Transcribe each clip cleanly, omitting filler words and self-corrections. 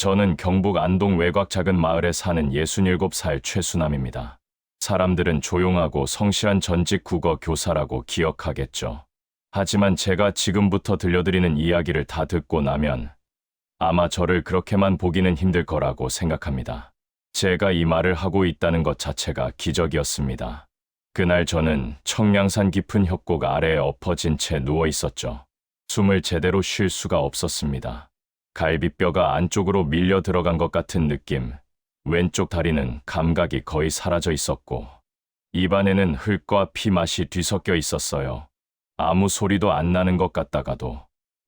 저는 경북 안동 외곽 작은 마을에 사는 67살 최수남입니다. 사람들은 조용하고 성실한 전직 국어 교사라고 기억하겠죠. 하지만 제가 지금부터 들려드리는 이야기를 다 듣고 나면 아마 저를 그렇게만 보기는 힘들 거라고 생각합니다. 제가 이 말을 하고 있다는 것 자체가 기적이었습니다. 그날 저는 청량산 깊은 협곡 아래에 엎어진 채 누워 있었죠. 숨을 제대로 쉴 수가 없었습니다. 갈비뼈가 안쪽으로 밀려 들어간 것 같은 느낌, 왼쪽 다리는 감각이 거의 사라져 있었고 입안에는 흙과 피 맛이 뒤섞여 있었어요. 아무 소리도 안 나는 것 같다가도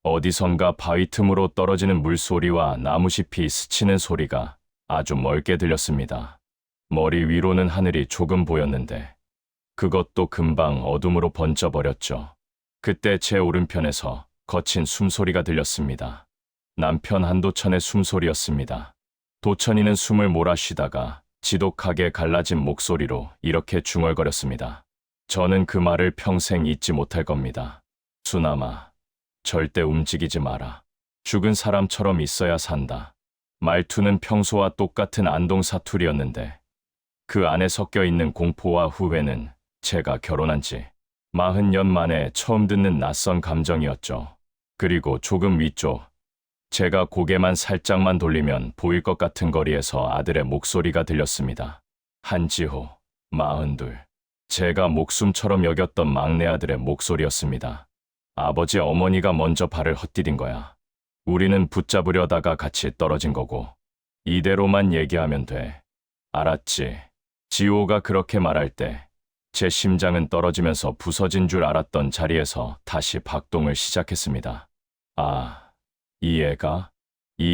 어디선가 바위 틈으로 떨어지는 물소리와 나무잎이 스치는 소리가 아주 멀게 들렸습니다. 머리 위로는 하늘이 조금 보였는데 그것도 금방 어둠으로 번져버렸죠. 그때 제 오른편에서 거친 숨소리가 들렸습니다. 남편 한도천의 숨소리였습니다. 도천이는 숨을 몰아쉬다가 지독하게 갈라진 목소리로 이렇게 중얼거렸습니다. 저는 그 말을 평생 잊지 못할 겁니다. 수남아, 절대 움직이지 마라. 죽은 사람처럼 있어야 산다. 말투는 평소와 똑같은 안동 사투리였는데 그 안에 섞여 있는 공포와 후회는 제가 결혼한 지 40년 만에 처음 듣는 낯선 감정이었죠. 그리고 조금 위쪽, 제가 고개만 살짝만 돌리면 보일 것 같은 거리에서 아들의 목소리가 들렸습니다. 한지호, 42. 제가 목숨처럼 여겼던 막내 아들의 목소리였습니다. 아버지 어머니가 먼저 발을 헛디딘 거야. 우리는 붙잡으려다가 같이 떨어진 거고. 이대로만 얘기하면 돼. 알았지? 지호가 그렇게 말할 때 제 심장은 떨어지면서 부서진 줄 알았던 자리에서 다시 박동을 시작했습니다. 아, 이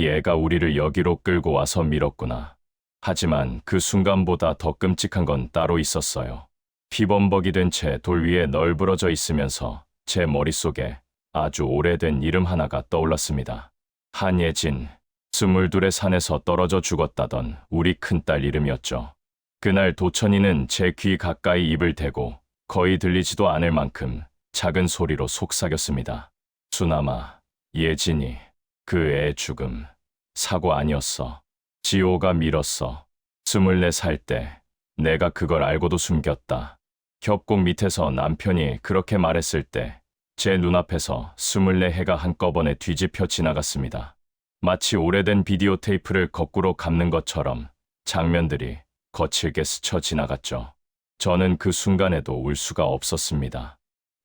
애가 우리를 여기로 끌고 와서 밀었구나. 하지만 그 순간보다 더 끔찍한 건 따로 있었어요. 피범벅이 된 채 돌 위에 널브러져 있으면서 제 머릿속에 아주 오래된 이름 하나가 떠올랐습니다. 한예진, 22의 산에서 떨어져 죽었다던 우리 큰딸 이름이었죠. 그날 도천이는 제 귀 가까이 입을 대고 거의 들리지도 않을 만큼 작은 소리로 속삭였습니다. 수남아, 예진이, 그 애 죽음, 사고 아니었어. 지호가 밀었어. 24살 때 내가 그걸 알고도 숨겼다. 협곡 밑에서 남편이 그렇게 말했을 때 제 눈앞에서 24해가 한꺼번에 뒤집혀 지나갔습니다. 마치 오래된 비디오 테이프를 거꾸로 감는 것처럼 장면들이 거칠게 스쳐 지나갔죠. 저는 그 순간에도 울 수가 없었습니다.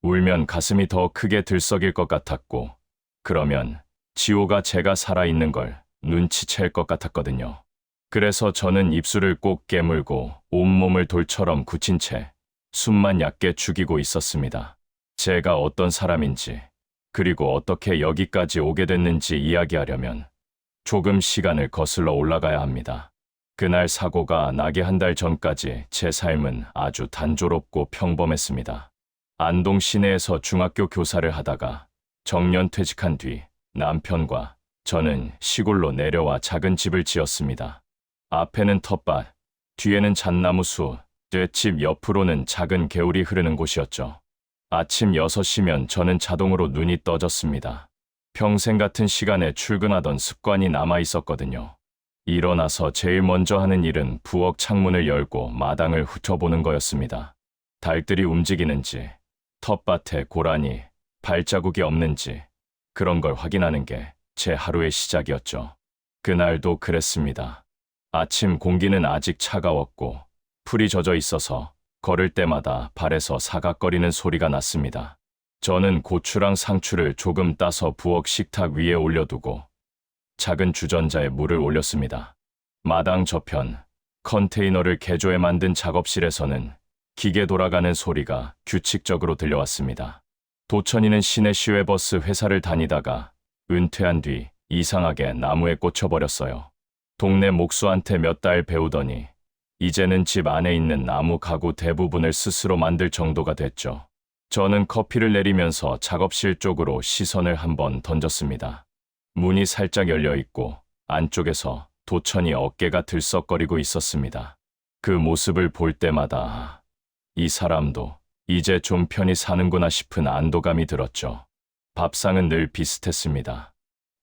울면 가슴이 더 크게 들썩일 것 같았고, 그러면 지호가 제가 살아있는 걸 눈치챌 것 같았거든요. 그래서 저는 입술을 꼭 깨물고 온몸을 돌처럼 굳힌 채 숨만 얕게 죽이고 있었습니다. 제가 어떤 사람인지, 그리고 어떻게 여기까지 오게 됐는지 이야기하려면 조금 시간을 거슬러 올라가야 합니다. 그날 사고가 나기 한 달 전까지 제 삶은 아주 단조롭고 평범했습니다. 안동 시내에서 중학교 교사를 하다가 정년 퇴직한 뒤 남편과 저는 시골로 내려와 작은 집을 지었습니다. 앞에는 텃밭, 뒤에는 잣나무 수, 집 옆으로는 작은 개울이 흐르는 곳이었죠. 아침 6시면 저는 자동으로 눈이 떠졌습니다. 평생 같은 시간에 출근하던 습관이 남아 있었거든요. 일어나서 제일 먼저 하는 일은 부엌 창문을 열고 마당을 훑어보는 거였습니다. 달들이 움직이는지, 텃밭에 고라니, 발자국이 없는지 그런 걸 확인하는 게 제 하루의 시작이었죠. 그날도 그랬습니다. 아침 공기는 아직 차가웠고 풀이 젖어 있어서 걸을 때마다 발에서 사각거리는 소리가 났습니다. 저는 고추랑 상추를 조금 따서 부엌 식탁 위에 올려두고 작은 주전자에 물을 올렸습니다. 마당 저편, 컨테이너를 개조해 만든 작업실에서는 기계 돌아가는 소리가 규칙적으로 들려왔습니다. 도천이는 시내 시외버스 회사를 다니다가 은퇴한 뒤 이상하게 나무에 꽂혀버렸어요. 동네 목수한테 몇 달 배우더니 이제는 집 안에 있는 나무 가구 대부분을 스스로 만들 정도가 됐죠. 저는 커피를 내리면서 작업실 쪽으로 시선을 한번 던졌습니다. 문이 살짝 열려 있고 안쪽에서 도천이 어깨가 들썩거리고 있었습니다. 그 모습을 볼 때마다 이 사람도 이제 좀 편히 사는구나 싶은 안도감이 들었죠. 밥상은 늘 비슷했습니다.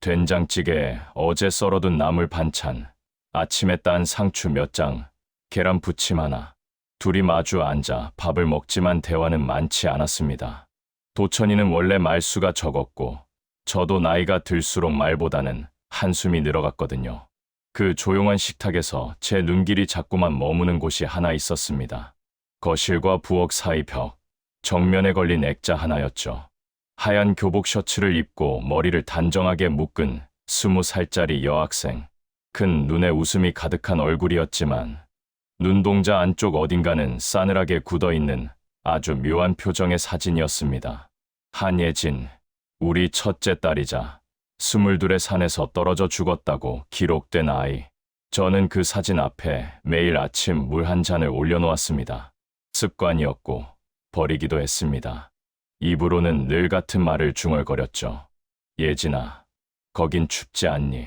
된장찌개에 어제 썰어둔 나물 반찬, 아침에 딴 상추 몇 장, 계란 부침 하나. 둘이 마주 앉아 밥을 먹지만 대화는 많지 않았습니다. 도천이는 원래 말수가 적었고 저도 나이가 들수록 말보다는 한숨이 늘어갔거든요. 그 조용한 식탁에서 제 눈길이 자꾸만 머무는 곳이 하나 있었습니다. 거실과 부엌 사이 벽, 정면에 걸린 액자 하나였죠. 하얀 교복 셔츠를 입고 머리를 단정하게 묶은 20살짜리 여학생. 큰 눈에 웃음이 가득한 얼굴이었지만 눈동자 안쪽 어딘가는 싸늘하게 굳어있는 아주 묘한 표정의 사진이었습니다. 한예진, 우리 첫째 딸이자 22의 산에서 떨어져 죽었다고 기록된 아이. 저는 그 사진 앞에 매일 아침 물 한 잔을 올려놓았습니다. 습관이었고 버리기도 했습니다. 입으로는 늘 같은 말을 중얼거렸죠. 예진아, 거긴 춥지 않니?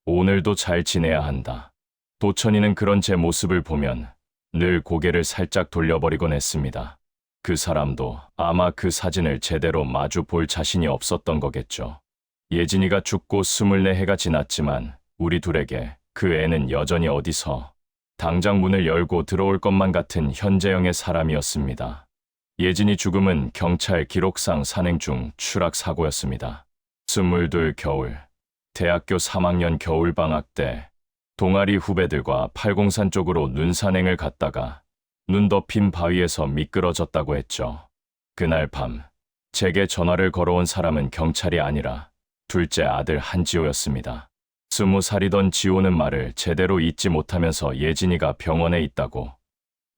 오늘도 잘 지내야 한다. 도천이는 그런 제 모습을 보면 늘 고개를 살짝 돌려버리곤 했습니다. 그 사람도 아마 그 사진을 제대로 마주 볼 자신이 없었던 거겠죠. 예진이가 죽고 24해가 지났지만 우리 둘에게 그 애는 여전히 어디서 당장 문을 열고 들어올 것만 같은 현재형의 사람이었습니다. 예진이 죽음은 경찰 기록상 산행 중 추락 사고였습니다. 22 겨울, 대학교 3학년 겨울방학 때 동아리 후배들과 팔공산 쪽으로 눈산행을 갔다가 눈 덮인 바위에서 미끄러졌다고 했죠. 그날 밤 제게 전화를 걸어온 사람은 경찰이 아니라 둘째 아들 한지호였습니다. 20살이던 지호는 말을 제대로 잊지 못하면서 예진이가 병원에 있다고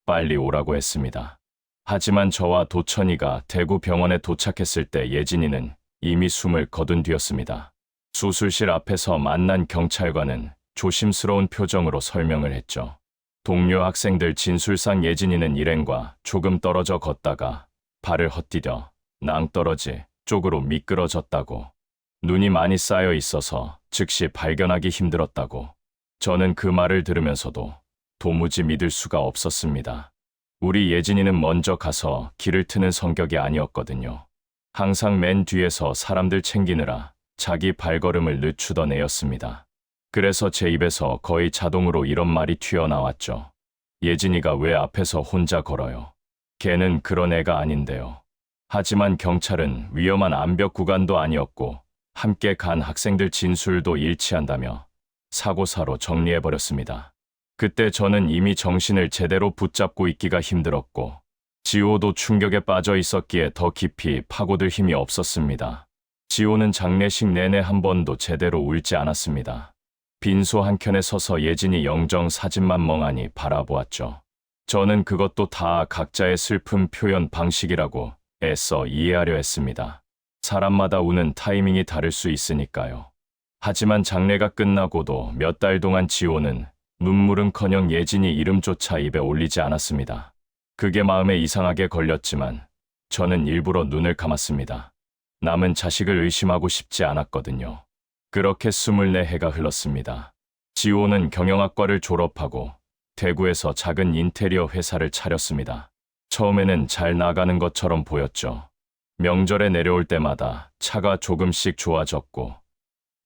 빨리 오라고 했습니다. 하지만 저와 도천이가 대구 병원에 도착했을 때 예진이는 이미 숨을 거둔 뒤였습니다. 수술실 앞에서 만난 경찰관은 조심스러운 표정으로 설명을 했죠. 동료 학생들 진술상 예진이는 일행과 조금 떨어져 걷다가 발을 헛디뎌 낭떠러지 쪽으로 미끄러졌다고. 눈이 많이 쌓여 있어서 즉시 발견하기 힘들었다고. 저는 그 말을 들으면서도 도무지 믿을 수가 없었습니다. 우리 예진이는 먼저 가서 길을 트는 성격이 아니었거든요. 항상 맨 뒤에서 사람들 챙기느라 자기 발걸음을 늦추던 애였습니다. 그래서 제 입에서 거의 자동으로 이런 말이 튀어나왔죠. 예진이가 왜 앞에서 혼자 걸어요? 걔는 그런 애가 아닌데요. 하지만 경찰은 위험한 암벽 구간도 아니었고 함께 간 학생들 진술도 일치한다며 사고사로 정리해버렸습니다. 그때 저는 이미 정신을 제대로 붙잡고 있기가 힘들었고 지호도 충격에 빠져 있었기에 더 깊이 파고들 힘이 없었습니다. 지호는 장례식 내내 한 번도 제대로 울지 않았습니다. 빈소 한켠에 서서 예진이 영정 사진만 멍하니 바라보았죠. 저는 그것도 다 각자의 슬픔 표현 방식이라고 애써 이해하려 했습니다. 사람마다 우는 타이밍이 다를 수 있으니까요. 하지만 장례가 끝나고도 몇 달 동안 지호는 눈물은커녕 예진이 이름조차 입에 올리지 않았습니다. 그게 마음에 이상하게 걸렸지만 저는 일부러 눈을 감았습니다. 남은 자식을 의심하고 싶지 않았거든요. 그렇게 24해가 흘렀습니다. 지호는 경영학과를 졸업하고 대구에서 작은 인테리어 회사를 차렸습니다. 처음에는 잘 나가는 것처럼 보였죠. 명절에 내려올 때마다 차가 조금씩 좋아졌고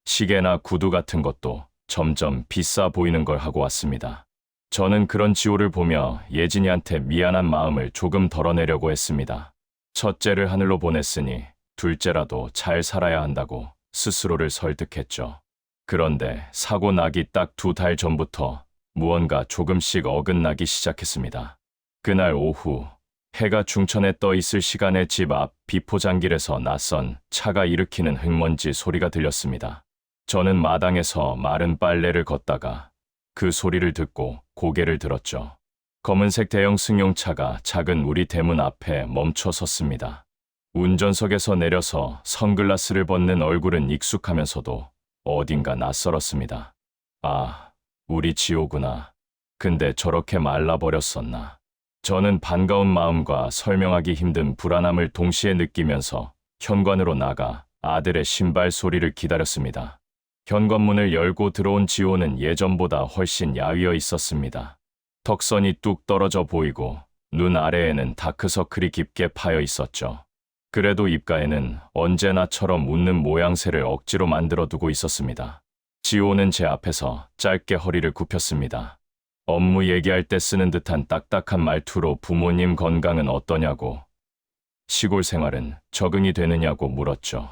시계나 구두 같은 것도 점점 비싸 보이는 걸 하고 왔습니다. 저는 그런 지호를 보며 예진이한테 미안한 마음을 조금 덜어내려고 했습니다. 첫째를 하늘로 보냈으니 둘째라도 잘 살아야 한다고 스스로를 설득했죠. 그런데 사고 나기 딱 2달 전부터 무언가 조금씩 어긋나기 시작했습니다. 그날 오후 해가 중천에 떠 있을 시간에 집 앞 비포장길에서 낯선 차가 일으키는 흙먼지 소리가 들렸습니다. 저는 마당에서 마른 빨래를 걷다가 그 소리를 듣고 고개를 들었죠. 검은색 대형 승용차가 작은 우리 대문 앞에 멈춰 섰습니다. 운전석에서 내려서 선글라스를 벗는 얼굴은 익숙하면서도 어딘가 낯설었습니다. 아, 우리 지호구나. 근데 저렇게 말라버렸었나. 저는 반가운 마음과 설명하기 힘든 불안함을 동시에 느끼면서 현관으로 나가 아들의 신발 소리를 기다렸습니다. 현관문을 열고 들어온 지호는 예전보다 훨씬 야위어 있었습니다. 턱선이 뚝 떨어져 보이고 눈 아래에는 다크서클이 깊게 파여 있었죠. 그래도 입가에는 언제나처럼 웃는 모양새를 억지로 만들어 두고 있었습니다. 지호는 제 앞에서 짧게 허리를 굽혔습니다. 업무 얘기할 때 쓰는 듯한 딱딱한 말투로 부모님 건강은 어떠냐고, 시골 생활은 적응이 되느냐고 물었죠.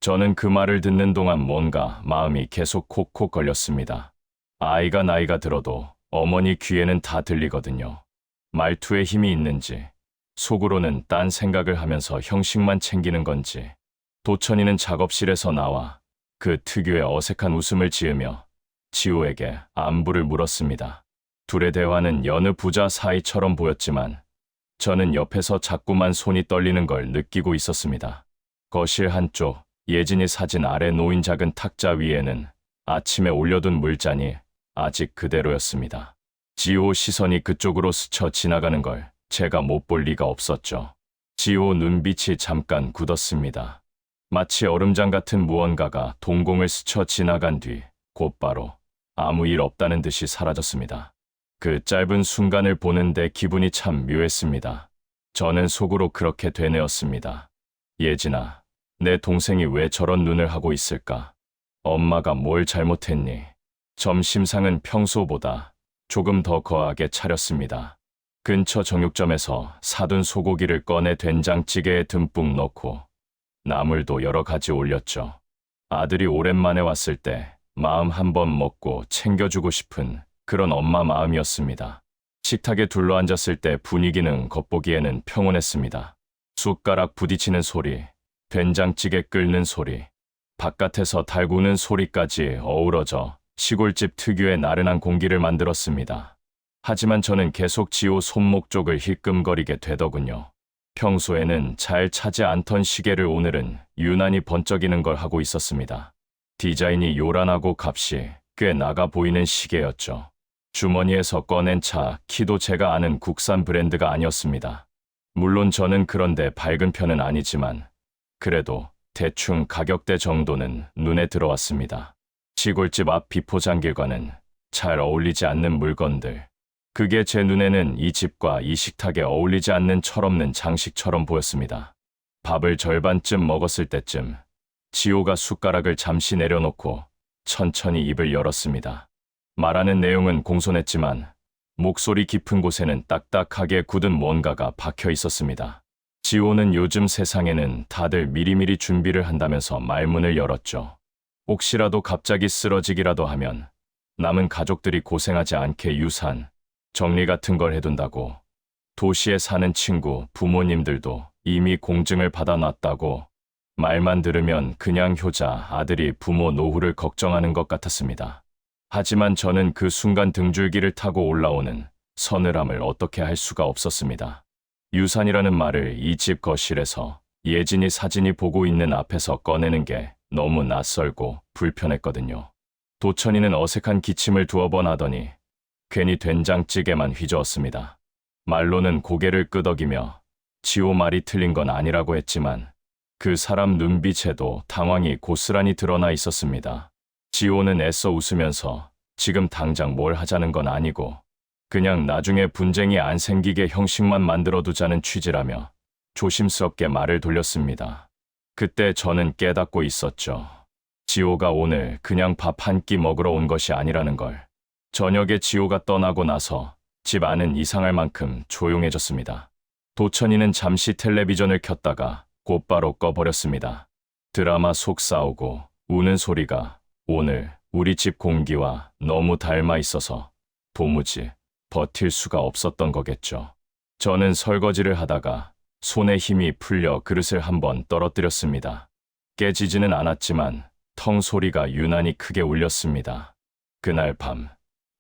저는 그 말을 듣는 동안 뭔가 마음이 계속 콕콕 걸렸습니다. 아이가 나이가 들어도 어머니 귀에는 다 들리거든요. 말투에 힘이 있는지, 속으로는 딴 생각을 하면서 형식만 챙기는 건지. 도천이는 작업실에서 나와 그 특유의 어색한 웃음을 지으며 지호에게 안부를 물었습니다. 둘의 대화는 여느 부자 사이처럼 보였지만 저는 옆에서 자꾸만 손이 떨리는 걸 느끼고 있었습니다. 거실 한쪽 예진이 사진 아래 놓인 작은 탁자 위에는 아침에 올려둔 물잔이 아직 그대로였습니다. 지호 시선이 그쪽으로 스쳐 지나가는 걸 제가 못 볼 리가 없었죠. 지호 눈빛이 잠깐 굳었습니다. 마치 얼음장 같은 무언가가 동공을 스쳐 지나간 뒤 곧바로 아무 일 없다는 듯이 사라졌습니다. 그 짧은 순간을 보는데 기분이 참 묘했습니다. 저는 속으로 그렇게 되뇌었습니다. 예진아, 내 동생이 왜 저런 눈을 하고 있을까? 엄마가 뭘 잘못했니? 점심상은 평소보다 조금 더 거하게 차렸습니다. 근처 정육점에서 사둔 소고기를 꺼내 된장찌개에 듬뿍 넣고 나물도 여러 가지 올렸죠. 아들이 오랜만에 왔을 때 마음 한번 먹고 챙겨주고 싶은 그런 엄마 마음이었습니다. 식탁에 둘러앉았을 때 분위기는 겉보기에는 평온했습니다. 숟가락 부딪히는 소리, 된장찌개 끓는 소리, 바깥에서 달구는 소리까지 어우러져 시골집 특유의 나른한 공기를 만들었습니다. 하지만 저는 계속 지호 손목 쪽을 힐끔거리게 되더군요. 평소에는 잘 차지 않던 시계를 오늘은 유난히 번쩍이는 걸 하고 있었습니다. 디자인이 요란하고 값이 꽤 나가 보이는 시계였죠. 주머니에서 꺼낸 차 키도 제가 아는 국산 브랜드가 아니었습니다. 물론 저는 그런데 밝은 편은 아니지만 그래도 대충 가격대 정도는 눈에 들어왔습니다. 시골집 앞 비포장길과는 잘 어울리지 않는 물건들. 그게 제 눈에는 이 집과 이 식탁에 어울리지 않는 철없는 장식처럼 보였습니다. 밥을 절반쯤 먹었을 때쯤 지호가 숟가락을 잠시 내려놓고 천천히 입을 열었습니다. 말하는 내용은 공손했지만 목소리 깊은 곳에는 딱딱하게 굳은 뭔가가 박혀 있었습니다. 지호는 요즘 세상에는 다들 미리미리 준비를 한다면서 말문을 열었죠. 혹시라도 갑자기 쓰러지기라도 하면 남은 가족들이 고생하지 않게 유산, 정리 같은 걸 해둔다고. 도시에 사는 친구, 부모님들도 이미 공증을 받아놨다고. 말만 들으면 그냥 효자, 아들이 부모 노후를 걱정하는 것 같았습니다. 하지만 저는 그 순간 등줄기를 타고 올라오는 서늘함을 어떻게 할 수가 없었습니다. 유산이라는 말을 이 집 거실에서 예진이 사진이 보고 있는 앞에서 꺼내는 게 너무 낯설고 불편했거든요. 도천이는 어색한 기침을 두어 번 하더니 괜히 된장찌개만 휘저었습니다. 말로는 고개를 끄덕이며 지호 말이 틀린 건 아니라고 했지만 그 사람 눈빛에도 당황이 고스란히 드러나 있었습니다. 지호는 애써 웃으면서 지금 당장 뭘 하자는 건 아니고 그냥 나중에 분쟁이 안 생기게 형식만 만들어두자는 취지라며 조심스럽게 말을 돌렸습니다. 그때 저는 깨닫고 있었죠. 지호가 오늘 그냥 밥 한 끼 먹으러 온 것이 아니라는 걸. 저녁에 지호가 떠나고 나서 집 안은 이상할 만큼 조용해졌습니다. 도천이는 잠시 텔레비전을 켰다가 곧바로 꺼버렸습니다. 드라마 속 싸우고 우는 소리가 오늘 우리 집 공기와 너무 닮아 있어서 도무지 버틸 수가 없었던 거겠죠. 저는 설거지를 하다가 손에 힘이 풀려 그릇을 한번 떨어뜨렸습니다. 깨지지는 않았지만 텅 소리가 유난히 크게 울렸습니다. 그날 밤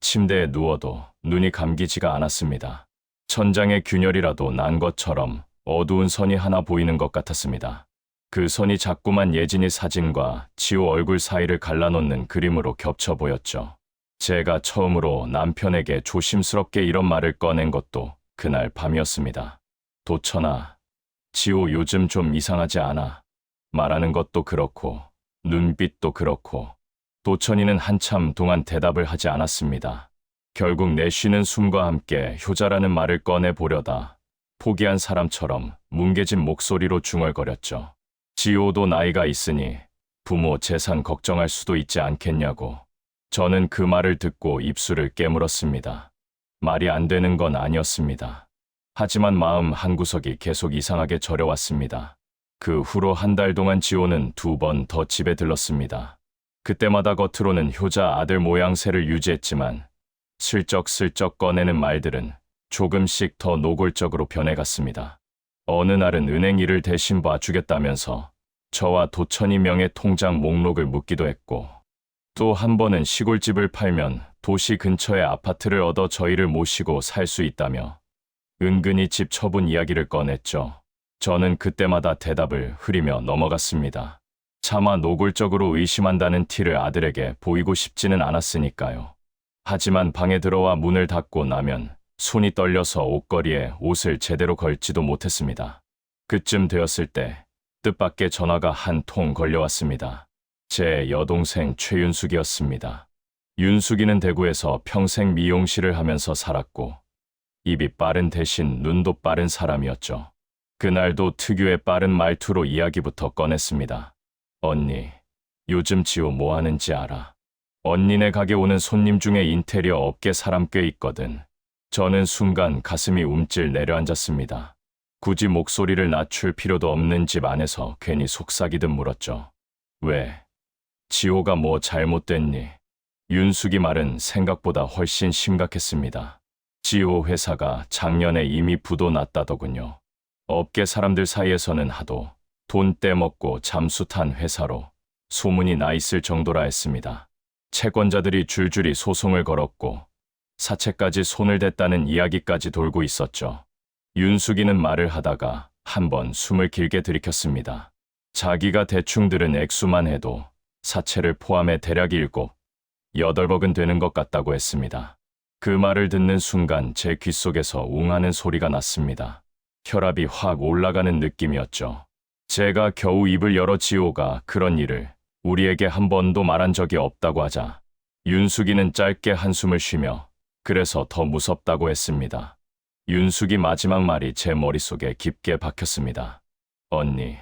침대에 누워도 눈이 감기지가 않았습니다. 천장에 균열이라도 난 것처럼 어두운 선이 하나 보이는 것 같았습니다. 그 선이 자꾸만 예진이 사진과 지호 얼굴 사이를 갈라놓는 그림으로 겹쳐 보였죠. 제가 처음으로 남편에게 조심스럽게 이런 말을 꺼낸 것도 그날 밤이었습니다. 도천아, 지호 요즘 좀 이상하지 않아? 말하는 것도 그렇고 눈빛도 그렇고. 도천이는 한참 동안 대답을 하지 않았습니다. 결국 내쉬는 숨과 함께 효자라는 말을 꺼내보려다 포기한 사람처럼 뭉개진 목소리로 중얼거렸죠. 지호도 나이가 있으니 부모 재산 걱정할 수도 있지 않겠냐고. 저는 그 말을 듣고 입술을 깨물었습니다. 말이 안 되는 건 아니었습니다. 하지만 마음 한구석이 계속 이상하게 저려왔습니다. 그 후로 한 달 동안 지호는 2번 더 집에 들렀습니다. 그때마다 겉으로는 효자 아들 모양새를 유지했지만 슬쩍슬쩍 꺼내는 말들은 조금씩 더 노골적으로 변해갔습니다. 어느 날은 은행 일을 대신 봐주겠다면서 저와 도천이 명의 통장 목록을 묻기도 했고, 또 한 번은 시골집을 팔면 도시 근처에 아파트를 얻어 저희를 모시고 살 수 있다며 은근히 집 처분 이야기를 꺼냈죠. 저는 그때마다 대답을 흐리며 넘어갔습니다. 차마 노골적으로 의심한다는 티를 아들에게 보이고 싶지는 않았으니까요. 하지만 방에 들어와 문을 닫고 나면 손이 떨려서 옷걸이에 옷을 제대로 걸지도 못했습니다. 그쯤 되었을 때 뜻밖의 전화가 한 통 걸려왔습니다. 제 여동생 최윤숙이었습니다. 윤숙이는 대구에서 평생 미용실을 하면서 살았고 입이 빠른 대신 눈도 빠른 사람이었죠. 그날도 특유의 빠른 말투로 이야기부터 꺼냈습니다. 언니, 요즘 지호 뭐 하는지 알아? 언니네 가게 오는 손님 중에 인테리어 업계 사람 꽤 있거든. 저는 순간 가슴이 움찔 내려앉았습니다. 굳이 목소리를 낮출 필요도 없는 집 안에서 괜히 속삭이듯 물었죠. 왜? 지호가 뭐 잘못됐니? 윤숙이 말은 생각보다 훨씬 심각했습니다. 지호 회사가 작년에 이미 부도 났다더군요. 업계 사람들 사이에서는 하도 돈 떼먹고 잠수탄 회사로 소문이 나 있을 정도라 했습니다. 채권자들이 줄줄이 소송을 걸었고 사채까지 손을 댔다는 이야기까지 돌고 있었죠. 윤숙이는 말을 하다가 한번 숨을 길게 들이켰습니다. 자기가 대충 들은 액수만 해도 사채를 포함해 대략 7, 8억은 되는 것 같다고 했습니다. 그 말을 듣는 순간 제 귓속에서 웅하는 소리가 났습니다. 혈압이 확 올라가는 느낌이었죠. 제가 겨우 입을 열어 지호가 그런 일을 우리에게 한 번도 말한 적이 없다고 하자 윤숙이는 짧게 한숨을 쉬며 그래서 더 무섭다고 했습니다. 윤숙이 마지막 말이 제 머릿속에 깊게 박혔습니다. 언니,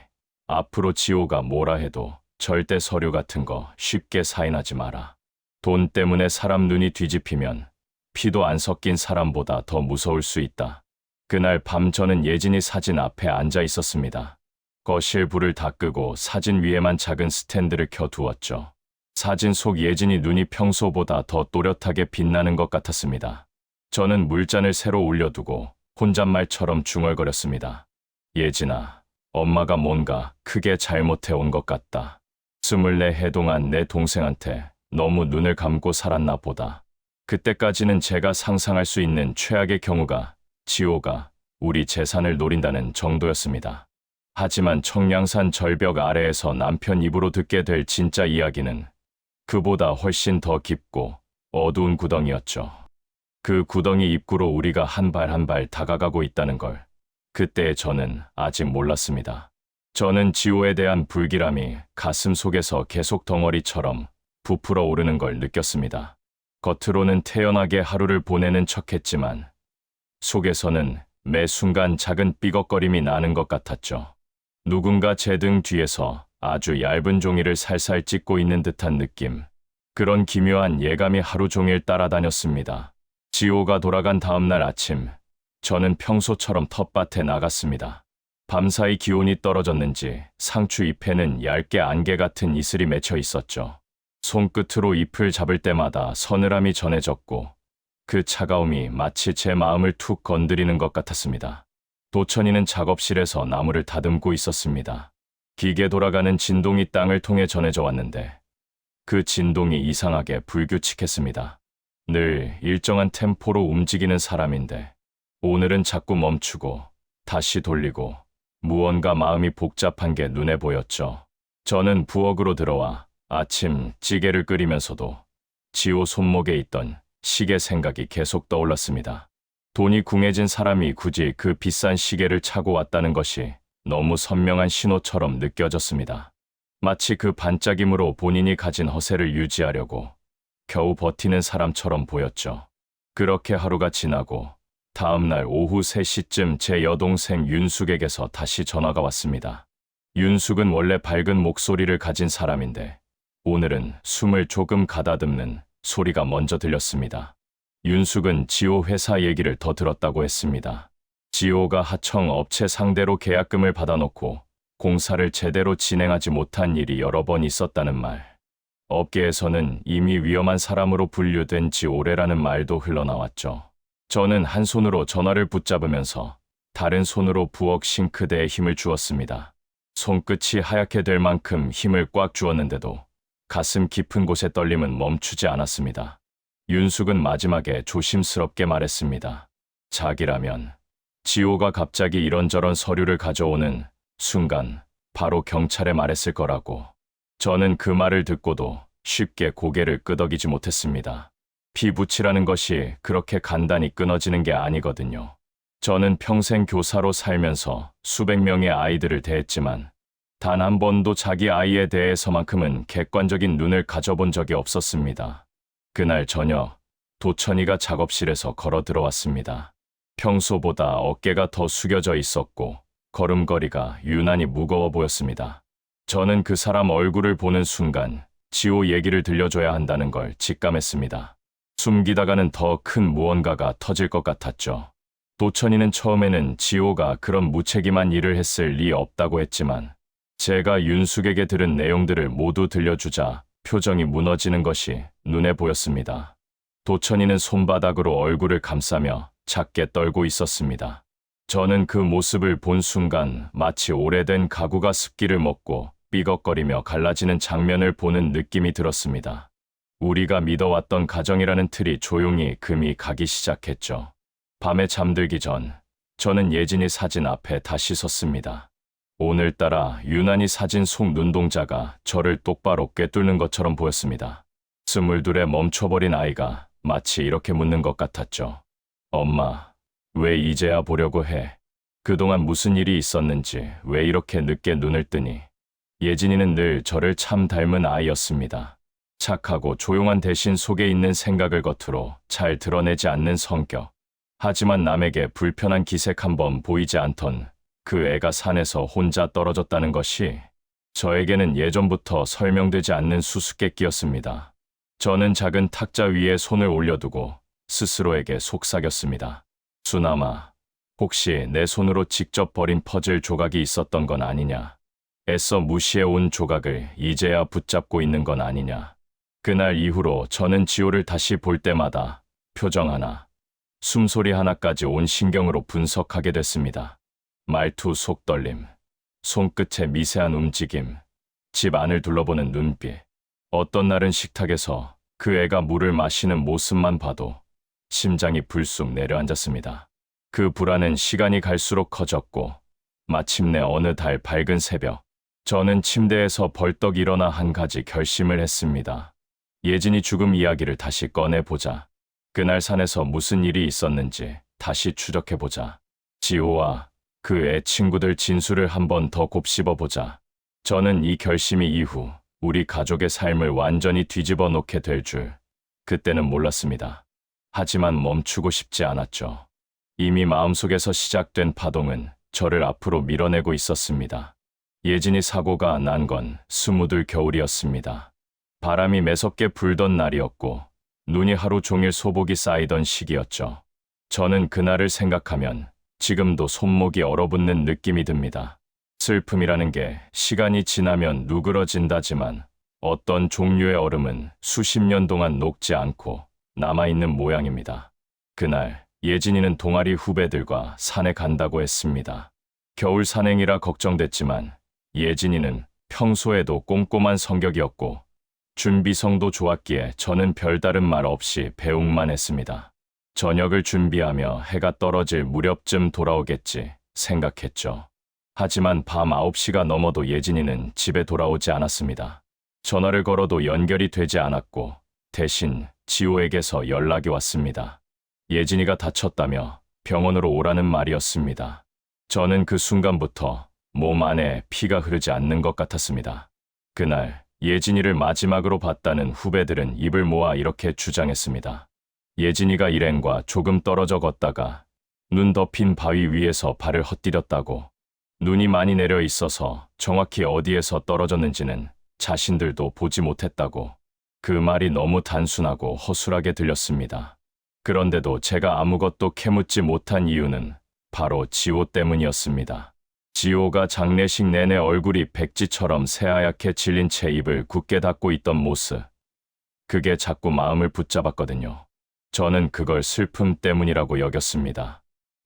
앞으로 지호가 뭐라 해도 절대 서류 같은 거 쉽게 사인하지 마라. 돈 때문에 사람 눈이 뒤집히면 피도 안 섞인 사람보다 더 무서울 수 있다. 그날 밤 저는 예진이 사진 앞에 앉아 있었습니다. 거실 불을 다 끄고 사진 위에만 작은 스탠드를 켜두었죠. 사진 속 예진이 눈이 평소보다 더 또렷하게 빛나는 것 같았습니다. 저는 물잔을 새로 올려두고 혼잣말처럼 중얼거렸습니다. 예진아, 엄마가 뭔가 크게 잘못해온 것 같다. 24해 동안 내 동생한테 너무 눈을 감고 살았나 보다. 그때까지는 제가 상상할 수 있는 최악의 경우가 지호가 우리 재산을 노린다는 정도였습니다. 하지만 청량산 절벽 아래에서 남편 입으로 듣게 될 진짜 이야기는 그보다 훨씬 더 깊고 어두운 구덩이였죠. 그 구덩이 입구로 우리가 한 발 한 발 다가가고 있다는 걸 그때 저는 아직 몰랐습니다. 저는 지호에 대한 불길함이 가슴 속에서 계속 덩어리처럼 부풀어 오르는 걸 느꼈습니다. 겉으로는 태연하게 하루를 보내는 척했지만 속에서는 매 순간 작은 삐걱거림이 나는 것 같았죠. 누군가 제 등 뒤에서 아주 얇은 종이를 살살 찢고 있는 듯한 느낌. 그런 기묘한 예감이 하루 종일 따라다녔습니다. 지호가 돌아간 다음 날 아침, 저는 평소처럼 텃밭에 나갔습니다. 밤사이 기온이 떨어졌는지 상추 잎에는 얇게 안개 같은 이슬이 맺혀 있었죠. 손끝으로 잎을 잡을 때마다 서늘함이 전해졌고 그 차가움이 마치 제 마음을 툭 건드리는 것 같았습니다. 도천이는 작업실에서 나무를 다듬고 있었습니다. 기계 돌아가는 진동이 땅을 통해 전해져 왔는데 그 진동이 이상하게 불규칙했습니다. 늘 일정한 템포로 움직이는 사람인데 오늘은 자꾸 멈추고 다시 돌리고 무언가 마음이 복잡한 게 눈에 보였죠. 저는 부엌으로 들어와 아침 찌개를 끓이면서도 지호 손목에 있던 시계 생각이 계속 떠올랐습니다. 돈이 궁해진 사람이 굳이 그 비싼 시계를 차고 왔다는 것이 너무 선명한 신호처럼 느껴졌습니다. 마치 그 반짝임으로 본인이 가진 허세를 유지하려고 겨우 버티는 사람처럼 보였죠. 그렇게 하루가 지나고 다음 날 오후 3시쯤 제 여동생 윤숙에게서 다시 전화가 왔습니다. 윤숙은 원래 밝은 목소리를 가진 사람인데 오늘은 숨을 조금 가다듬는 소리가 먼저 들렸습니다. 윤숙은 지호 회사 얘기를 더 들었다고 했습니다. 지호가 하청 업체 상대로 계약금을 받아놓고 공사를 제대로 진행하지 못한 일이 여러 번 있었다는 말. 업계에서는 이미 위험한 사람으로 분류된 지오래라는 말도 흘러나왔죠. 저는 한 손으로 전화를 붙잡으면서 다른 손으로 부엌 싱크대에 힘을 주었습니다. 손끝이 하얗게 될 만큼 힘을 꽉 주었는데도 가슴 깊은 곳의 떨림은 멈추지 않았습니다. 윤숙은 마지막에 조심스럽게 말했습니다. 자기라면 지호가 갑자기 이런저런 서류를 가져오는 순간 바로 경찰에 말했을 거라고. 저는 그 말을 듣고도 쉽게 고개를 끄덕이지 못했습니다. 피부치라는 것이 그렇게 간단히 끊어지는 게 아니거든요. 저는 평생 교사로 살면서 수백 명의 아이들을 대했지만 단 한 번도 자기 아이에 대해서만큼은 객관적인 눈을 가져본 적이 없었습니다. 그날 저녁 도천이가 작업실에서 걸어 들어왔습니다. 평소보다 어깨가 더 숙여져 있었고 걸음걸이가 유난히 무거워 보였습니다. 저는 그 사람 얼굴을 보는 순간 지호 얘기를 들려줘야 한다는 걸 직감했습니다. 숨기다가는 더 큰 무언가가 터질 것 같았죠. 도천이는 처음에는 지호가 그런 무책임한 일을 했을 리 없다고 했지만 제가 윤숙에게 들은 내용들을 모두 들려주자 표정이 무너지는 것이 눈에 보였습니다. 도천이는 손바닥으로 얼굴을 감싸며 작게 떨고 있었습니다. 저는 그 모습을 본 순간 마치 오래된 가구가 습기를 먹고 삐걱거리며 갈라지는 장면을 보는 느낌이 들었습니다. 우리가 믿어왔던 가정이라는 틀이 조용히 금이 가기 시작했죠. 밤에 잠들기 전 저는 예진이 사진 앞에 다시 섰습니다. 오늘따라 유난히 사진 속 눈동자가 저를 똑바로 꿰뚫는 것처럼 보였습니다. 스물둘에 멈춰버린 아이가 마치 이렇게 묻는 것 같았죠. 엄마, 왜 이제야 보려고 해? 그동안 무슨 일이 있었는지 왜 이렇게 늦게 눈을 뜨니? 예진이는 늘 저를 참 닮은 아이였습니다. 착하고 조용한 대신 속에 있는 생각을 겉으로 잘 드러내지 않는 성격. 하지만 남에게 불편한 기색 한번 보이지 않던 그 애가 산에서 혼자 떨어졌다는 것이 저에게는 예전부터 설명되지 않는 수수께끼였습니다. 저는 작은 탁자 위에 손을 올려두고 스스로에게 속삭였습니다. 수남아, 혹시 내 손으로 직접 버린 퍼즐 조각이 있었던 건 아니냐? 애써 무시해온 조각을 이제야 붙잡고 있는 건 아니냐? 그날 이후로 저는 지호를 다시 볼 때마다 표정 하나, 숨소리 하나까지 온 신경으로 분석하게 됐습니다. 말투 속떨림, 손끝의 미세한 움직임, 집 안을 둘러보는 눈빛. 어떤 날은 식탁에서 그 애가 물을 마시는 모습만 봐도 심장이 불쑥 내려앉았습니다. 그 불안은 시간이 갈수록 커졌고 마침내 어느 달 밝은 새벽, 저는 침대에서 벌떡 일어나 한 가지 결심을 했습니다. 예진이 죽음 이야기를 다시 꺼내보자. 그날 산에서 무슨 일이 있었는지 다시 추적해보자. 지호와 그 애 친구들 진술을 한 번 더 곱씹어보자. 저는 이 결심이 이후 우리 가족의 삶을 완전히 뒤집어 놓게 될 줄 그때는 몰랐습니다. 하지만 멈추고 싶지 않았죠. 이미 마음속에서 시작된 파동은 저를 앞으로 밀어내고 있었습니다. 예진이 사고가 난 건 스무들 겨울이었습니다. 바람이 매섭게 불던 날이었고 눈이 하루 종일 소복이 쌓이던 시기였죠. 저는 그날을 생각하면 지금도 손목이 얼어붙는 느낌이 듭니다. 슬픔이라는 게 시간이 지나면 누그러진다지만 어떤 종류의 얼음은 수십 년 동안 녹지 않고 남아있는 모양입니다. 그날 예진이는 동아리 후배들과 산에 간다고 했습니다. 겨울 산행이라 걱정됐지만 예진이는 평소에도 꼼꼼한 성격이었고 준비성도 좋았기에 저는 별다른 말 없이 배웅만 했습니다. 저녁을 준비하며 해가 떨어질 무렵쯤 돌아오겠지 생각했죠. 하지만 밤 9시가 넘어도 예진이는 집에 돌아오지 않았습니다. 전화를 걸어도 연결이 되지 않았고 대신 지호에게서 연락이 왔습니다. 예진이가 다쳤다며 병원으로 오라는 말이었습니다. 저는 그 순간부터 몸 안에 피가 흐르지 않는 것 같았습니다. 그날 예진이를 마지막으로 봤다는 후배들은 입을 모아 이렇게 주장했습니다. 예진이가 일행과 조금 떨어져 걷다가 눈 덮인 바위 위에서 발을 헛디뎠다고. 눈이 많이 내려 있어서 정확히 어디에서 떨어졌는지는 자신들도 보지 못했다고. 그 말이 너무 단순하고 허술하게 들렸습니다. 그런데도 제가 아무것도 캐묻지 못한 이유는 바로 지호 때문이었습니다. 지호가 장례식 내내 얼굴이 백지처럼 새하얗게 질린 채 입을 굳게 닫고 있던 모습. 그게 자꾸 마음을 붙잡았거든요. 저는 그걸 슬픔 때문이라고 여겼습니다.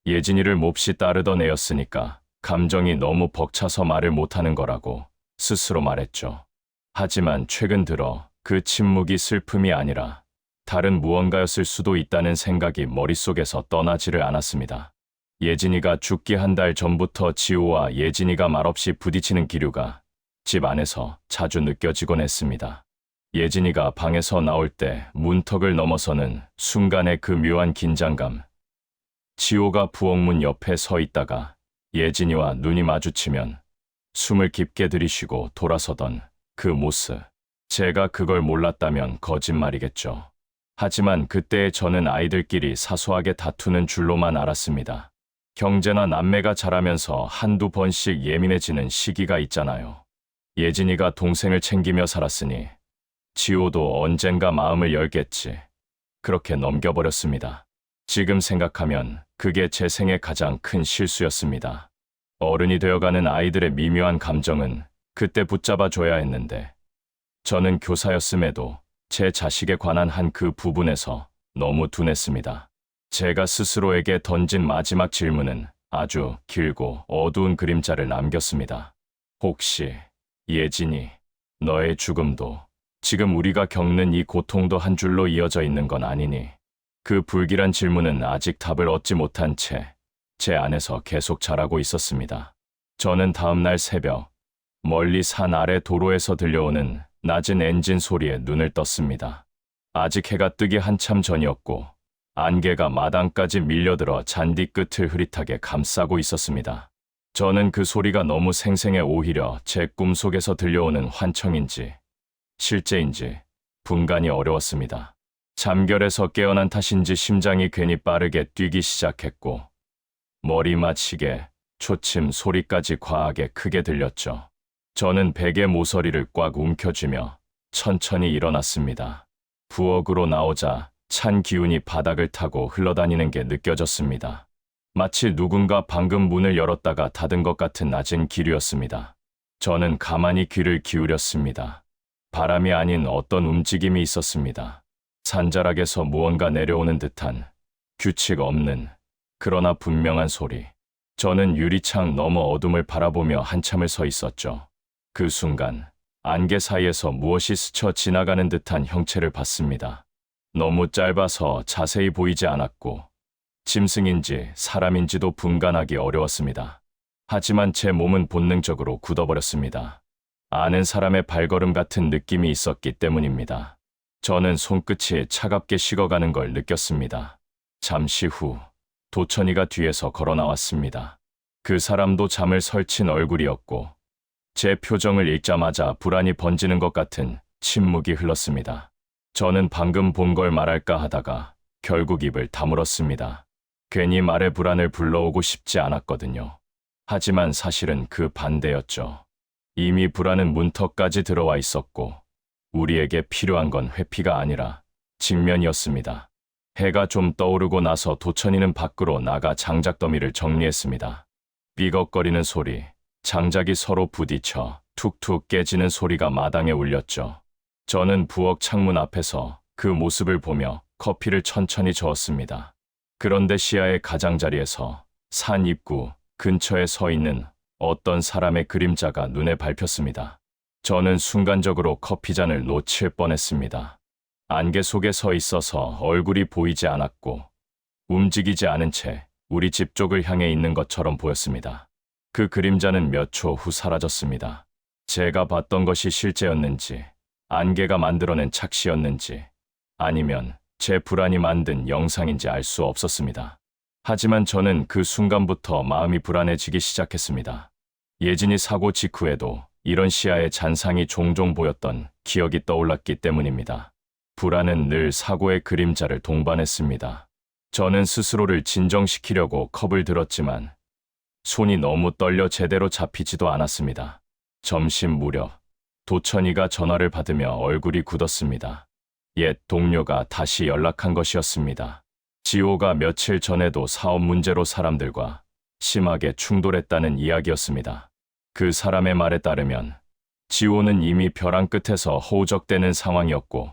예진이를 몹시 따르던 애였으니까 감정이 너무 벅차서 말을 못하는 거라고 스스로 말했죠. 하지만 최근 들어 그 침묵이 슬픔이 아니라 다른 무언가였을 수도 있다는 생각이 머릿속에서 떠나지를 않았습니다. 예진이가 죽기 한 달 전부터 지호와 예진이가 말없이 부딪히는 기류가 집 안에서 자주 느껴지곤 했습니다. 예진이가 방에서 나올 때 문턱을 넘어서는 순간의 그 묘한 긴장감. 지호가 부엌문 옆에 서 있다가 예진이와 눈이 마주치면 숨을 깊게 들이쉬고 돌아서던 그 모습. 제가 그걸 몰랐다면 거짓말이겠죠. 하지만 그때의 저는 아이들끼리 사소하게 다투는 줄로만 알았습니다. 형제나 남매가 자라면서 한두 번씩 예민해지는 시기가 있잖아요. 예진이가 동생을 챙기며 살았으니 지호도 언젠가 마음을 열겠지. 그렇게 넘겨버렸습니다. 지금 생각하면 그게 제 생의 가장 큰 실수였습니다. 어른이 되어가는 아이들의 미묘한 감정은 그때 붙잡아줘야 했는데 저는 교사였음에도 제 자식에 관한 한 그 부분에서 너무 둔했습니다. 제가 스스로에게 던진 마지막 질문은 아주 길고 어두운 그림자를 남겼습니다. 혹시 예진이, 너의 죽음도 지금 우리가 겪는 이 고통도 한 줄로 이어져 있는 건 아니니? 그 불길한 질문은 아직 답을 얻지 못한 채 제 안에서 계속 자라고 있었습니다. 저는 다음 날 새벽 멀리 산 아래 도로에서 들려오는 낮은 엔진 소리에 눈을 떴습니다. 아직 해가 뜨기 한참 전이었고 안개가 마당까지 밀려들어 잔디 끝을 흐릿하게 감싸고 있었습니다. 저는 그 소리가 너무 생생해 오히려 제 꿈속에서 들려오는 환청인지 실제인지 분간이 어려웠습니다. 잠결에서 깨어난 탓인지 심장이 괜히 빠르게 뛰기 시작했고 머리맡 시계, 초침 소리까지 과하게 크게 들렸죠. 저는 베개 모서리를 꽉 움켜쥐며 천천히 일어났습니다. 부엌으로 나오자 찬 기운이 바닥을 타고 흘러다니는 게 느껴졌습니다. 마치 누군가 방금 문을 열었다가 닫은 것 같은 낮은 기류였습니다. 저는 가만히 귀를 기울였습니다. 바람이 아닌 어떤 움직임이 있었습니다. 산자락에서 무언가 내려오는 듯한 규칙 없는 그러나 분명한 소리. 저는 유리창 너머 어둠을 바라보며 한참을 서 있었죠. 그 순간 안개 사이에서 무엇이 스쳐 지나가는 듯한 형체를 봤습니다. 너무 짧아서 자세히 보이지 않았고 짐승인지 사람인지도 분간하기 어려웠습니다. 하지만 제 몸은 본능적으로 굳어버렸습니다. 아는 사람의 발걸음 같은 느낌이 있었기 때문입니다. 저는 손끝이 차갑게 식어가는 걸 느꼈습니다. 잠시 후 도천이가 뒤에서 걸어 나왔습니다. 그 사람도 잠을 설친 얼굴이었고 제 표정을 읽자마자 불안이 번지는 것 같은 침묵이 흘렀습니다. 저는 방금 본 걸 말할까 하다가 결국 입을 다물었습니다. 괜히 말의 불안을 불러오고 싶지 않았거든요. 하지만 사실은 그 반대였죠. 이미 불안은 문턱까지 들어와 있었고 우리에게 필요한 건 회피가 아니라 직면이었습니다. 해가 좀 떠오르고 나서 도천이는 밖으로 나가 장작 더미를 정리했습니다. 삐걱거리는 소리, 장작이 서로 부딪혀 툭툭 깨지는 소리가 마당에 울렸죠. 저는 부엌 창문 앞에서 그 모습을 보며 커피를 천천히 저었습니다. 그런데 시야의 가장자리에서 산 입구 근처에 서 있는 어떤 사람의 그림자가 눈에 밟혔습니다. 저는 순간적으로 커피잔을 놓칠 뻔했습니다. 안개 속에 서 있어서 얼굴이 보이지 않았고 움직이지 않은 채 우리 집 쪽을 향해 있는 것처럼 보였습니다. 그 그림자는 몇 초 후 사라졌습니다. 제가 봤던 것이 실제였는지 안개가 만들어낸 착시였는지 아니면 제 불안이 만든 영상인지 알 수 없었습니다. 하지만 저는 그 순간부터 마음이 불안해지기 시작했습니다. 예진이 사고 직후에도 이런 시야의 잔상이 종종 보였던 기억이 떠올랐기 때문입니다. 불안은 늘 사고의 그림자를 동반했습니다. 저는 스스로를 진정시키려고 컵을 들었지만 손이 너무 떨려 제대로 잡히지도 않았습니다. 점심 무렵 도천이가 전화를 받으며 얼굴이 굳었습니다. 옛 동료가 다시 연락한 것이었습니다. 지호가 며칠 전에도 사업 문제로 사람들과 심하게 충돌했다는 이야기였습니다. 그 사람의 말에 따르면 지호는 이미 벼랑 끝에서 허우적대는 상황이었고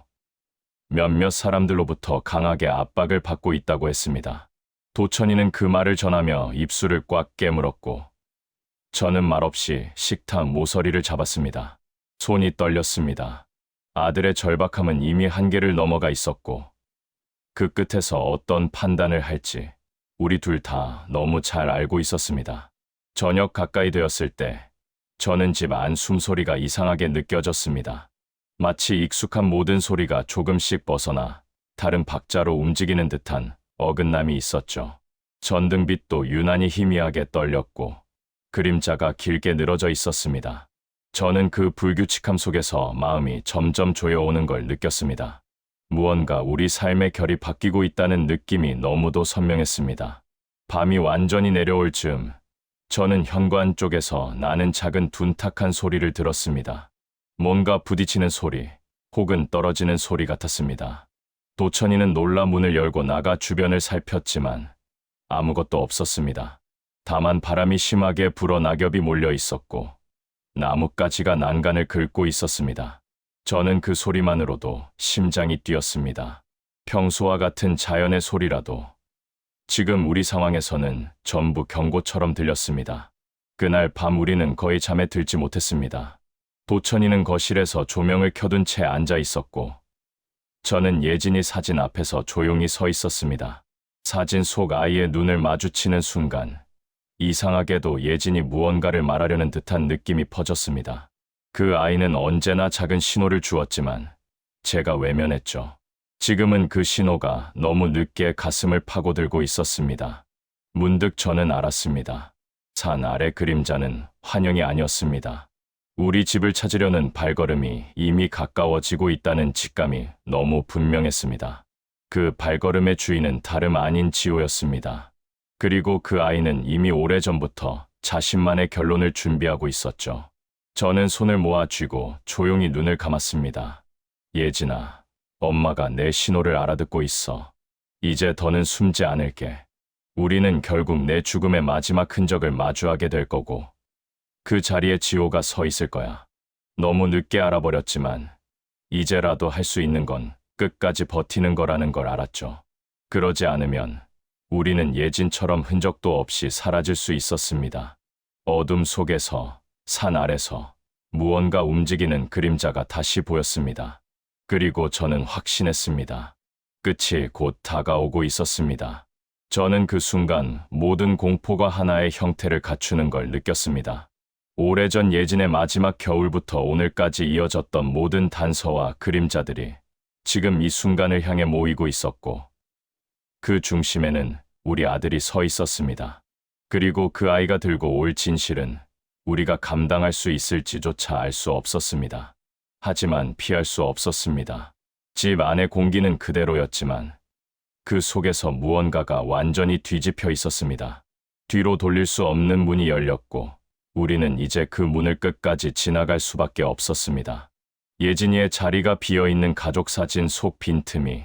몇몇 사람들로부터 강하게 압박을 받고 있다고 했습니다. 도천이는 그 말을 전하며 입술을 꽉 깨물었고 저는 말없이 식탁 모서리를 잡았습니다. 손이 떨렸습니다. 아들의 절박함은 이미 한계를 넘어가 있었고 그 끝에서 어떤 판단을 할지 우리 둘 다 너무 잘 알고 있었습니다. 저녁 가까이 되었을 때 저는 집 안 숨소리가 이상하게 느껴졌습니다. 마치 익숙한 모든 소리가 조금씩 벗어나 다른 박자로 움직이는 듯한 어긋남이 있었죠. 전등빛도 유난히 희미하게 떨렸고 그림자가 길게 늘어져 있었습니다. 저는 그 불규칙함 속에서 마음이 점점 조여오는 걸 느꼈습니다. 무언가 우리 삶의 결이 바뀌고 있다는 느낌이 너무도 선명했습니다. 밤이 완전히 내려올 즈음 저는 현관 쪽에서 나는 작은 둔탁한 소리를 들었습니다. 뭔가 부딪히는 소리 혹은 떨어지는 소리 같았습니다. 도천이는 놀라 문을 열고 나가 주변을 살폈지만 아무것도 없었습니다. 다만 바람이 심하게 불어 낙엽이 몰려 있었고 나뭇가지가 난간을 긁고 있었습니다. 저는 그 소리만으로도 심장이 뛰었습니다. 평소와 같은 자연의 소리라도 지금 우리 상황에서는 전부 경고처럼 들렸습니다. 그날 밤 우리는 거의 잠에 들지 못했습니다. 도천이는 거실에서 조명을 켜둔 채 앉아 있었고 저는 예진이 사진 앞에서 조용히 서 있었습니다. 사진 속 아이의 눈을 마주치는 순간 이상하게도 예진이 무언가를 말하려는 듯한 느낌이 퍼졌습니다. 그 아이는 언제나 작은 신호를 주었지만 제가 외면했죠. 지금은 그 신호가 너무 늦게 가슴을 파고들고 있었습니다. 문득 저는 알았습니다. 산 아래 그림자는 환영이 아니었습니다. 우리 집을 찾으려는 발걸음이 이미 가까워지고 있다는 직감이 너무 분명했습니다. 그 발걸음의 주인은 다름 아닌 지호였습니다. 그리고 그 아이는 이미 오래전부터 자신만의 결론을 준비하고 있었죠. 저는 손을 모아 쥐고 조용히 눈을 감았습니다. 예진아, 엄마가 내 신호를 알아듣고 있어. 이제 더는 숨지 않을게. 우리는 결국 내 죽음의 마지막 흔적을 마주하게 될 거고 그 자리에 지호가 서 있을 거야. 너무 늦게 알아버렸지만 이제라도 할 수 있는 건 끝까지 버티는 거라는 걸 알았죠. 그러지 않으면 우리는 예진처럼 흔적도 없이 사라질 수 있었습니다. 어둠 속에서 산 아래서 무언가 움직이는 그림자가 다시 보였습니다. 그리고 저는 확신했습니다. 끝이 곧 다가오고 있었습니다. 저는 그 순간 모든 공포가 하나의 형태를 갖추는 걸 느꼈습니다. 오래전 예진의 마지막 겨울부터 오늘까지 이어졌던 모든 단서와 그림자들이 지금 이 순간을 향해 모이고 있었고 그 중심에는 우리 아들이 서 있었습니다. 그리고 그 아이가 들고 올 진실은 우리가 감당할 수 있을지조차 알 수 없었습니다. 하지만 피할 수 없었습니다. 집 안의 공기는 그대로였지만 그 속에서 무언가가 완전히 뒤집혀 있었습니다. 뒤로 돌릴 수 없는 문이 열렸고 우리는 이제 그 문을 끝까지 지나갈 수밖에 없었습니다. 예진이의 자리가 비어있는 가족 사진 속 빈틈이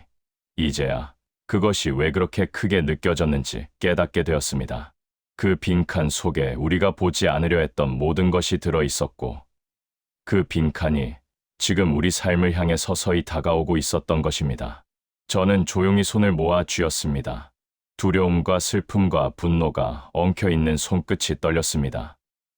이제야 그것이 왜 그렇게 크게 느껴졌는지 깨닫게 되었습니다. 그 빈칸 속에 우리가 보지 않으려 했던 모든 것이 들어 있었고 그 빈칸이 지금 우리 삶을 향해 서서히 다가오고 있었던 것입니다. 저는 조용히 손을 모아 쥐었습니다. 두려움과 슬픔과 분노가 엉켜있는 손끝이 떨렸습니다.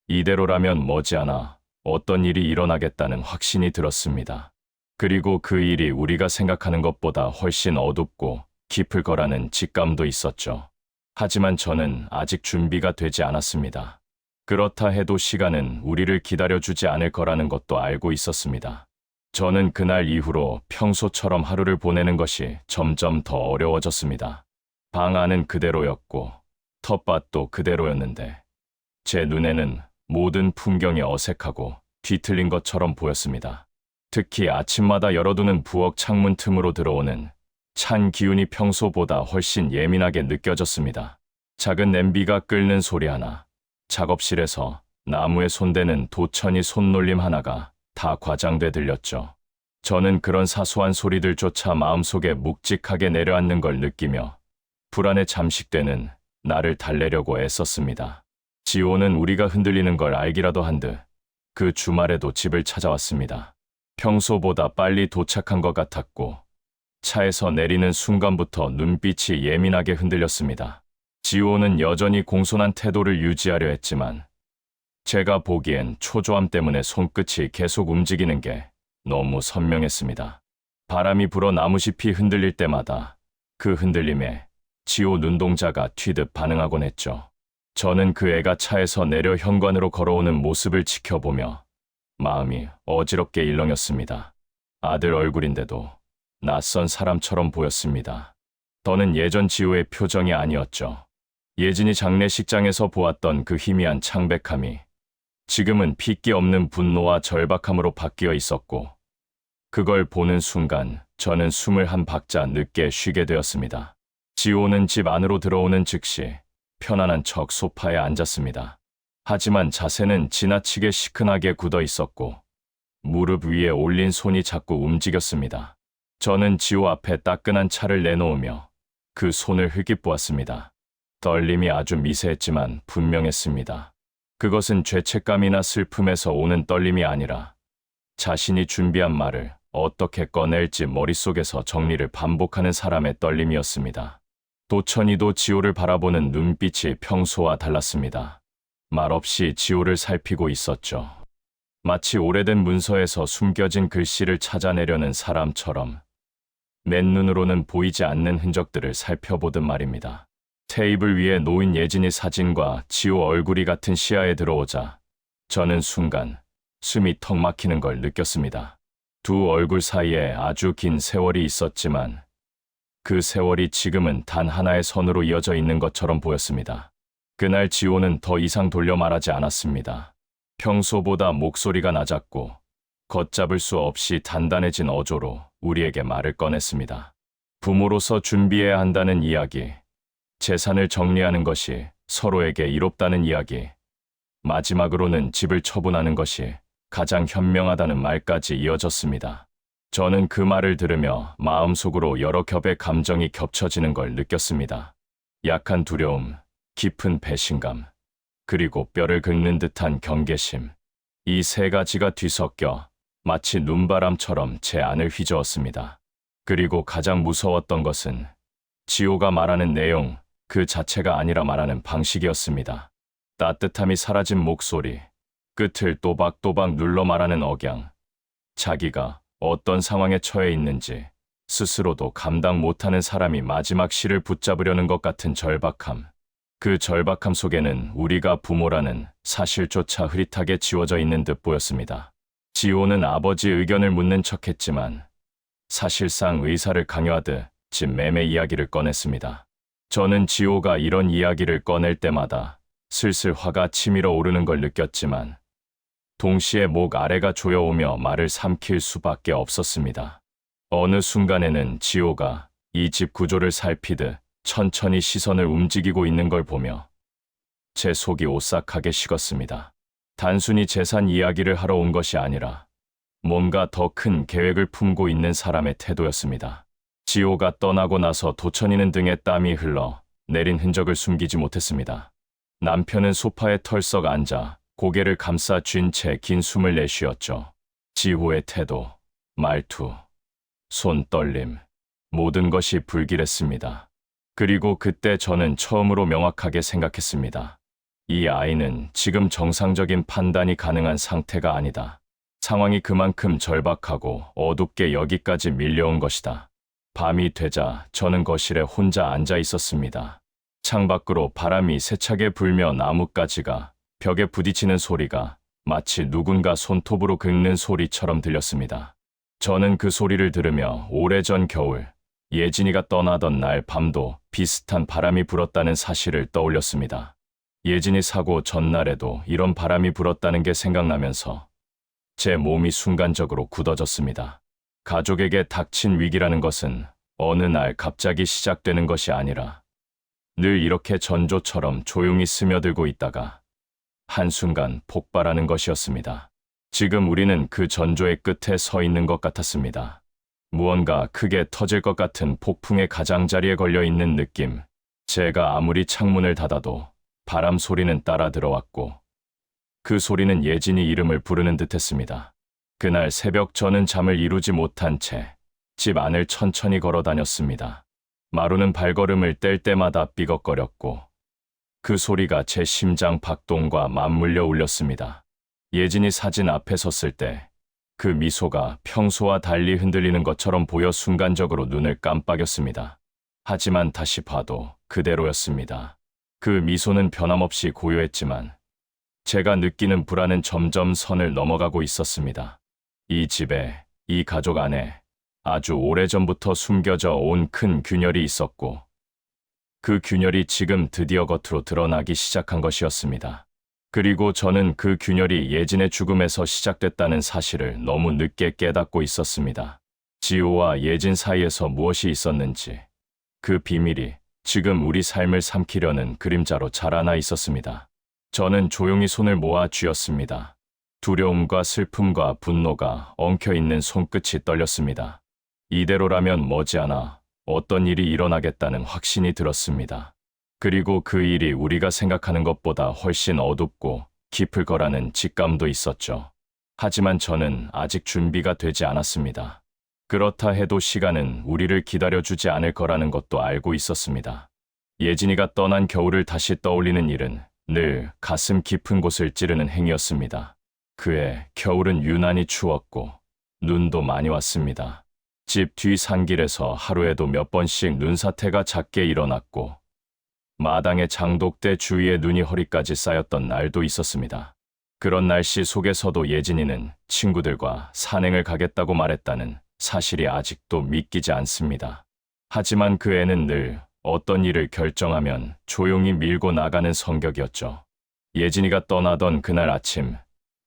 이대로라면 머지않아 어떤 일이 일어나겠다는 확신이 들었습니다. 그리고 그 일이 우리가 생각하는 것보다 훨씬 어둡고 깊을 거라는 직감도 있었죠. 하지만 저는 아직 준비가 되지 않았습니다. 그렇다 해도 시간은 우리를 기다려주지 않을 거라는 것도 알고 있었습니다. 저는 그날 이후로 평소처럼 하루를 보내는 것이 점점 더 어려워졌습니다. 방 안은 그대로였고 텃밭도 그대로였는데 제 눈에는 모든 풍경이 어색하고 뒤틀린 것처럼 보였습니다. 특히 아침마다 열어두는 부엌 창문 틈으로 들어오는 찬 기운이 평소보다 훨씬 예민하게 느껴졌습니다. 작은 냄비가 끓는 소리 하나, 작업실에서 나무에 손대는 도천이 손놀림 하나가 다 과장돼 들렸죠. 저는 그런 사소한 소리들조차 마음속에 묵직하게 내려앉는 걸 느끼며 불안에 잠식되는 나를 달래려고 애썼습니다. 지호는 우리가 흔들리는 걸 알기라도 한 듯 그 주말에도 집을 찾아왔습니다. 평소보다 빨리 도착한 것 같았고 차에서 내리는 순간부터 눈빛이 예민하게 흔들렸습니다. 지호는 여전히 공손한 태도를 유지하려 했지만 제가 보기엔 초조함 때문에 손끝이 계속 움직이는 게 너무 선명했습니다. 바람이 불어 나무잎이 흔들릴 때마다 그 흔들림에 지호 눈동자가 튀듯 반응하곤 했죠. 저는 그 애가 차에서 내려 현관으로 걸어오는 모습을 지켜보며 마음이 어지럽게 일렁였습니다. 아들 얼굴인데도 낯선 사람처럼 보였습니다. 더는 예전 지호의 표정이 아니었죠. 예진이 장례식장에서 보았던 그 희미한 창백함이 지금은 핏기 없는 분노와 절박함으로 바뀌어 있었고 그걸 보는 순간 저는 숨을 한 박자 늦게 쉬게 되었습니다. 지호는 집 안으로 들어오는 즉시 편안한 척 소파에 앉았습니다. 하지만 자세는 지나치게 시큰하게 굳어 있었고 무릎 위에 올린 손이 자꾸 움직였습니다. 저는 지호 앞에 따끈한 차를 내놓으며 그 손을 흘낏보았습니다. 떨림이 아주 미세했지만 분명했습니다. 그것은 죄책감이나 슬픔에서 오는 떨림이 아니라 자신이 준비한 말을 어떻게 꺼낼지 머릿속에서 정리를 반복하는 사람의 떨림이었습니다. 도천이도 지호를 바라보는 눈빛이 평소와 달랐습니다. 말없이 지호를 살피고 있었죠. 마치 오래된 문서에서 숨겨진 글씨를 찾아내려는 사람처럼 맨눈으로는 보이지 않는 흔적들을 살펴보듯 말입니다. 테이블 위에 놓인 예진이 사진과 지호 얼굴이 같은 시야에 들어오자 저는 순간 숨이 턱 막히는 걸 느꼈습니다. 두 얼굴 사이에 아주 긴 세월이 있었지만 그 세월이 지금은 단 하나의 선으로 이어져 있는 것처럼 보였습니다. 그날 지호는 더 이상 돌려 말하지 않았습니다. 평소보다 목소리가 낮았고 걷잡을 수 없이 단단해진 어조로 우리에게 말을 꺼냈습니다. 부모로서 준비해야 한다는 이야기, 재산을 정리하는 것이 서로에게 이롭다는 이야기, 마지막으로는 집을 처분하는 것이 가장 현명하다는 말까지 이어졌습니다. 저는 그 말을 들으며 마음속으로 여러 겹의 감정이 겹쳐지는 걸 느꼈습니다. 약한 두려움, 깊은 배신감, 그리고 뼈를 긁는 듯한 경계심. 이 세 가지가 뒤섞여 마치 눈바람처럼 제 안을 휘저었습니다. 그리고 가장 무서웠던 것은 지호가 말하는 내용 그 자체가 아니라 말하는 방식이었습니다. 따뜻함이 사라진 목소리, 끝을 또박또박 눌러 말하는 억양, 자기가 어떤 상황에 처해 있는지 스스로도 감당 못하는 사람이 마지막 시를 붙잡으려는 것 같은 절박함. 그 절박함 속에는 우리가 부모라는 사실조차 흐릿하게 지워져 있는 듯 보였습니다. 지호는 아버지의 의견을 묻는 척했지만 사실상 의사를 강요하듯 집 매매 이야기를 꺼냈습니다. 저는 지호가 이런 이야기를 꺼낼 때마다 슬슬 화가 치밀어 오르는 걸 느꼈지만 동시에 목 아래가 조여오며 말을 삼킬 수밖에 없었습니다. 어느 순간에는 지호가 이 집 구조를 살피듯 천천히 시선을 움직이고 있는 걸 보며 제 속이 오싹하게 식었습니다. 단순히 재산 이야기를 하러 온 것이 아니라 뭔가 더 큰 계획을 품고 있는 사람의 태도였습니다. 지호가 떠나고 나서 도천이는 등에 땀이 흘러 내린 흔적을 숨기지 못했습니다. 남편은 소파에 털썩 앉아 고개를 감싸 쥔 채 긴 숨을 내쉬었죠. 지호의 태도, 말투, 손떨림, 모든 것이 불길했습니다. 그리고 그때 저는 처음으로 명확하게 생각했습니다. 이 아이는 지금 정상적인 판단이 가능한 상태가 아니다. 상황이 그만큼 절박하고 어둡게 여기까지 밀려온 것이다. 밤이 되자 저는 거실에 혼자 앉아 있었습니다. 창밖으로 바람이 세차게 불며 나뭇가지가 벽에 부딪히는 소리가 마치 누군가 손톱으로 긁는 소리처럼 들렸습니다. 저는 그 소리를 들으며 오래전 겨울, 예진이가 떠나던 날 밤도 비슷한 바람이 불었다는 사실을 떠올렸습니다. 예진이 사고 전날에도 이런 바람이 불었다는 게 생각나면서 제 몸이 순간적으로 굳어졌습니다. 가족에게 닥친 위기라는 것은 어느 날 갑자기 시작되는 것이 아니라 늘 이렇게 전조처럼 조용히 스며들고 있다가 한순간 폭발하는 것이었습니다. 지금 우리는 그 전조의 끝에 서 있는 것 같았습니다. 무언가 크게 터질 것 같은 폭풍의 가장자리에 걸려 있는 느낌. 제가 아무리 창문을 닫아도 바람 소리는 따라 들어왔고 그 소리는 예진이 이름을 부르는 듯했습니다. 그날 새벽 저는 잠을 이루지 못한 채 집 안을 천천히 걸어 다녔습니다. 마루는 발걸음을 뗄 때마다 삐걱거렸고 그 소리가 제 심장 박동과 맞물려 울렸습니다. 예진이 사진 앞에 섰을 때 그 미소가 평소와 달리 흔들리는 것처럼 보여 순간적으로 눈을 깜빡였습니다. 하지만 다시 봐도 그대로였습니다. 그 미소는 변함없이 고요했지만 제가 느끼는 불안은 점점 선을 넘어가고 있었습니다. 이 집에, 이 가족 안에 아주 오래전부터 숨겨져 온 큰 균열이 있었고 그 균열이 지금 드디어 겉으로 드러나기 시작한 것이었습니다. 그리고 저는 그 균열이 예진의 죽음에서 시작됐다는 사실을 너무 늦게 깨닫고 있었습니다. 지호와 예진 사이에서 무엇이 있었는지 그 비밀이 지금 우리 삶을 삼키려는 그림자로 자라나 있었습니다. 저는 조용히 손을 모아 쥐었습니다. 두려움과 슬픔과 분노가 엉켜있는 손끝이 떨렸습니다. 이대로라면 머지않아 어떤 일이 일어나겠다는 확신이 들었습니다. 그리고 그 일이 우리가 생각하는 것보다 훨씬 어둡고 깊을 거라는 직감도 있었죠. 하지만 저는 아직 준비가 되지 않았습니다. 그렇다 해도 시간은 우리를 기다려주지 않을 거라는 것도 알고 있었습니다. 예진이가 떠난 겨울을 다시 떠올리는 일은 늘 가슴 깊은 곳을 찌르는 행위였습니다. 그해 겨울은 유난히 추웠고 눈도 많이 왔습니다. 집 뒤 산길에서 하루에도 몇 번씩 눈사태가 잦게 일어났고 마당의 장독대 주위에 눈이 허리까지 쌓였던 날도 있었습니다. 그런 날씨 속에서도 예진이는 친구들과 산행을 가겠다고 말했다는 사실이 아직도 믿기지 않습니다. 하지만 그 애는 늘 어떤 일을 결정하면 조용히 밀고 나가는 성격이었죠. 예진이가 떠나던 그날 아침,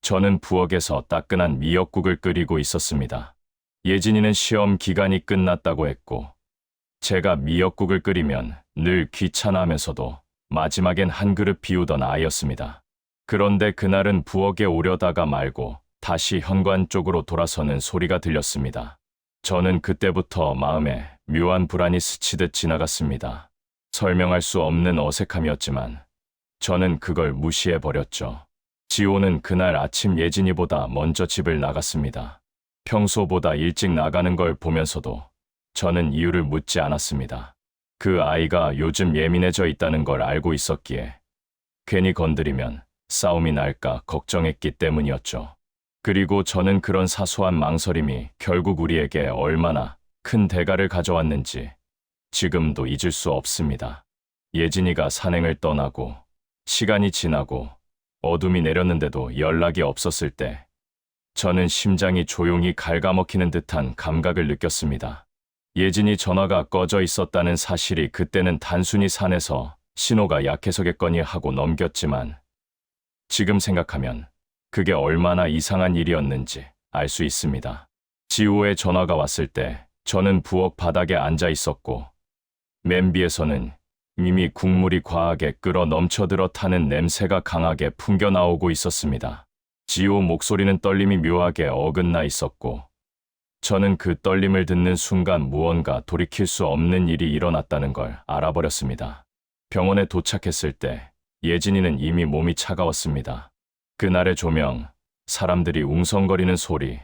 저는 부엌에서 따끈한 미역국을 끓이고 있었습니다. 예진이는 시험 기간이 끝났다고 했고 제가 미역국을 끓이면 늘 귀찮아하면서도 마지막엔 한 그릇 비우던 아이였습니다. 그런데 그날은 부엌에 오려다가 말고 다시 현관 쪽으로 돌아서는 소리가 들렸습니다. 저는 그때부터 마음에 묘한 불안이 스치듯 지나갔습니다. 설명할 수 없는 어색함이었지만 저는 그걸 무시해버렸죠. 지호는 그날 아침 예진이보다 먼저 집을 나갔습니다. 평소보다 일찍 나가는 걸 보면서도 저는 이유를 묻지 않았습니다. 그 아이가 요즘 예민해져 있다는 걸 알고 있었기에 괜히 건드리면 싸움이 날까 걱정했기 때문이었죠. 그리고 저는 그런 사소한 망설임이 결국 우리에게 얼마나 큰 대가를 가져왔는지 지금도 잊을 수 없습니다. 예진이가 산행을 떠나고 시간이 지나고 어둠이 내렸는데도 연락이 없었을 때 저는 심장이 조용히 갉아먹히는 듯한 감각을 느꼈습니다. 예진이 전화가 꺼져 있었다는 사실이 그때는 단순히 산에서 신호가 약해서겠거니 하고 넘겼지만 지금 생각하면 그게 얼마나 이상한 일이었는지 알 수 있습니다. 지호의 전화가 왔을 때 저는 부엌 바닥에 앉아 있었고 맨비에서는 이미 국물이 과하게 끓어 넘쳐들어 타는 냄새가 강하게 풍겨나오고 있었습니다. 지호 목소리는 떨림이 묘하게 어긋나 있었고 저는 그 떨림을 듣는 순간 무언가 돌이킬 수 없는 일이 일어났다는 걸 알아버렸습니다. 병원에 도착했을 때 예진이는 이미 몸이 차가웠습니다. 그날의 조명, 사람들이 웅성거리는 소리,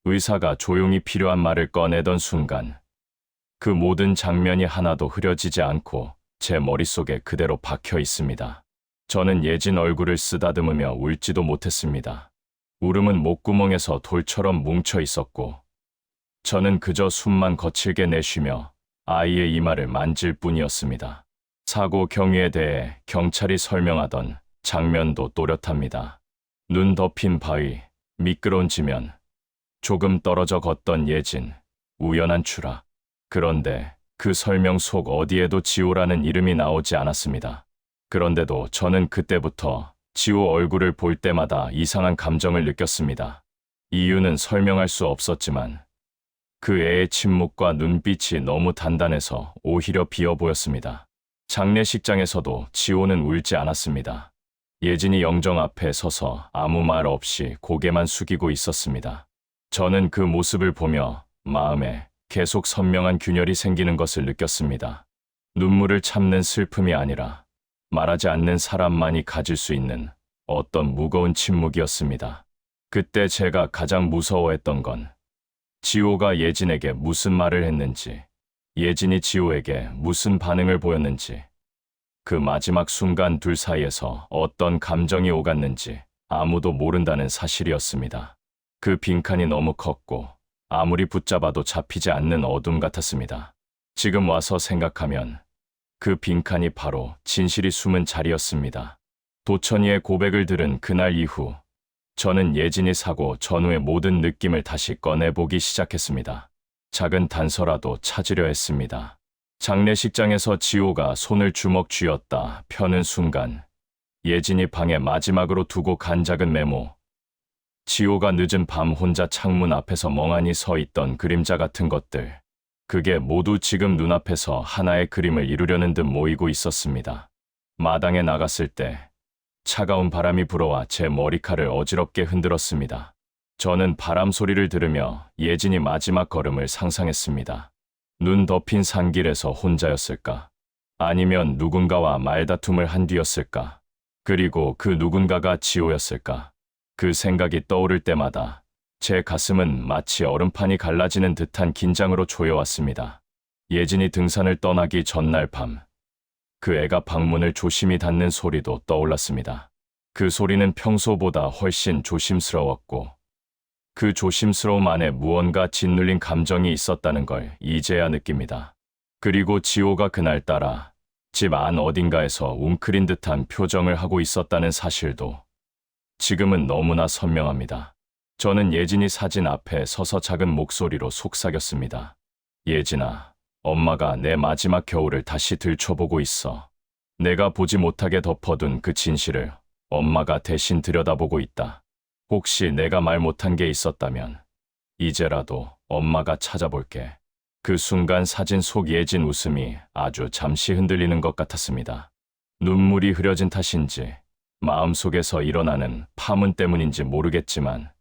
의사가 조용히 필요한 말을 꺼내던 순간 그 모든 장면이 하나도 흐려지지 않고 제 머릿속에 그대로 박혀 있습니다. 저는 예진 얼굴을 쓰다듬으며 울지도 못했습니다. 울음은 목구멍에서 돌처럼 뭉쳐 있었고 저는 그저 숨만 거칠게 내쉬며 아이의 이마를 만질 뿐이었습니다. 사고 경위에 대해 경찰이 설명하던 장면도 또렷합니다. 눈 덮인 바위, 미끄러운 지면, 조금 떨어져 걷던 예진, 우연한 추락. 그런데 그 설명 속 어디에도 지호라는 이름이 나오지 않았습니다. 그런데도 저는 그때부터 지호 얼굴을 볼 때마다 이상한 감정을 느꼈습니다. 이유는 설명할 수 없었지만 그 애의 침묵과 눈빛이 너무 단단해서 오히려 비어 보였습니다. 장례식장에서도 지호는 울지 않았습니다. 예진이 영정 앞에 서서 아무 말 없이 고개만 숙이고 있었습니다. 저는 그 모습을 보며 마음에 계속 선명한 균열이 생기는 것을 느꼈습니다. 눈물을 참는 슬픔이 아니라 말하지 않는 사람만이 가질 수 있는 어떤 무거운 침묵이었습니다. 그때 제가 가장 무서워했던 건 지호가 예진에게 무슨 말을 했는지, 예진이 지호에게 무슨 반응을 보였는지, 그 마지막 순간 둘 사이에서 어떤 감정이 오갔는지 아무도 모른다는 사실이었습니다. 그 빈칸이 너무 컸고 아무리 붙잡아도 잡히지 않는 어둠 같았습니다. 지금 와서 생각하면 그 빈칸이 바로 진실이 숨은 자리였습니다. 도천이의 고백을 들은 그날 이후 저는 예진이 사고 전후의 모든 느낌을 다시 꺼내보기 시작했습니다. 작은 단서라도 찾으려 했습니다. 장례식장에서 지호가 손을 주먹 쥐었다 펴는 순간 예진이 방에 마지막으로 두고 간 작은 메모, 지호가 늦은 밤 혼자 창문 앞에서 멍하니 서 있던 그림자 같은 것들, 그게 모두 지금 눈앞에서 하나의 그림을 이루려는 듯 모이고 있었습니다. 마당에 나갔을 때 차가운 바람이 불어와 제 머리칼을 어지럽게 흔들었습니다. 저는 바람 소리를 들으며 예진이 마지막 걸음을 상상했습니다. 눈 덮인 산길에서 혼자였을까? 아니면 누군가와 말다툼을 한 뒤였을까? 그리고 그 누군가가 지호였을까? 그 생각이 떠오를 때마다 제 가슴은 마치 얼음판이 갈라지는 듯한 긴장으로 조여왔습니다. 예진이 등산을 떠나기 전날 밤, 그 애가 방문을 조심히 닫는 소리도 떠올랐습니다. 그 소리는 평소보다 훨씬 조심스러웠고, 그 조심스러움 안에 무언가 짓눌린 감정이 있었다는 걸 이제야 느낍니다. 그리고 지호가 그날따라 집 안 어딘가에서 웅크린 듯한 표정을 하고 있었다는 사실도 지금은 너무나 선명합니다. 저는 예진이 사진 앞에 서서 작은 목소리로 속삭였습니다. 예진아, 엄마가 내 마지막 겨울을 다시 들춰보고 있어. 내가 보지 못하게 덮어둔 그 진실을 엄마가 대신 들여다보고 있다. 혹시 내가 말 못한 게 있었다면 이제라도 엄마가 찾아볼게. 그 순간 사진 속 예진 웃음이 아주 잠시 흔들리는 것 같았습니다. 눈물이 흐려진 탓인지 마음속에서 일어나는 파문 때문인지 모르겠지만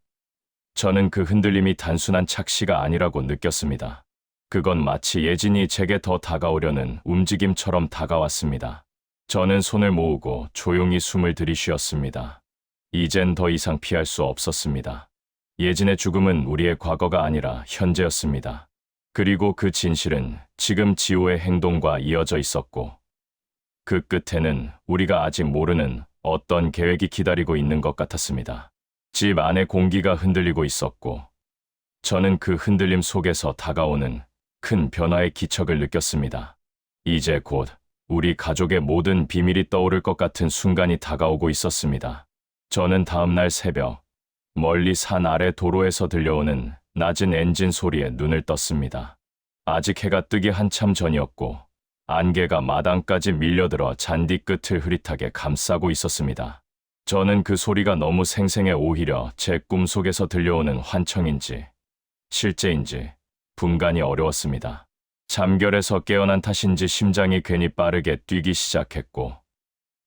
저는 그 흔들림이 단순한 착시가 아니라고 느꼈습니다. 그건 마치 예진이 제게 더 다가오려는 움직임처럼 다가왔습니다. 저는 손을 모으고 조용히 숨을 들이쉬었습니다. 이젠 더 이상 피할 수 없었습니다. 예진의 죽음은 우리의 과거가 아니라 현재였습니다. 그리고 그 진실은 지금 지호의 행동과 이어져 있었고, 그 끝에는 우리가 아직 모르는 어떤 계획이 기다리고 있는 것 같았습니다. 집 안의 공기가 흔들리고 있었고, 저는 그 흔들림 속에서 다가오는 큰 변화의 기척을 느꼈습니다. 이제 곧 우리 가족의 모든 비밀이 떠오를 것 같은 순간이 다가오고 있었습니다. 저는 다음날 새벽, 멀리 산 아래 도로에서 들려오는 낮은 엔진 소리에 눈을 떴습니다. 아직 해가 뜨기 한참 전이었고, 안개가 마당까지 밀려들어 잔디 끝을 흐릿하게 감싸고 있었습니다. 저는 그 소리가 너무 생생해 오히려 제 꿈속에서 들려오는 환청인지, 실제인지 분간이 어려웠습니다. 잠결에서 깨어난 탓인지 심장이 괜히 빠르게 뛰기 시작했고,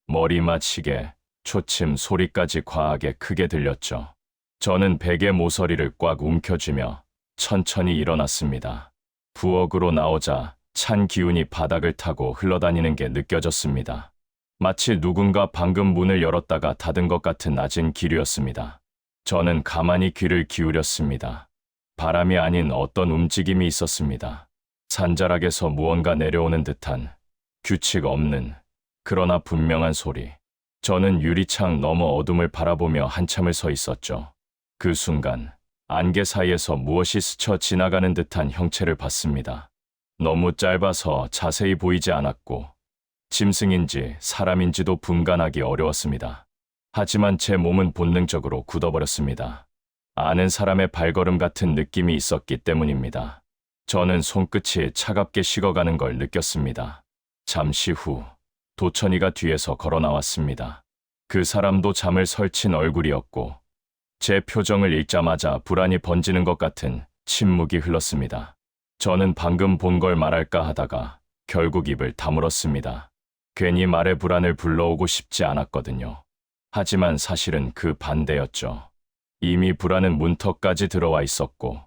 머리맡 시계, 초침 소리까지 과하게 크게 들렸죠. 저는 베개 모서리를 꽉 움켜쥐며 천천히 일어났습니다. 부엌으로 나오자 찬 기운이 바닥을 타고 흘러다니는 게 느껴졌습니다. 마치 누군가 방금 문을 열었다가 닫은 것 같은 낮은 기류였습니다. 저는 가만히 귀를 기울였습니다. 바람이 아닌 어떤 움직임이 있었습니다. 산자락에서 무언가 내려오는 듯한 규칙 없는 그러나 분명한 소리. 저는 유리창 너머 어둠을 바라보며 한참을 서 있었죠. 그 순간 안개 사이에서 무엇이 스쳐 지나가는 듯한 형체를 봤습니다. 너무 짧아서 자세히 보이지 않았고 짐승인지 사람인지도 분간하기 어려웠습니다. 하지만 제 몸은 본능적으로 굳어버렸습니다. 아는 사람의 발걸음 같은 느낌이 있었기 때문입니다. 저는 손끝이 차갑게 식어가는 걸 느꼈습니다. 잠시 후 도천이가 뒤에서 걸어 나왔습니다. 그 사람도 잠을 설친 얼굴이었고 제 표정을 읽자마자 불안이 번지는 것 같은 침묵이 흘렀습니다. 저는 방금 본 걸 말할까 하다가 결국 입을 다물었습니다. 괜히 말의 불안을 불러오고 싶지 않았거든요. 하지만 사실은 그 반대였죠. 이미 불안은 문턱까지 들어와 있었고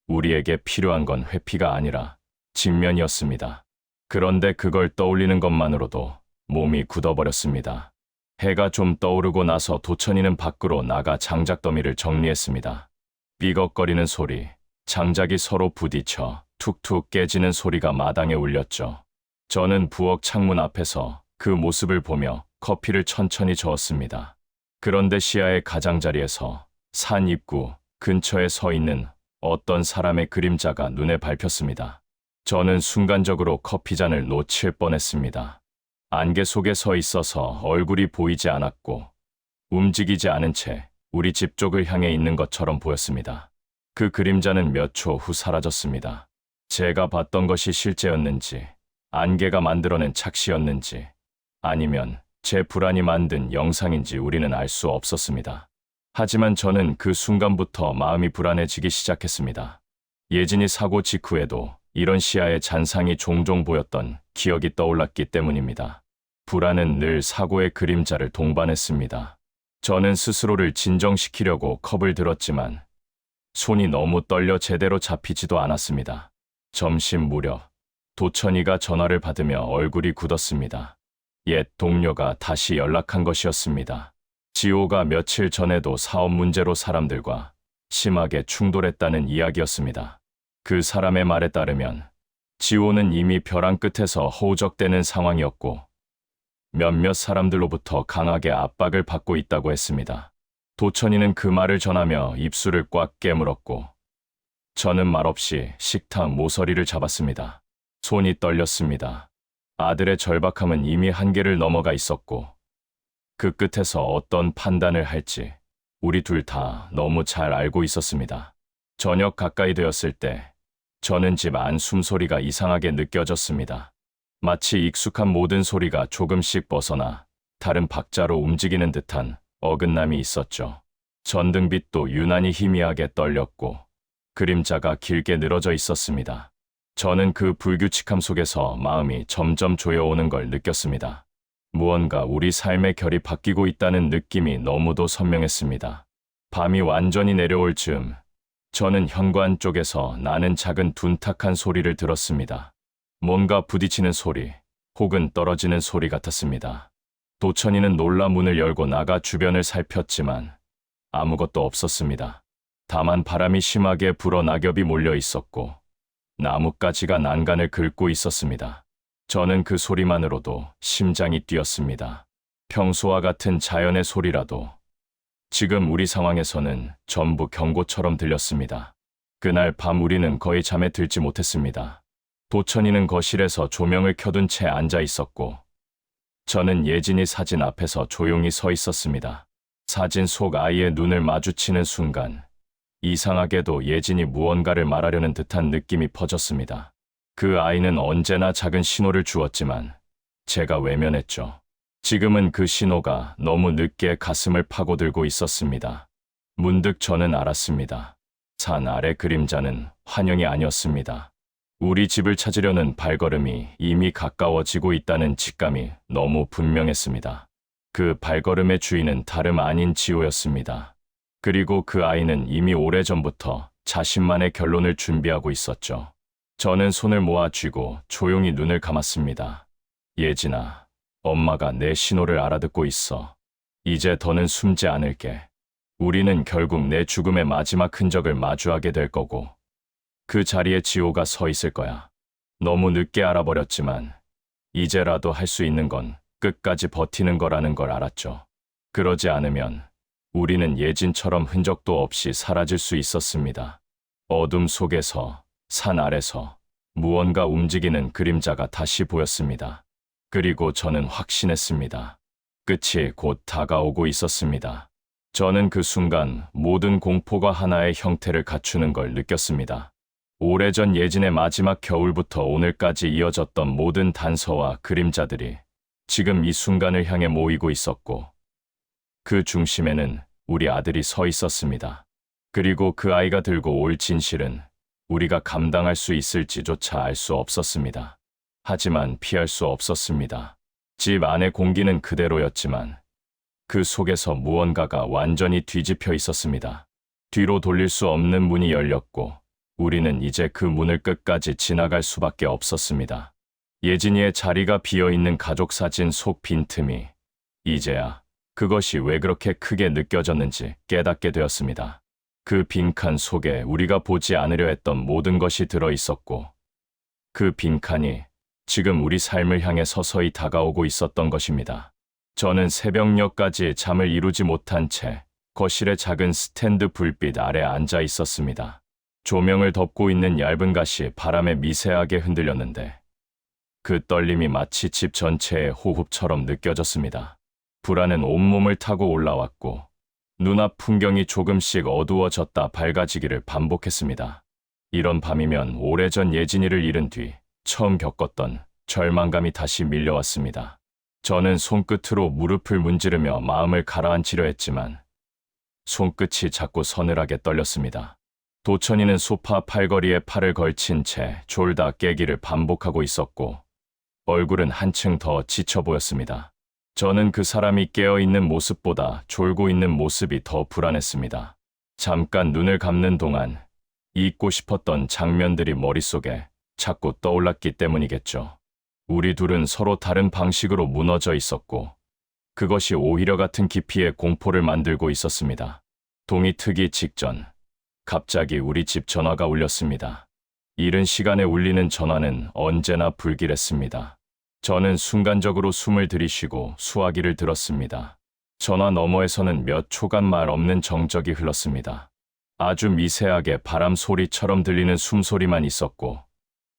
우리에게 필요한 건 회피가 아니라 직면이었습니다. 그런데 그걸 떠올리는 것만으로도 몸이 굳어버렸습니다. 해가 좀 떠오르고 나서 도천이는 밖으로 나가 장작 더미를 정리했습니다. 삐걱거리는 소리, 장작이 서로 부딪혀 툭툭 깨지는 소리가 마당에 울렸죠. 저는 부엌 창문 앞에서 그 모습을 보며 커피를 천천히 저었습니다. 그런데 시야의 가장자리에서 산 입구 근처에 서 있는 어떤 사람의 그림자가 눈에 밟혔습니다. 저는 순간적으로 커피잔을 놓칠 뻔했습니다. 안개 속에 서 있어서 얼굴이 보이지 않았고 움직이지 않은 채 우리 집 쪽을 향해 있는 것처럼 보였습니다. 그 그림자는 몇 초 후 사라졌습니다. 제가 봤던 것이 실제였는지, 안개가 만들어낸 착시였는지, 아니면 제 불안이 만든 영상인지 우리는 알 수 없었습니다. 하지만 저는 그 순간부터 마음이 불안해지기 시작했습니다. 예진이 사고 직후에도 이런 시야의 잔상이 종종 보였던 기억이 떠올랐기 때문입니다. 불안은 늘 사고의 그림자를 동반했습니다. 저는 스스로를 진정시키려고 컵을 들었지만 손이 너무 떨려 제대로 잡히지도 않았습니다. 점심 무렵 도천이가 전화를 받으며 얼굴이 굳었습니다. 옛 동료가 다시 연락한 것이었습니다. 지호가 며칠 전에도 사업 문제로 사람들과 심하게 충돌했다는 이야기였습니다. 그 사람의 말에 따르면 지호는 이미 벼랑 끝에서 허우적대는 상황이었고 몇몇 사람들로부터 강하게 압박을 받고 있다고 했습니다. 도천이는 그 말을 전하며 입술을 꽉 깨물었고 저는 말없이 식탁 모서리를 잡았습니다. 손이 떨렸습니다. 아들의 절박함은 이미 한계를 넘어가 있었고 그 끝에서 어떤 판단을 할지 우리 둘 다 너무 잘 알고 있었습니다. 저녁 가까이 되었을 때 저는 집 안 숨소리가 이상하게 느껴졌습니다. 마치 익숙한 모든 소리가 조금씩 벗어나 다른 박자로 움직이는 듯한 어긋남이 있었죠. 전등빛도 유난히 희미하게 떨렸고 그림자가 길게 늘어져 있었습니다. 저는 그 불규칙함 속에서 마음이 점점 조여오는 걸 느꼈습니다. 무언가 우리 삶의 결이 바뀌고 있다는 느낌이 너무도 선명했습니다. 밤이 완전히 내려올 즈음 저는 현관 쪽에서 나는 작은 둔탁한 소리를 들었습니다. 뭔가 부딪히는 소리 혹은 떨어지는 소리 같았습니다. 도천이는 놀라 문을 열고 나가 주변을 살폈지만 아무것도 없었습니다. 다만 바람이 심하게 불어 낙엽이 몰려 있었고 나뭇가지가 난간을 긁고 있었습니다. 저는 그 소리만으로도 심장이 뛰었습니다. 평소와 같은 자연의 소리라도 지금 우리 상황에서는 전부 경고처럼 들렸습니다. 그날 밤 우리는 거의 잠에 들지 못했습니다. 도천이는 거실에서 조명을 켜둔 채 앉아 있었고 저는 예진이 사진 앞에서 조용히 서 있었습니다. 사진 속 아이의 눈을 마주치는 순간 이상하게도 예진이 무언가를 말하려는 듯한 느낌이 퍼졌습니다. 그 아이는 언제나 작은 신호를 주었지만 제가 외면했죠. 지금은 그 신호가 너무 늦게 가슴을 파고들고 있었습니다. 문득 저는 알았습니다. 산 아래 그림자는 환영이 아니었습니다. 우리 집을 찾으려는 발걸음이 이미 가까워지고 있다는 직감이 너무 분명했습니다. 그 발걸음의 주인은 다름 아닌 지호였습니다. 그리고 그 아이는 이미 오래전부터 자신만의 결론을 준비하고 있었죠. 저는 손을 모아 쥐고 조용히 눈을 감았습니다. 예진아, 엄마가 내 신호를 알아듣고 있어. 이제 더는 숨지 않을게. 우리는 결국 내 죽음의 마지막 흔적을 마주하게 될 거고 그 자리에 지호가 서 있을 거야. 너무 늦게 알아버렸지만 이제라도 할 수 있는 건 끝까지 버티는 거라는 걸 알았죠. 그러지 않으면 우리는 예진처럼 흔적도 없이 사라질 수 있었습니다. 어둠 속에서 산 아래서 무언가 움직이는 그림자가 다시 보였습니다. 그리고 저는 확신했습니다. 끝이 곧 다가오고 있었습니다. 저는 그 순간 모든 공포가 하나의 형태를 갖추는 걸 느꼈습니다. 오래전 예진의 마지막 겨울부터 오늘까지 이어졌던 모든 단서와 그림자들이 지금 이 순간을 향해 모이고 있었고 그 중심에는 우리 아들이 서 있었습니다. 그리고 그 아이가 들고 올 진실은 우리가 감당할 수 있을지조차 알 수 없었습니다. 하지만 피할 수 없었습니다. 집 안의 공기는 그대로였지만 그 속에서 무언가가 완전히 뒤집혀 있었습니다. 뒤로 돌릴 수 없는 문이 열렸고 우리는 이제 그 문을 끝까지 지나갈 수밖에 없었습니다. 예진이의 자리가 비어있는 가족 사진 속 빈틈이 이제야 그것이 왜 그렇게 크게 느껴졌는지 깨닫게 되었습니다. 그 빈칸 속에 우리가 보지 않으려 했던 모든 것이 들어 있었고 그 빈칸이 지금 우리 삶을 향해 서서히 다가오고 있었던 것입니다. 저는 새벽녘까지 잠을 이루지 못한 채 거실의 작은 스탠드 불빛 아래 앉아 있었습니다. 조명을 덮고 있는 얇은 갓이 바람에 미세하게 흔들렸는데 그 떨림이 마치 집 전체의 호흡처럼 느껴졌습니다. 불안은 온몸을 타고 올라왔고 눈앞 풍경이 조금씩 어두워졌다 밝아지기를 반복했습니다. 이런 밤이면 오래전 예진이를 잃은 뒤 처음 겪었던 절망감이 다시 밀려왔습니다. 저는 손끝으로 무릎을 문지르며 마음을 가라앉히려 했지만 손끝이 자꾸 서늘하게 떨렸습니다. 도천이는 소파 팔걸이에 팔을 걸친 채 졸다 깨기를 반복하고 있었고 얼굴은 한층 더 지쳐 보였습니다. 저는 그 사람이 깨어있는 모습보다 졸고 있는 모습이 더 불안했습니다. 잠깐 눈을 감는 동안 잊고 싶었던 장면들이 머릿속에 자꾸 떠올랐기 때문이겠죠. 우리 둘은 서로 다른 방식으로 무너져 있었고 그것이 오히려 같은 깊이의 공포를 만들고 있었습니다. 동이 트기 직전 갑자기 우리 집 전화가 울렸습니다. 이른 시간에 울리는 전화는 언제나 불길했습니다. 저는 순간적으로 숨을 들이쉬고 수화기를 들었습니다. 전화 너머에서는 몇 초간 말 없는 정적이 흘렀습니다. 아주 미세하게 바람 소리처럼 들리는 숨소리만 있었고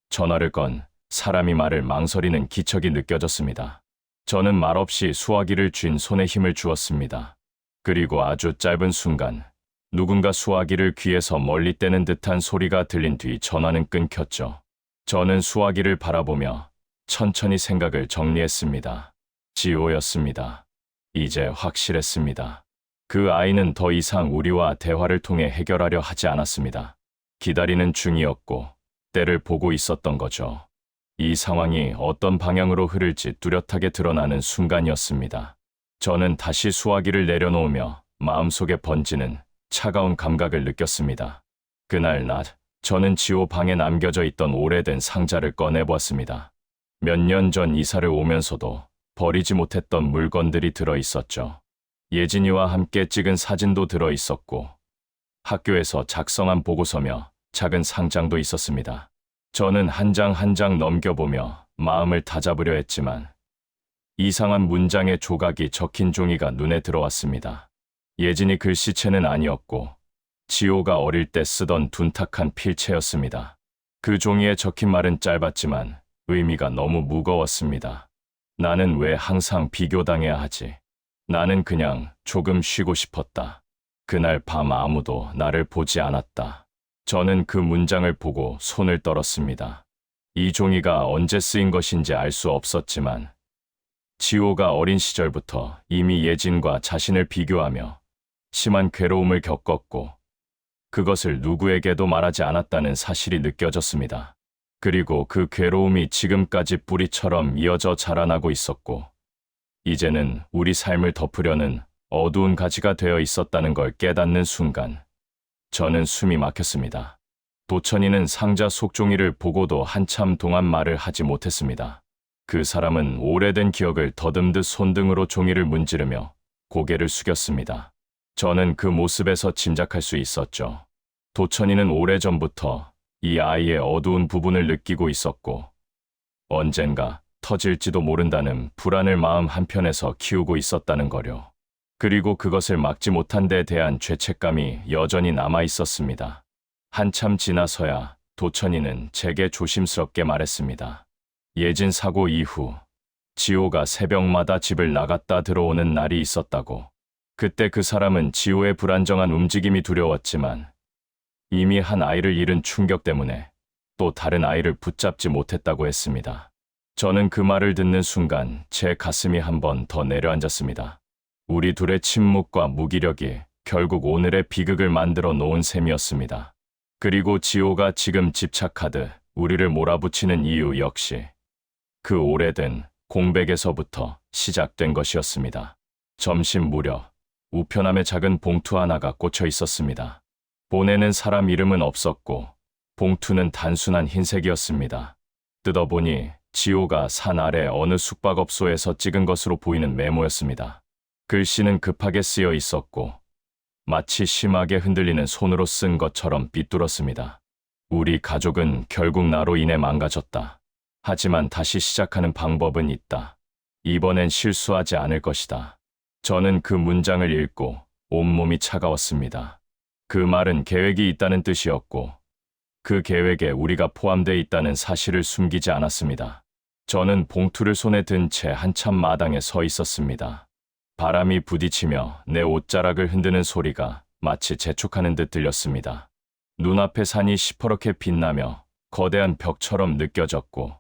전화를 건 사람이 말을 망설이는 기척이 느껴졌습니다. 저는 말없이 수화기를 쥔 손에 힘을 주었습니다. 그리고 아주 짧은 순간 누군가 수화기를 귀에서 멀리 떼는 듯한 소리가 들린 뒤 전화는 끊겼죠. 저는 수화기를 바라보며 천천히 생각을 정리했습니다. 지호였습니다. 이제 확실했습니다. 그 아이는 더 이상 우리와 대화를 통해 해결하려 하지 않았습니다. 기다리는 중이었고 때를 보고 있었던 거죠. 이 상황이 어떤 방향으로 흐를지 뚜렷하게 드러나는 순간이었습니다. 저는 다시 수화기를 내려놓으며 마음속에 번지는 차가운 감각을 느꼈습니다. 그날 낮, 저는 지호 방에 남겨져 있던 오래된 상자를 꺼내보았습니다. 몇 년 전 이사를 오면서도 버리지 못했던 물건들이 들어 있었죠. 예진이와 함께 찍은 사진도 들어 있었고 학교에서 작성한 보고서며 작은 상장도 있었습니다. 저는 한 장 한 장 넘겨보며 마음을 다잡으려 했지만 이상한 문장의 조각이 적힌 종이가 눈에 들어왔습니다. 예진이 글씨체는 아니었고 지호가 어릴 때 쓰던 둔탁한 필체였습니다. 그 종이에 적힌 말은 짧았지만 의미가 너무 무거웠습니다. 나는 왜 항상 비교당해야 하지? 나는 그냥 조금 쉬고 싶었다. 그날 밤 아무도 나를 보지 않았다. 저는 그 문장을 보고 손을 떨었습니다. 이 종이가 언제 쓰인 것인지 알 수 없었지만 지호가 어린 시절부터 이미 예진과 자신을 비교하며 심한 괴로움을 겪었고 그것을 누구에게도 말하지 않았다는 사실이 느껴졌습니다. 그리고 그 괴로움이 지금까지 뿌리처럼 이어져 자라나고 있었고 이제는 우리 삶을 덮으려는 어두운 가지가 되어 있었다는 걸 깨닫는 순간 저는 숨이 막혔습니다. 도천이는 상자 속 종이를 보고도 한참 동안 말을 하지 못했습니다. 그 사람은 오래된 기억을 더듬듯 손등으로 종이를 문지르며 고개를 숙였습니다. 저는 그 모습에서 짐작할 수 있었죠. 도천이는 오래전부터 이 아이의 어두운 부분을 느끼고 있었고 언젠가 터질지도 모른다는 불안을 마음 한편에서 키우고 있었다는 거요. 그리고 그것을 막지 못한 데 대한 죄책감이 여전히 남아 있었습니다. 한참 지나서야 도천이는 제게 조심스럽게 말했습니다. 예진 사고 이후 지호가 새벽마다 집을 나갔다 들어오는 날이 있었다고. 그때 그 사람은 지호의 불안정한 움직임이 두려웠지만 이미 한 아이를 잃은 충격 때문에 또 다른 아이를 붙잡지 못했다고 했습니다. 저는 그 말을 듣는 순간 제 가슴이 한 번 더 내려앉았습니다. 우리 둘의 침묵과 무기력이 결국 오늘의 비극을 만들어 놓은 셈이었습니다. 그리고 지호가 지금 집착하듯 우리를 몰아붙이는 이유 역시 그 오래된 공백에서부터 시작된 것이었습니다. 점심 무렵 우편함에 작은 봉투 하나가 꽂혀 있었습니다. 보내는 사람 이름은 없었고 봉투는 단순한 흰색이었습니다. 뜯어보니 지호가 산 아래 어느 숙박업소에서 찍은 것으로 보이는 메모였습니다. 글씨는 급하게 쓰여 있었고 마치 심하게 흔들리는 손으로 쓴 것처럼 삐뚤었습니다. 우리 가족은 결국 나로 인해 망가졌다. 하지만 다시 시작하는 방법은 있다. 이번엔 실수하지 않을 것이다. 저는 그 문장을 읽고 온몸이 차가웠습니다. 그 말은 계획이 있다는 뜻이었고 그 계획에 우리가 포함되어 있다는 사실을 숨기지 않았습니다. 저는 봉투를 손에 든 채 한참 마당에 서 있었습니다. 바람이 부딪히며 내 옷자락을 흔드는 소리가 마치 재촉하는 듯 들렸습니다. 눈앞에 산이 시퍼렇게 빛나며 거대한 벽처럼 느껴졌고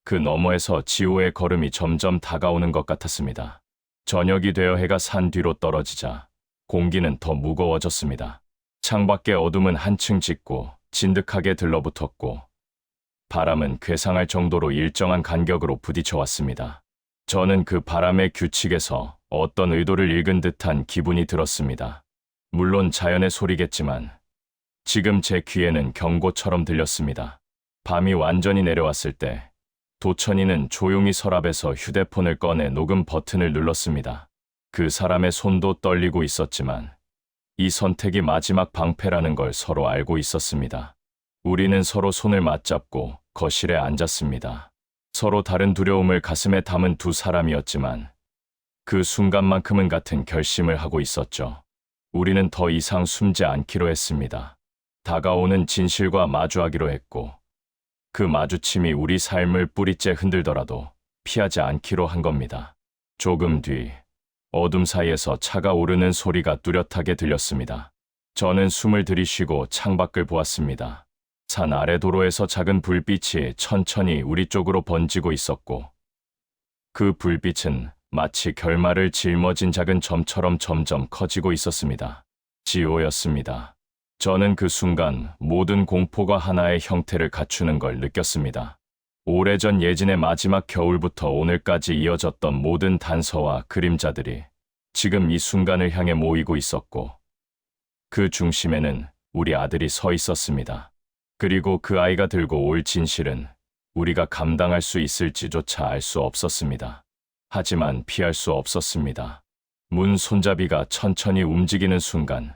그 너머에서 지호의 걸음이 점점 다가오는 것 같았습니다. 저녁이 되어 해가 산 뒤로 떨어지자 공기는 더 무거워졌습니다. 창밖의 어둠은 한층 짙고 진득하게 들러붙었고 바람은 괴상할 정도로 일정한 간격으로 부딪혀 왔습니다. 저는 그 바람의 규칙에서 어떤 의도를 읽은 듯한 기분이 들었습니다. 물론 자연의 소리겠지만 지금 제 귀에는 경고처럼 들렸습니다. 밤이 완전히 내려왔을 때 도천이는 조용히 서랍에서 휴대폰을 꺼내 녹음 버튼을 눌렀습니다. 그 사람의 손도 떨리고 있었지만 이 선택이 마지막 방패라는 걸 서로 알고 있었습니다. 우리는 서로 손을 맞잡고 거실에 앉았습니다. 서로 다른 두려움을 가슴에 담은 두 사람이었지만 그 순간만큼은 같은 결심을 하고 있었죠. 우리는 더 이상 숨지 않기로 했습니다. 다가오는 진실과 마주하기로 했고 그 마주침이 우리 삶을 뿌리째 흔들더라도 피하지 않기로 한 겁니다. 조금 뒤 어둠 사이에서 차가 오르는 소리가 뚜렷하게 들렸습니다. 저는 숨을 들이쉬고 창밖을 보았습니다. 산 아래 도로에서 작은 불빛이 천천히 우리 쪽으로 번지고 있었고 그 불빛은 마치 결말을 짊어진 작은 점처럼 점점 커지고 있었습니다. 지호였습니다. 저는 그 순간 모든 공포가 하나의 형태를 갖추는 걸 느꼈습니다. 오래전 예진의 마지막 겨울부터 오늘까지 이어졌던 모든 단서와 그림자들이 지금 이 순간을 향해 모이고 있었고 그 중심에는 우리 아들이 서 있었습니다. 그리고 그 아이가 들고 올 진실은 우리가 감당할 수 있을지조차 알 수 없었습니다. 하지만 피할 수 없었습니다. 문 손잡이가 천천히 움직이는 순간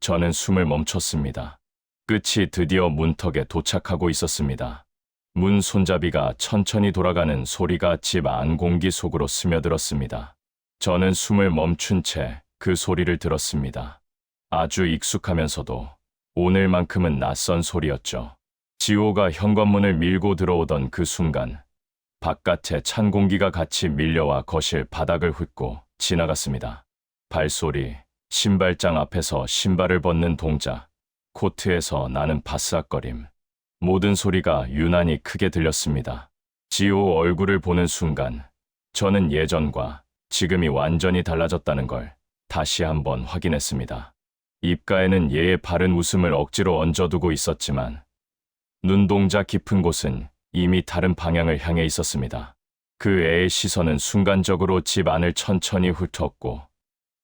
저는 숨을 멈췄습니다. 끝이 드디어 문턱에 도착하고 있었습니다. 문 손잡이가 천천히 돌아가는 소리가 집 안 공기 속으로 스며들었습니다. 저는 숨을 멈춘 채 그 소리를 들었습니다. 아주 익숙하면서도 오늘만큼은 낯선 소리였죠. 지호가 현관문을 밀고 들어오던 그 순간 바깥에 찬 공기가 같이 밀려와 거실 바닥을 훑고 지나갔습니다. 발소리, 신발장 앞에서 신발을 벗는 동작, 코트에서 나는 바스락거림. 모든 소리가 유난히 크게 들렸습니다. 지호 얼굴을 보는 순간 저는 예전과 지금이 완전히 달라졌다는 걸 다시 한번 확인했습니다. 입가에는 예의 바른 웃음을 억지로 얹어두고 있었지만 눈동자 깊은 곳은 이미 다른 방향을 향해 있었습니다. 그 애의 시선은 순간적으로 집 안을 천천히 훑었고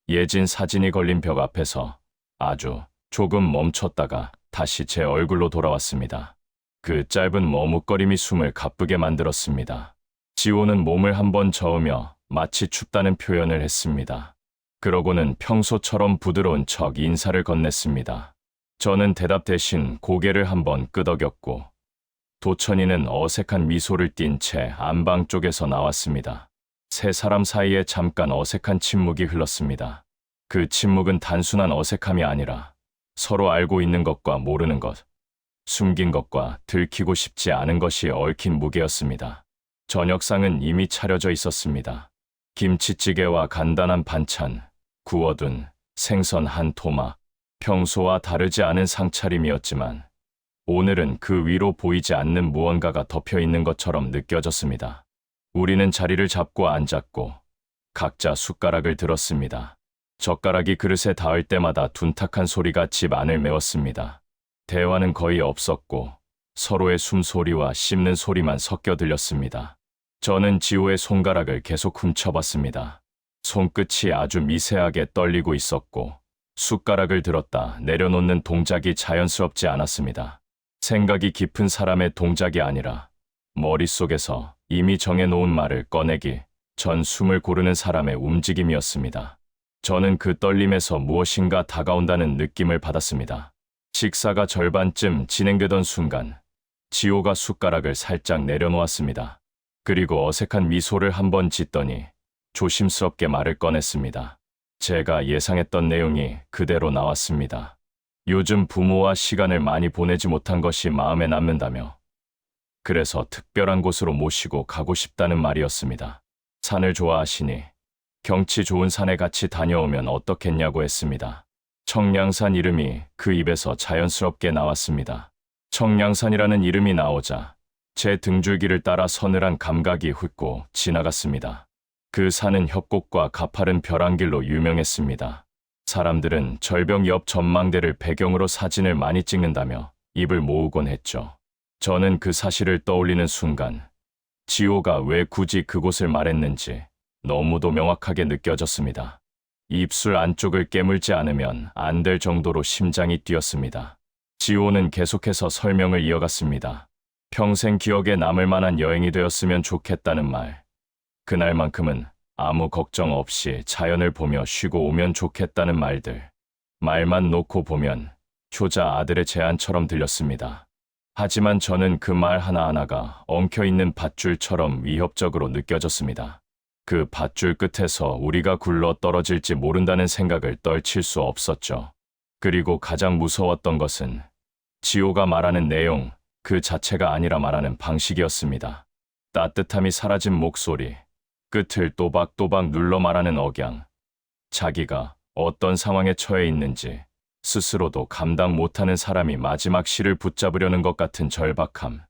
예진 사진이 걸린 벽 앞에서 아주 조금 멈췄다가 다시 제 얼굴로 돌아왔습니다. 그 짧은 머뭇거림이 숨을 가쁘게 만들었습니다. 지호는 몸을 한번 저으며 마치 춥다는 표현을 했습니다. 그러고는 평소처럼 부드러운 척 인사를 건넸습니다. 저는 대답 대신 고개를 한번 끄덕였고 도천이는 어색한 미소를 띤 채 안방 쪽에서 나왔습니다. 세 사람 사이에 잠깐 어색한 침묵이 흘렀습니다. 그 침묵은 단순한 어색함이 아니라 서로 알고 있는 것과 모르는 것, 숨긴 것과 들키고 싶지 않은 것이 얽힌 무게였습니다. 저녁상은 이미 차려져 있었습니다. 김치찌개와 간단한 반찬, 구워둔 생선 한 토막, 평소와 다르지 않은 상차림이었지만 오늘은 그 위로 보이지 않는 무언가가 덮여 있는 것처럼 느껴졌습니다. 우리는 자리를 잡고 앉았고 각자 숟가락을 들었습니다. 젓가락이 그릇에 닿을 때마다 둔탁한 소리가 집 안을 메웠습니다. 대화는 거의 없었고 서로의 숨소리와 씹는 소리만 섞여 들렸습니다. 저는 지호의 손가락을 계속 훔쳐봤습니다. 손끝이 아주 미세하게 떨리고 있었고 숟가락을 들었다 내려놓는 동작이 자연스럽지 않았습니다. 생각이 깊은 사람의 동작이 아니라 머릿속에서 이미 정해놓은 말을 꺼내기 전 숨을 고르는 사람의 움직임이었습니다. 저는 그 떨림에서 무엇인가 다가온다는 느낌을 받았습니다. 식사가 절반쯤 진행되던 순간 지호가 숟가락을 살짝 내려놓았습니다. 그리고 어색한 미소를 한번 짓더니 조심스럽게 말을 꺼냈습니다. 제가 예상했던 내용이 그대로 나왔습니다. 요즘 부모와 시간을 많이 보내지 못한 것이 마음에 남는다며 그래서 특별한 곳으로 모시고 가고 싶다는 말이었습니다. 산을 좋아하시니 경치 좋은 산에 같이 다녀오면 어떻겠냐고 했습니다. 청량산 이름이 그 입에서 자연스럽게 나왔습니다. 청량산이라는 이름이 나오자 제 등줄기를 따라 서늘한 감각이 훑고 지나갔습니다. 그 산은 협곡과 가파른 벼랑길로 유명했습니다. 사람들은 절벽 옆 전망대를 배경으로 사진을 많이 찍는다며 입을 모으곤 했죠. 저는 그 사실을 떠올리는 순간 지호가 왜 굳이 그곳을 말했는지 너무도 명확하게 느껴졌습니다. 입술 안쪽을 깨물지 않으면 안 될 정도로 심장이 뛰었습니다. 지호는 계속해서 설명을 이어갔습니다. 평생 기억에 남을 만한 여행이 되었으면 좋겠다는 말. 그날만큼은 아무 걱정 없이 자연을 보며 쉬고 오면 좋겠다는 말들. 말만 놓고 보면 효자 아들의 제안처럼 들렸습니다. 하지만 저는 그 말 하나하나가 엉켜있는 밧줄처럼 위협적으로 느껴졌습니다. 그 밧줄 끝에서 우리가 굴러 떨어질지 모른다는 생각을 떨칠 수 없었죠. 그리고 가장 무서웠던 것은 지호가 말하는 내용 그 자체가 아니라 말하는 방식이었습니다. 따뜻함이 사라진 목소리, 끝을 또박또박 눌러 말하는 억양, 자기가 어떤 상황에 처해 있는지 스스로도 감당 못하는 사람이 마지막 시를 붙잡으려는 것 같은 절박함.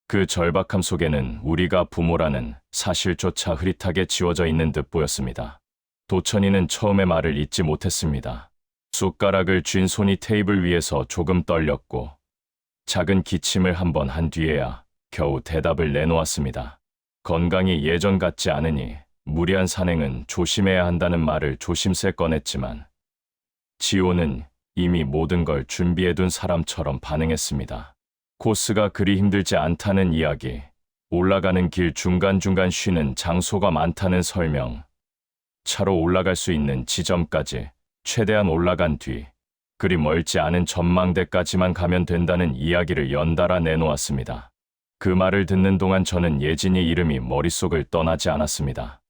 그 절박함 속에는 우리가 부모라는 사실조차 흐릿하게 지워져 있는 듯 보였습니다. 도천이는 처음의 말을 잊지 못했습니다. 숟가락을 쥔 손이 테이블 위에서 조금 떨렸고 작은 기침을 한번 한 뒤에야 겨우 대답을 내놓았습니다. 건강이 예전 같지 않으니 무리한 산행은 조심해야 한다는 말을 조심스레 꺼냈지만 지호는 이미 모든 걸 준비해둔 사람처럼 반응했습니다. 코스가 그리 힘들지 않다는 이야기, 올라가는 길 중간중간 쉬는 장소가 많다는 설명, 차로 올라갈 수 있는 지점까지 최대한 올라간 뒤 그리 멀지 않은 전망대까지만 가면 된다는 이야기를 연달아 내놓았습니다. 그 말을 듣는 동안 저는 예진이 이름이 머릿속을 떠나지 않았습니다.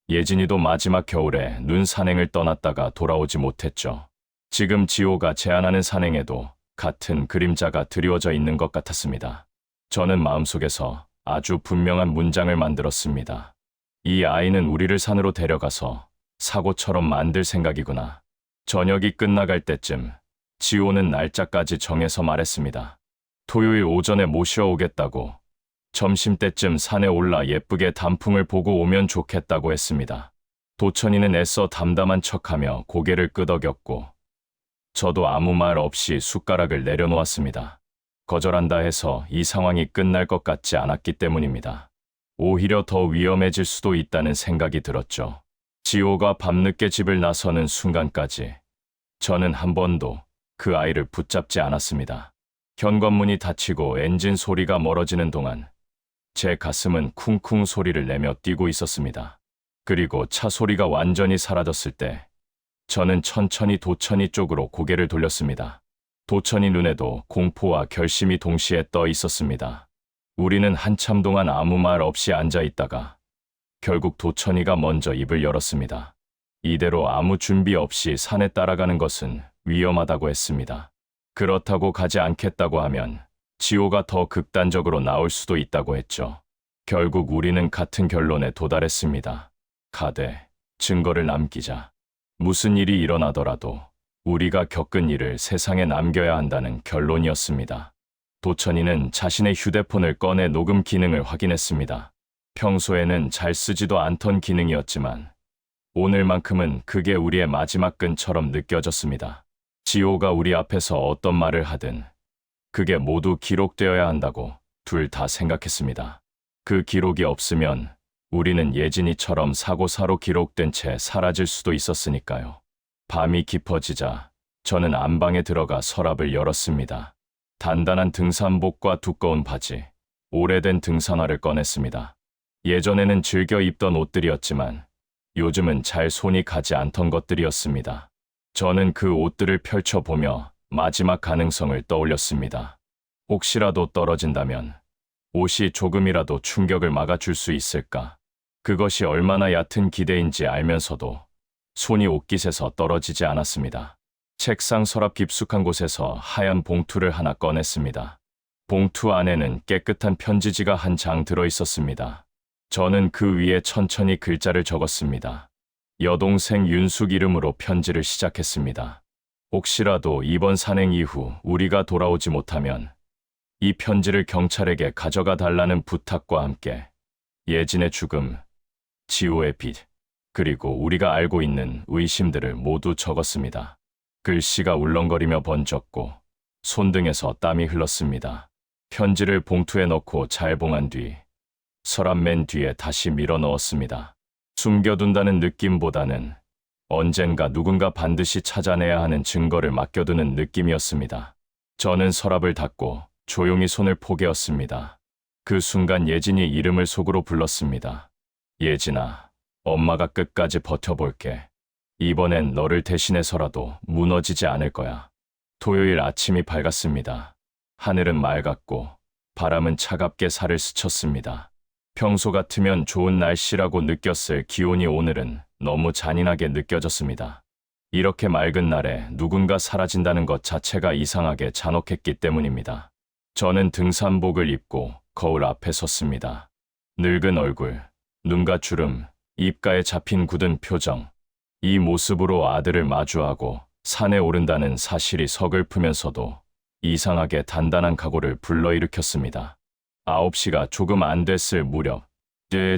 예진이도 마지막 겨울에 눈 산행을 떠났다가 돌아오지 못했죠. 지금 지호가 제안하는 산행에도 같은 그림자가 드리워져 있는 것 같았습니다. 저는 마음속에서 아주 분명한 문장을 만들었습니다. 이 아이는 우리를 산으로 데려가서 사고처럼 만들 생각이구나. 저녁이 끝나갈 때쯤 지호는 날짜까지 정해서 말했습니다. 토요일 오전에 모셔오겠다고, 점심때쯤 산에 올라 예쁘게 단풍을 보고 오면 좋겠다고 했습니다. 도천이는 애써 담담한 척하며 고개를 끄덕였고 저도 아무 말 없이 숟가락을 내려놓았습니다. 거절한다 해서 이 상황이 끝날 것 같지 않았기 때문입니다. 오히려 더 위험해질 수도 있다는 생각이 들었죠. 지호가 밤늦게 집을 나서는 순간까지 저는 한 번도 그 아이를 붙잡지 않았습니다. 현관문이 닫히고 엔진 소리가 멀어지는 동안 제 가슴은 쿵쿵 소리를 내며 뛰고 있었습니다. 그리고 차 소리가 완전히 사라졌을 때 저는 천천히 도천이 쪽으로 고개를 돌렸습니다. 도천이 눈에도 공포와 결심이 동시에 떠 있었습니다. 우리는 한참 동안 아무 말 없이 앉아 있다가 결국 도천이가 먼저 입을 열었습니다. 이대로 아무 준비 없이 산에 따라가는 것은 위험하다고 했습니다. 그렇다고 가지 않겠다고 하면 지호가 더 극단적으로 나올 수도 있다고 했죠. 결국 우리는 같은 결론에 도달했습니다. 가되 증거를 남기자. 무슨 일이 일어나더라도 우리가 겪은 일을 세상에 남겨야 한다는 결론이었습니다. 도천이는 자신의 휴대폰을 꺼내 녹음 기능을 확인했습니다. 평소에는 잘 쓰지도 않던 기능이었지만 오늘만큼은 그게 우리의 마지막 끈처럼 느껴졌습니다. 지호가 우리 앞에서 어떤 말을 하든 그게 모두 기록되어야 한다고 둘 다 생각했습니다. 그 기록이 없으면 우리는 예진이처럼 사고사로 기록된 채 사라질 수도 있었으니까요. 밤이 깊어지자 저는 안방에 들어가 서랍을 열었습니다. 단단한 등산복과 두꺼운 바지, 오래된 등산화를 꺼냈습니다. 예전에는 즐겨 입던 옷들이었지만 요즘은 잘 손이 가지 않던 것들이었습니다. 저는 그 옷들을 펼쳐보며 마지막 가능성을 떠올렸습니다. 혹시라도 떨어진다면 옷이 조금이라도 충격을 막아줄 수 있을까? 그것이 얼마나 얕은 기대인지 알면서도 손이 옷깃에서 떨어지지 않았습니다. 책상 서랍 깊숙한 곳에서 하얀 봉투를 하나 꺼냈습니다. 봉투 안에는 깨끗한 편지지가 한 장 들어있었습니다. 저는 그 위에 천천히 글자를 적었습니다. 여동생 윤숙 이름으로 편지를 시작했습니다. 혹시라도 이번 산행 이후 우리가 돌아오지 못하면 이 편지를 경찰에게 가져가 달라는 부탁과 함께 예진의 죽음, 지호의 빚, 그리고 우리가 알고 있는 의심들을 모두 적었습니다. 글씨가 울렁거리며 번졌고 손등에서 땀이 흘렀습니다. 편지를 봉투에 넣고 잘 봉한 뒤 서랍 맨 뒤에 다시 밀어 넣었습니다. 숨겨둔다는 느낌보다는 언젠가 누군가 반드시 찾아내야 하는 증거를 맡겨두는 느낌이었습니다. 저는 서랍을 닫고 조용히 손을 포개었습니다. 그 순간 예진이 이름을 속으로 불렀습니다. 예진아, 엄마가 끝까지 버텨볼게. 이번엔 너를 대신해서라도 무너지지 않을 거야. 토요일 아침이 밝았습니다. 하늘은 맑았고 바람은 차갑게 살을 스쳤습니다. 평소 같으면 좋은 날씨라고 느꼈을 기온이 오늘은 너무 잔인하게 느껴졌습니다. 이렇게 맑은 날에 누군가 사라진다는 것 자체가 이상하게 잔혹했기 때문입니다. 저는 등산복을 입고 거울 앞에 섰습니다. 늙은 얼굴, 눈과 주름, 입가에 잡힌 굳은 표정. 이 모습으로 아들을 마주하고 산에 오른다는 사실이 서글프면서도 이상하게 단단한 각오를 불러일으켰습니다. 9시가 조금 안 됐을 무렵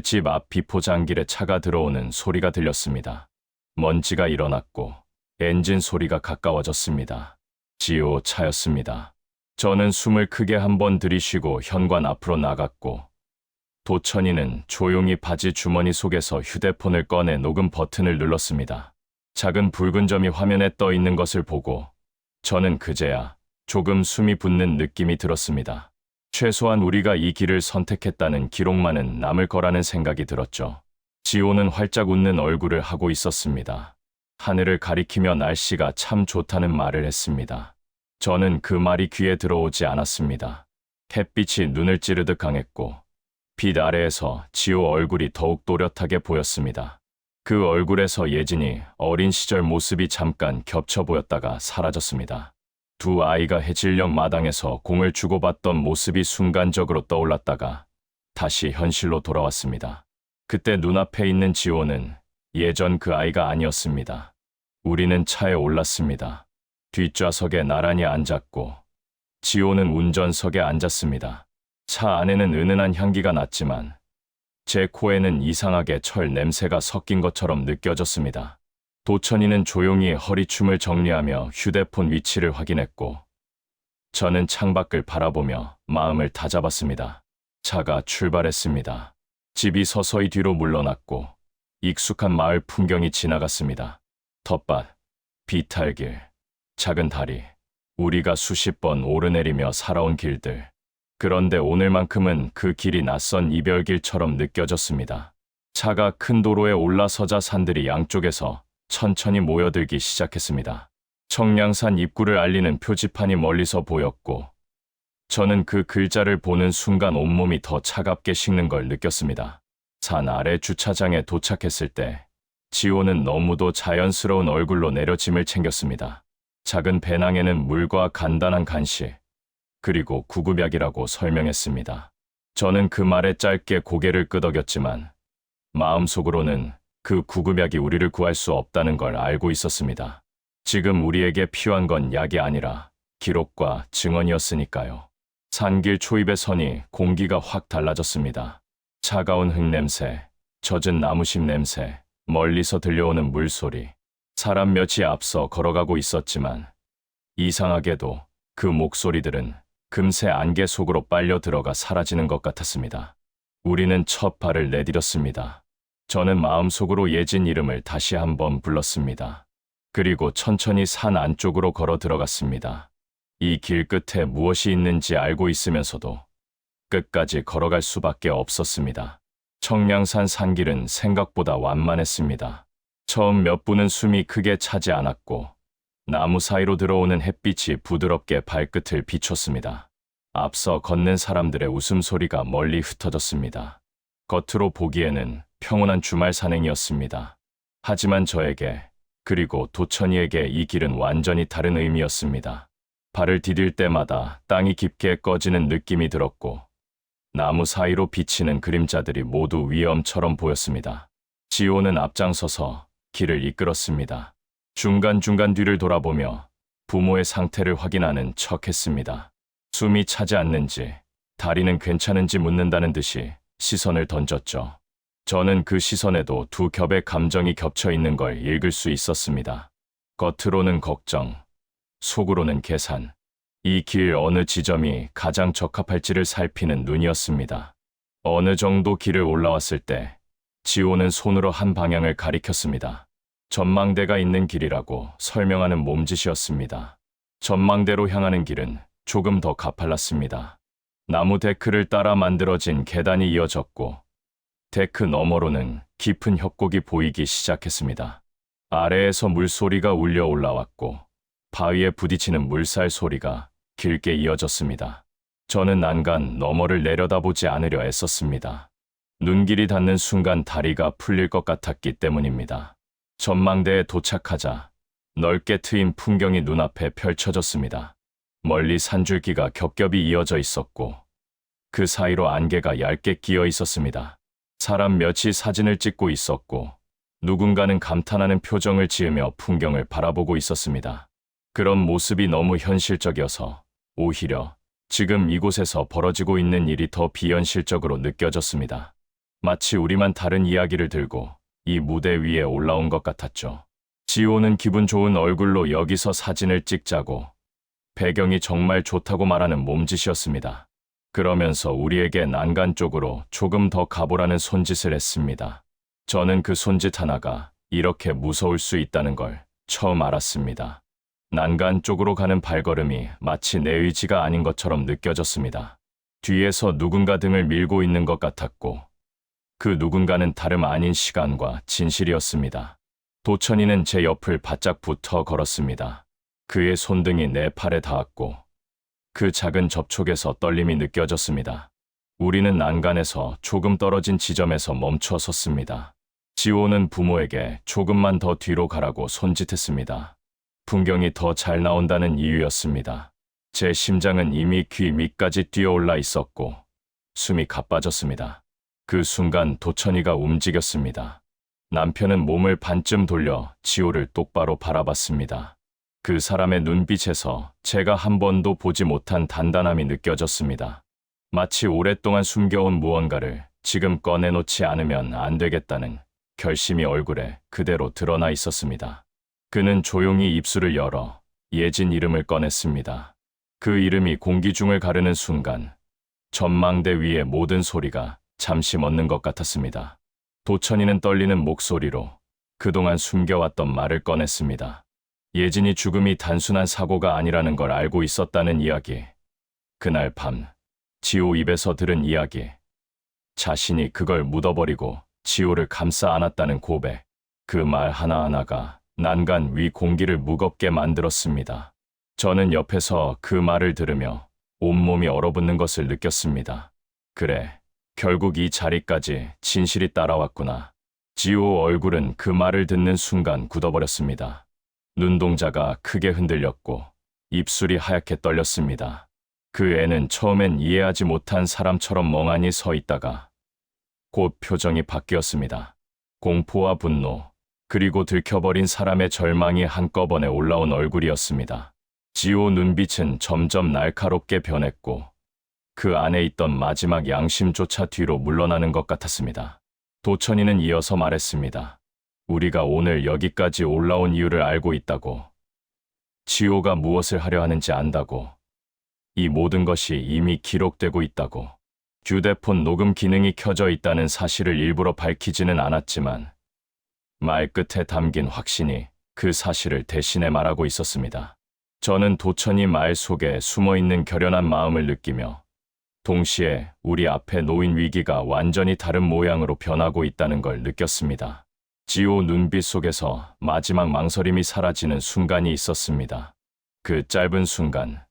집 앞 비포장길에 차가 들어오는 소리가 들렸습니다. 먼지가 일어났고 엔진 소리가 가까워졌습니다. 지호 차였습니다. 저는 숨을 크게 한번 들이쉬고 현관 앞으로 나갔고 도천이는 조용히 바지 주머니 속에서 휴대폰을 꺼내 녹음 버튼을 눌렀습니다. 작은 붉은 점이 화면에 떠 있는 것을 보고 저는 그제야 조금 숨이 붙는 느낌이 들었습니다. 최소한 우리가 이 길을 선택했다는 기록만은 남을 거라는 생각이 들었죠. 지호는 활짝 웃는 얼굴을 하고 있었습니다. 하늘을 가리키며 날씨가 참 좋다는 말을 했습니다. 저는 그 말이 귀에 들어오지 않았습니다. 햇빛이 눈을 찌르듯 강했고 빛 아래에서 지호 얼굴이 더욱 또렷하게 보였습니다. 그 얼굴에서 예진이 어린 시절 모습이 잠깐 겹쳐 보였다가 사라졌습니다. 두 아이가 해질녘 마당에서 공을 주고받던 모습이 순간적으로 떠올랐다가 다시 현실로 돌아왔습니다. 그때 눈앞에 있는 지호는 예전 그 아이가 아니었습니다. 우리는 차에 올랐습니다. 뒷좌석에 나란히 앉았고 지호는 운전석에 앉았습니다. 차 안에는 은은한 향기가 났지만 제 코에는 이상하게 철 냄새가 섞인 것처럼 느껴졌습니다. 도천이는 조용히 허리춤을 정리하며 휴대폰 위치를 확인했고 저는 창밖을 바라보며 마음을 다잡았습니다. 차가 출발했습니다. 집이 서서히 뒤로 물러났고 익숙한 마을 풍경이 지나갔습니다. 텃밭, 비탈길, 작은 다리, 우리가 수십 번 오르내리며 살아온 길들. 그런데 오늘만큼은 그 길이 낯선 이별길처럼 느껴졌습니다. 차가 큰 도로에 올라서자 산들이 양쪽에서 천천히 모여들기 시작했습니다. 청량산 입구를 알리는 표지판이 멀리서 보였고 저는 그 글자를 보는 순간 온몸이 더 차갑게 식는 걸 느꼈습니다. 산 아래 주차장에 도착했을 때 지호는 너무도 자연스러운 얼굴로 내려 짐을 챙겼습니다. 작은 배낭에는 물과 간단한 간식, 그리고 구급약이라고 설명했습니다. 저는 그 말에 짧게 고개를 끄덕였지만 마음속으로는 그 구급약이 우리를 구할 수 없다는 걸 알고 있었습니다. 지금 우리에게 필요한 건 약이 아니라 기록과 증언이었으니까요. 산길 초입에 서니 공기가 확 달라졌습니다. 차가운 흙냄새, 젖은 나무심 냄새, 멀리서 들려오는 물소리. 사람 몇이 앞서 걸어가고 있었지만 이상하게도 그 목소리들은 금세 안개 속으로 빨려 들어가 사라지는 것 같았습니다. 우리는 첫 발을 내디뎠습니다. 저는 마음속으로 예진 이름을 다시 한번 불렀습니다. 그리고 천천히 산 안쪽으로 걸어 들어갔습니다. 이 길 끝에 무엇이 있는지 알고 있으면서도 끝까지 걸어갈 수밖에 없었습니다. 청량산 산길은 생각보다 완만했습니다. 처음 몇 분은 숨이 크게 차지 않았고 나무 사이로 들어오는 햇빛이 부드럽게 발끝을 비췄습니다. 앞서 걷는 사람들의 웃음소리가 멀리 흩어졌습니다. 겉으로 보기에는 평온한 주말 산행이었습니다. 하지만 저에게, 그리고 도천이에게 이 길은 완전히 다른 의미였습니다. 발을 디딜 때마다 땅이 깊게 꺼지는 느낌이 들었고 나무 사이로 비치는 그림자들이 모두 위험처럼 보였습니다. 지호는 앞장서서 길을 이끌었습니다. 중간중간 뒤를 돌아보며 부모의 상태를 확인하는 척했습니다. 숨이 차지 않는지, 다리는 괜찮은지 묻는다는 듯이 시선을 던졌죠. 저는 그 시선에도 두 겹의 감정이 겹쳐 있는 걸 읽을 수 있었습니다. 겉으로는 걱정, 속으로는 계산. 이 길 어느 지점이 가장 적합할지를 살피는 눈이었습니다. 어느 정도 길을 올라왔을 때 지호는 손으로 한 방향을 가리켰습니다. 전망대가 있는 길이라고 설명하는 몸짓이었습니다. 전망대로 향하는 길은 조금 더 가팔랐습니다. 나무 데크를 따라 만들어진 계단이 이어졌고 데크 너머로는 깊은 협곡이 보이기 시작했습니다. 아래에서 물소리가 울려 올라왔고 바위에 부딪히는 물살 소리가 길게 이어졌습니다. 저는 난간 너머를 내려다보지 않으려 애썼습니다. 눈길이 닿는 순간 다리가 풀릴 것 같았기 때문입니다. 전망대에 도착하자 넓게 트인 풍경이 눈앞에 펼쳐졌습니다. 멀리 산줄기가 겹겹이 이어져 있었고 그 사이로 안개가 얇게 끼어 있었습니다. 사람 몇이 사진을 찍고 있었고 누군가는 감탄하는 표정을 지으며 풍경을 바라보고 있었습니다. 그런 모습이 너무 현실적이어서 오히려 지금 이곳에서 벌어지고 있는 일이 더 비현실적으로 느껴졌습니다. 마치 우리만 다른 이야기를 들고 이 무대 위에 올라온 것 같았죠. 지호는 기분 좋은 얼굴로 여기서 사진을 찍자고 배경이 정말 좋다고 말하는 몸짓이었습니다. 그러면서 우리에게 난간 쪽으로 조금 더 가보라는 손짓을 했습니다. 저는 그 손짓 하나가 이렇게 무서울 수 있다는 걸 처음 알았습니다. 난간 쪽으로 가는 발걸음이 마치 내 의지가 아닌 것처럼 느껴졌습니다. 뒤에서 누군가 등을 밀고 있는 것 같았고 그 누군가는 다름 아닌 시간과 진실이었습니다. 도천이는 제 옆을 바짝 붙어 걸었습니다. 그의 손등이 내 팔에 닿았고 그 작은 접촉에서 떨림이 느껴졌습니다. 우리는 난간에서 조금 떨어진 지점에서 멈춰 섰습니다. 지호는 부모에게 조금만 더 뒤로 가라고 손짓했습니다. 풍경이 더 잘 나온다는 이유였습니다. 제 심장은 이미 귀 밑까지 뛰어올라 있었고 숨이 가빠졌습니다. 그 순간 도천이가 움직였습니다. 남편은 몸을 반쯤 돌려 지호를 똑바로 바라봤습니다. 그 사람의 눈빛에서 제가 한 번도 보지 못한 단단함이 느껴졌습니다. 마치 오랫동안 숨겨온 무언가를 지금 꺼내놓지 않으면 안 되겠다는 결심이 얼굴에 그대로 드러나 있었습니다. 그는 조용히 입술을 열어 예진 이름을 꺼냈습니다. 그 이름이 공기 중을 가르는 순간 전망대 위의 모든 소리가 잠시 멎는 것 같았습니다. 도천이는 떨리는 목소리로 그동안 숨겨왔던 말을 꺼냈습니다. 예진이 죽음이 단순한 사고가 아니라는 걸 알고 있었다는 이야기. 그날 밤 지호 입에서 들은 이야기. 자신이 그걸 묻어버리고 지호를 감싸 안았다는 고백. 그 말 하나하나가 난간 위 공기를 무겁게 만들었습니다. 저는 옆에서 그 말을 들으며 온몸이 얼어붙는 것을 느꼈습니다. 그래, 결국 이 자리까지 진실이 따라왔구나. 지호 얼굴은 그 말을 듣는 순간 굳어버렸습니다. 눈동자가 크게 흔들렸고 입술이 하얗게 떨렸습니다. 그 애는 처음엔 이해하지 못한 사람처럼 멍하니 서 있다가 곧 표정이 바뀌었습니다. 공포와 분노, 그리고 들켜버린 사람의 절망이 한꺼번에 올라온 얼굴이었습니다. 지호 눈빛은 점점 날카롭게 변했고 그 안에 있던 마지막 양심조차 뒤로 물러나는 것 같았습니다. 도천이는 이어서 말했습니다. 우리가 오늘 여기까지 올라온 이유를 알고 있다고. 지호가 무엇을 하려 하는지 안다고. 이 모든 것이 이미 기록되고 있다고. 휴대폰 녹음 기능이 켜져 있다는 사실을 일부러 밝히지는 않았지만 말끝에 담긴 확신이 그 사실을 대신해 말하고 있었습니다. 저는 도천이 말 속에 숨어있는 결연한 마음을 느끼며 동시에 우리 앞에 놓인 위기가 완전히 다른 모양으로 변하고 있다는 걸 느꼈습니다. 지호 눈빛 속에서 마지막 망설임이 사라지는 순간이 있었습니다. 그 짧은 순간,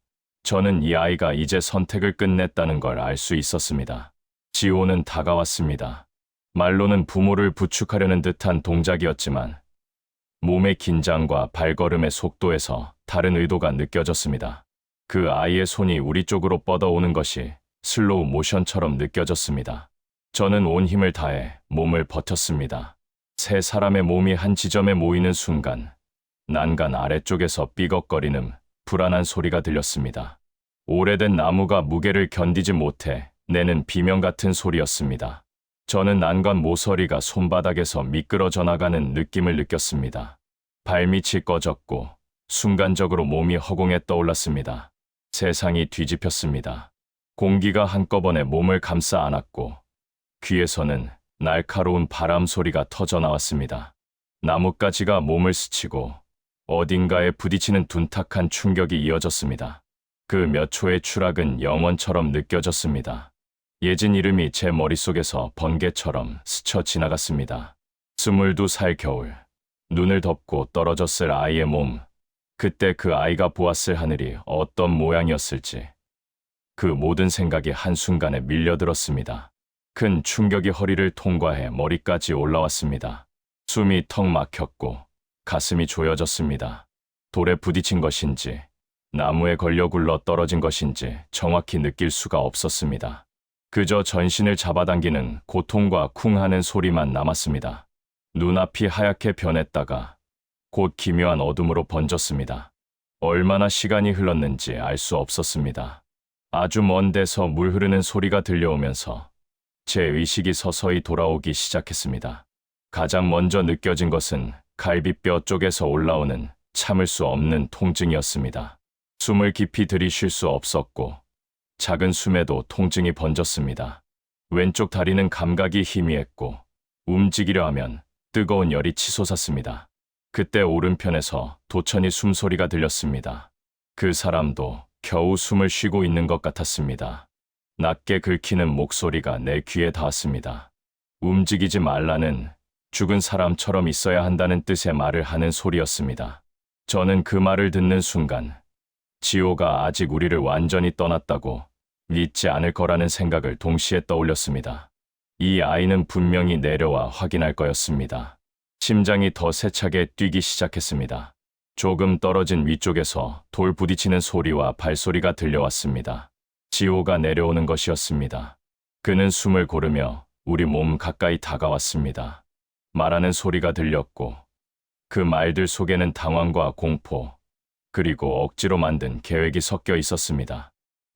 저는 이 아이가 이제 선택을 끝냈다는 걸 알 수 있었습니다. 지호는 다가왔습니다. 말로는 부모를 부축하려는 듯한 동작이었지만 몸의 긴장과 발걸음의 속도에서 다른 의도가 느껴졌습니다. 그 아이의 손이 우리 쪽으로 뻗어오는 것이 슬로우 모션처럼 느껴졌습니다. 저는 온 힘을 다해 몸을 버텼습니다. 세 사람의 몸이 한 지점에 모이는 순간 난간 아래쪽에서 삐걱거리는 불안한 소리가 들렸습니다. 오래된 나무가 무게를 견디지 못해 내는 비명 같은 소리였습니다. 저는 난간 모서리가 손바닥에서 미끄러져 나가는 느낌을 느꼈습니다. 발밑이 꺼졌고 순간적으로 몸이 허공에 떠올랐습니다. 세상이 뒤집혔습니다. 공기가 한꺼번에 몸을 감싸 안았고 귀에서는 날카로운 바람 소리가 터져 나왔습니다. 나뭇가지가 몸을 스치고 어딘가에 부딪히는 둔탁한 충격이 이어졌습니다. 그 몇 초의 추락은 영원처럼 느껴졌습니다. 예진 이름이 제 머릿속에서 번개처럼 스쳐 지나갔습니다. 22살 겨울, 눈을 덮고 떨어졌을 아이의 몸, 그때 그 아이가 보았을 하늘이 어떤 모양이었을지, 그 모든 생각이 한순간에 밀려들었습니다. 큰 충격이 허리를 통과해 머리까지 올라왔습니다. 숨이 턱 막혔고 가슴이 조여졌습니다. 돌에 부딪힌 것인지 나무에 걸려 굴러 떨어진 것인지 정확히 느낄 수가 없었습니다. 그저 전신을 잡아당기는 고통과 쿵 하는 소리만 남았습니다. 눈앞이 하얗게 변했다가 곧 기묘한 어둠으로 번졌습니다. 얼마나 시간이 흘렀는지 알 수 없었습니다. 아주 먼 데서 물 흐르는 소리가 들려오면서 제 의식이 서서히 돌아오기 시작했습니다. 가장 먼저 느껴진 것은 갈비뼈 쪽에서 올라오는 참을 수 없는 통증이었습니다. 숨을 깊이 들이쉴 수 없었고 작은 숨에도 통증이 번졌습니다. 왼쪽 다리는 감각이 희미했고 움직이려 하면 뜨거운 열이 치솟았습니다. 그때 오른편에서 도천이 숨소리가 들렸습니다. 그 사람도 겨우 숨을 쉬고 있는 것 같았습니다. 낮게 긁히는 목소리가 내 귀에 닿았습니다. 움직이지 말라는, 죽은 사람처럼 있어야 한다는 뜻의 말을 하는 소리였습니다. 저는 그 말을 듣는 순간 지호가 아직 우리를 완전히 떠났다고 믿지 않을 거라는 생각을 동시에 떠올렸습니다. 이 아이는 분명히 내려와 확인할 거였습니다. 심장이 더 세차게 뛰기 시작했습니다. 조금 떨어진 위쪽에서 돌 부딪히는 소리와 발소리가 들려왔습니다. 지호가 내려오는 것이었습니다. 그는 숨을 고르며 우리 몸 가까이 다가왔습니다. 말하는 소리가 들렸고 그 말들 속에는 당황과 공포, 그리고 억지로 만든 계획이 섞여 있었습니다.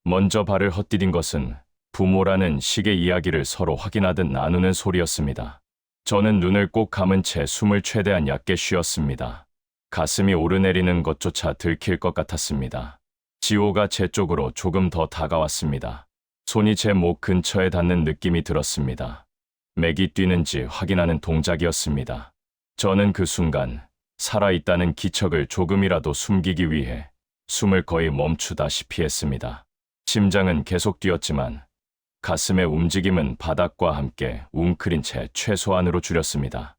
먼저 발을 헛디딘 것은 부모라는 식의 이야기를 서로 확인하듯 나누는 소리였습니다. 저는 눈을 꼭 감은 채 숨을 최대한 얕게 쉬었습니다. 가슴이 오르내리는 것조차 들킬 것 같았습니다. 지호가 제 쪽으로 조금 더 다가왔습니다. 손이 제 목 근처에 닿는 느낌이 들었습니다. 맥이 뛰는지 확인하는 동작이었습니다. 저는 그 순간 살아있다는 기척을 조금이라도 숨기기 위해 숨을 거의 멈추다시피 했습니다. 심장은 계속 뛰었지만 가슴의 움직임은 바닥과 함께 웅크린 채 최소한으로 줄였습니다.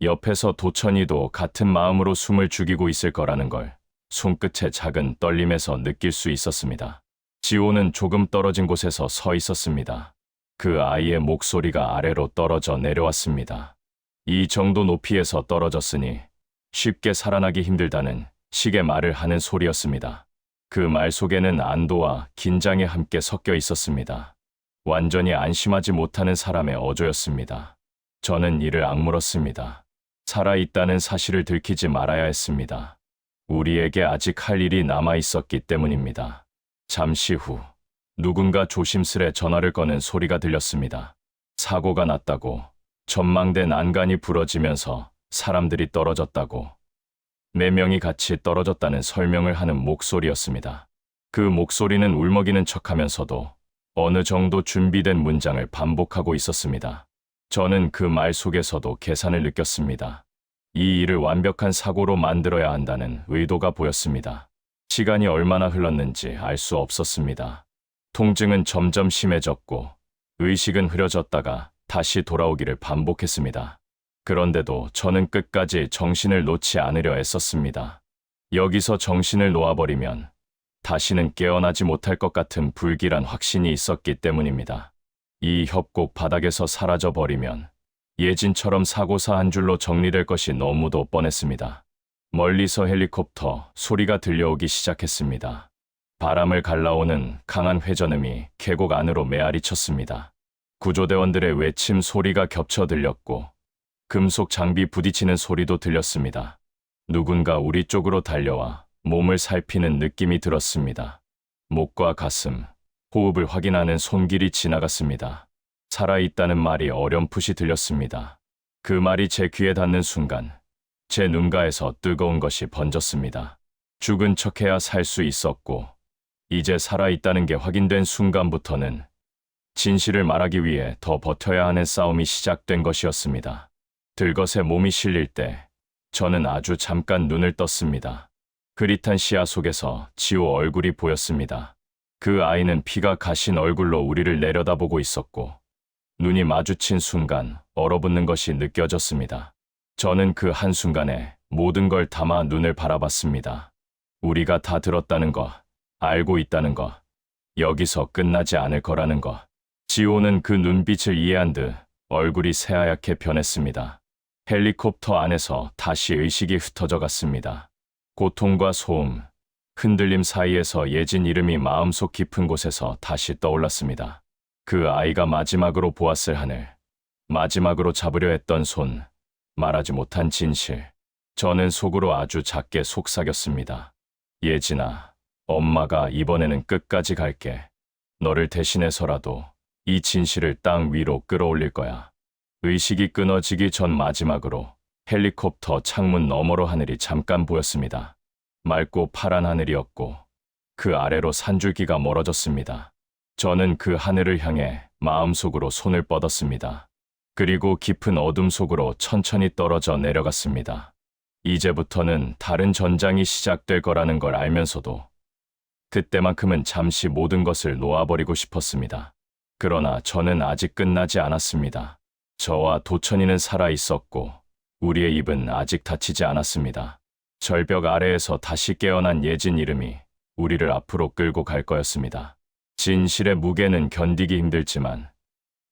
옆에서 도천이도 같은 마음으로 숨을 죽이고 있을 거라는 걸 손끝의 작은 떨림에서 느낄 수 있었습니다. 지호는 조금 떨어진 곳에서 서 있었습니다. 그 아이의 목소리가 아래로 떨어져 내려왔습니다. 이 정도 높이에서 떨어졌으니 쉽게 살아나기 힘들다는 식의 말을 하는 소리였습니다. 그 말 속에는 안도와 긴장이 함께 섞여 있었습니다. 완전히 안심하지 못하는 사람의 어조였습니다. 저는 이를 악물었습니다. 살아있다는 사실을 들키지 말아야 했습니다. 우리에게 아직 할 일이 남아 있었기 때문입니다. 잠시 후 누군가 조심스레 전화를 꺼낸 소리가 들렸습니다. 사고가 났다고, 전망대 난간이 부러지면서 사람들이 떨어졌다고, 4명이 같이 떨어졌다는 설명을 하는 목소리였습니다. 그 목소리는 울먹이는 척하면서도 어느 정도 준비된 문장을 반복하고 있었습니다. 저는 그 말 속에서도 계산을 느꼈습니다. 이 일을 완벽한 사고로 만들어야 한다는 의도가 보였습니다. 시간이 얼마나 흘렀는지 알 수 없었습니다. 통증은 점점 심해졌고 의식은 흐려졌다가 다시 돌아오기를 반복했습니다. 그런데도 저는 끝까지 정신을 놓지 않으려 애썼습니다. 여기서 정신을 놓아버리면 다시는 깨어나지 못할 것 같은 불길한 확신이 있었기 때문입니다. 이 협곡 바닥에서 사라져버리면 예진처럼 사고사 한 줄로 정리될 것이 너무도 뻔했습니다. 멀리서 헬리콥터 소리가 들려오기 시작했습니다. 바람을 갈라오는 강한 회전음이 계곡 안으로 메아리 쳤습니다. 구조대원들의 외침 소리가 겹쳐 들렸고 금속 장비 부딪히는 소리도 들렸습니다. 누군가 우리 쪽으로 달려와 몸을 살피는 느낌이 들었습니다. 목과 가슴, 호흡을 확인하는 손길이 지나갔습니다. 살아있다는 말이 어렴풋이 들렸습니다. 그 말이 제 귀에 닿는 순간 제 눈가에서 뜨거운 것이 번졌습니다. 죽은 척해야 살 수 있었고 이제 살아있다는 게 확인된 순간부터는 진실을 말하기 위해 더 버텨야 하는 싸움이 시작된 것이었습니다. 들것에 몸이 실릴 때 저는 아주 잠깐 눈을 떴습니다. 흐릿한 시야 속에서 지호 얼굴이 보였습니다. 그 아이는 피가 가신 얼굴로 우리를 내려다보고 있었고 눈이 마주친 순간 얼어붙는 것이 느껴졌습니다. 저는 그 한순간에 모든 걸 담아 눈을 바라봤습니다. 우리가 다 들었다는 것, 알고 있다는 것, 여기서 끝나지 않을 거라는 것. 지호는 그 눈빛을 이해한 듯 얼굴이 새하얗게 변했습니다. 헬리콥터 안에서 다시 의식이 흩어져 갔습니다. 고통과 소음, 흔들림 사이에서 예진 이름이 마음속 깊은 곳에서 다시 떠올랐습니다. 그 아이가 마지막으로 보았을 하늘, 마지막으로 잡으려 했던 손, 말하지 못한 진실. 저는 속으로 아주 작게 속삭였습니다. 예진아, 엄마가 이번에는 끝까지 갈게. 너를 대신해서라도 이 진실을 땅 위로 끌어올릴 거야. 의식이 끊어지기 전 마지막으로 헬리콥터 창문 너머로 하늘이 잠깐 보였습니다. 맑고 파란 하늘이었고 그 아래로 산줄기가 멀어졌습니다. 저는 그 하늘을 향해 마음속으로 손을 뻗었습니다. 그리고 깊은 어둠 속으로 천천히 떨어져 내려갔습니다. 이제부터는 다른 전장이 시작될 거라는 걸 알면서도 그때만큼은 잠시 모든 것을 놓아버리고 싶었습니다. 그러나 저는 아직 끝나지 않았습니다. 저와 도천이는 살아 있었고 우리의 입은 아직 닫히지 않았습니다. 절벽 아래에서 다시 깨어난 예진 이름이 우리를 앞으로 끌고 갈 거였습니다. 진실의 무게는 견디기 힘들지만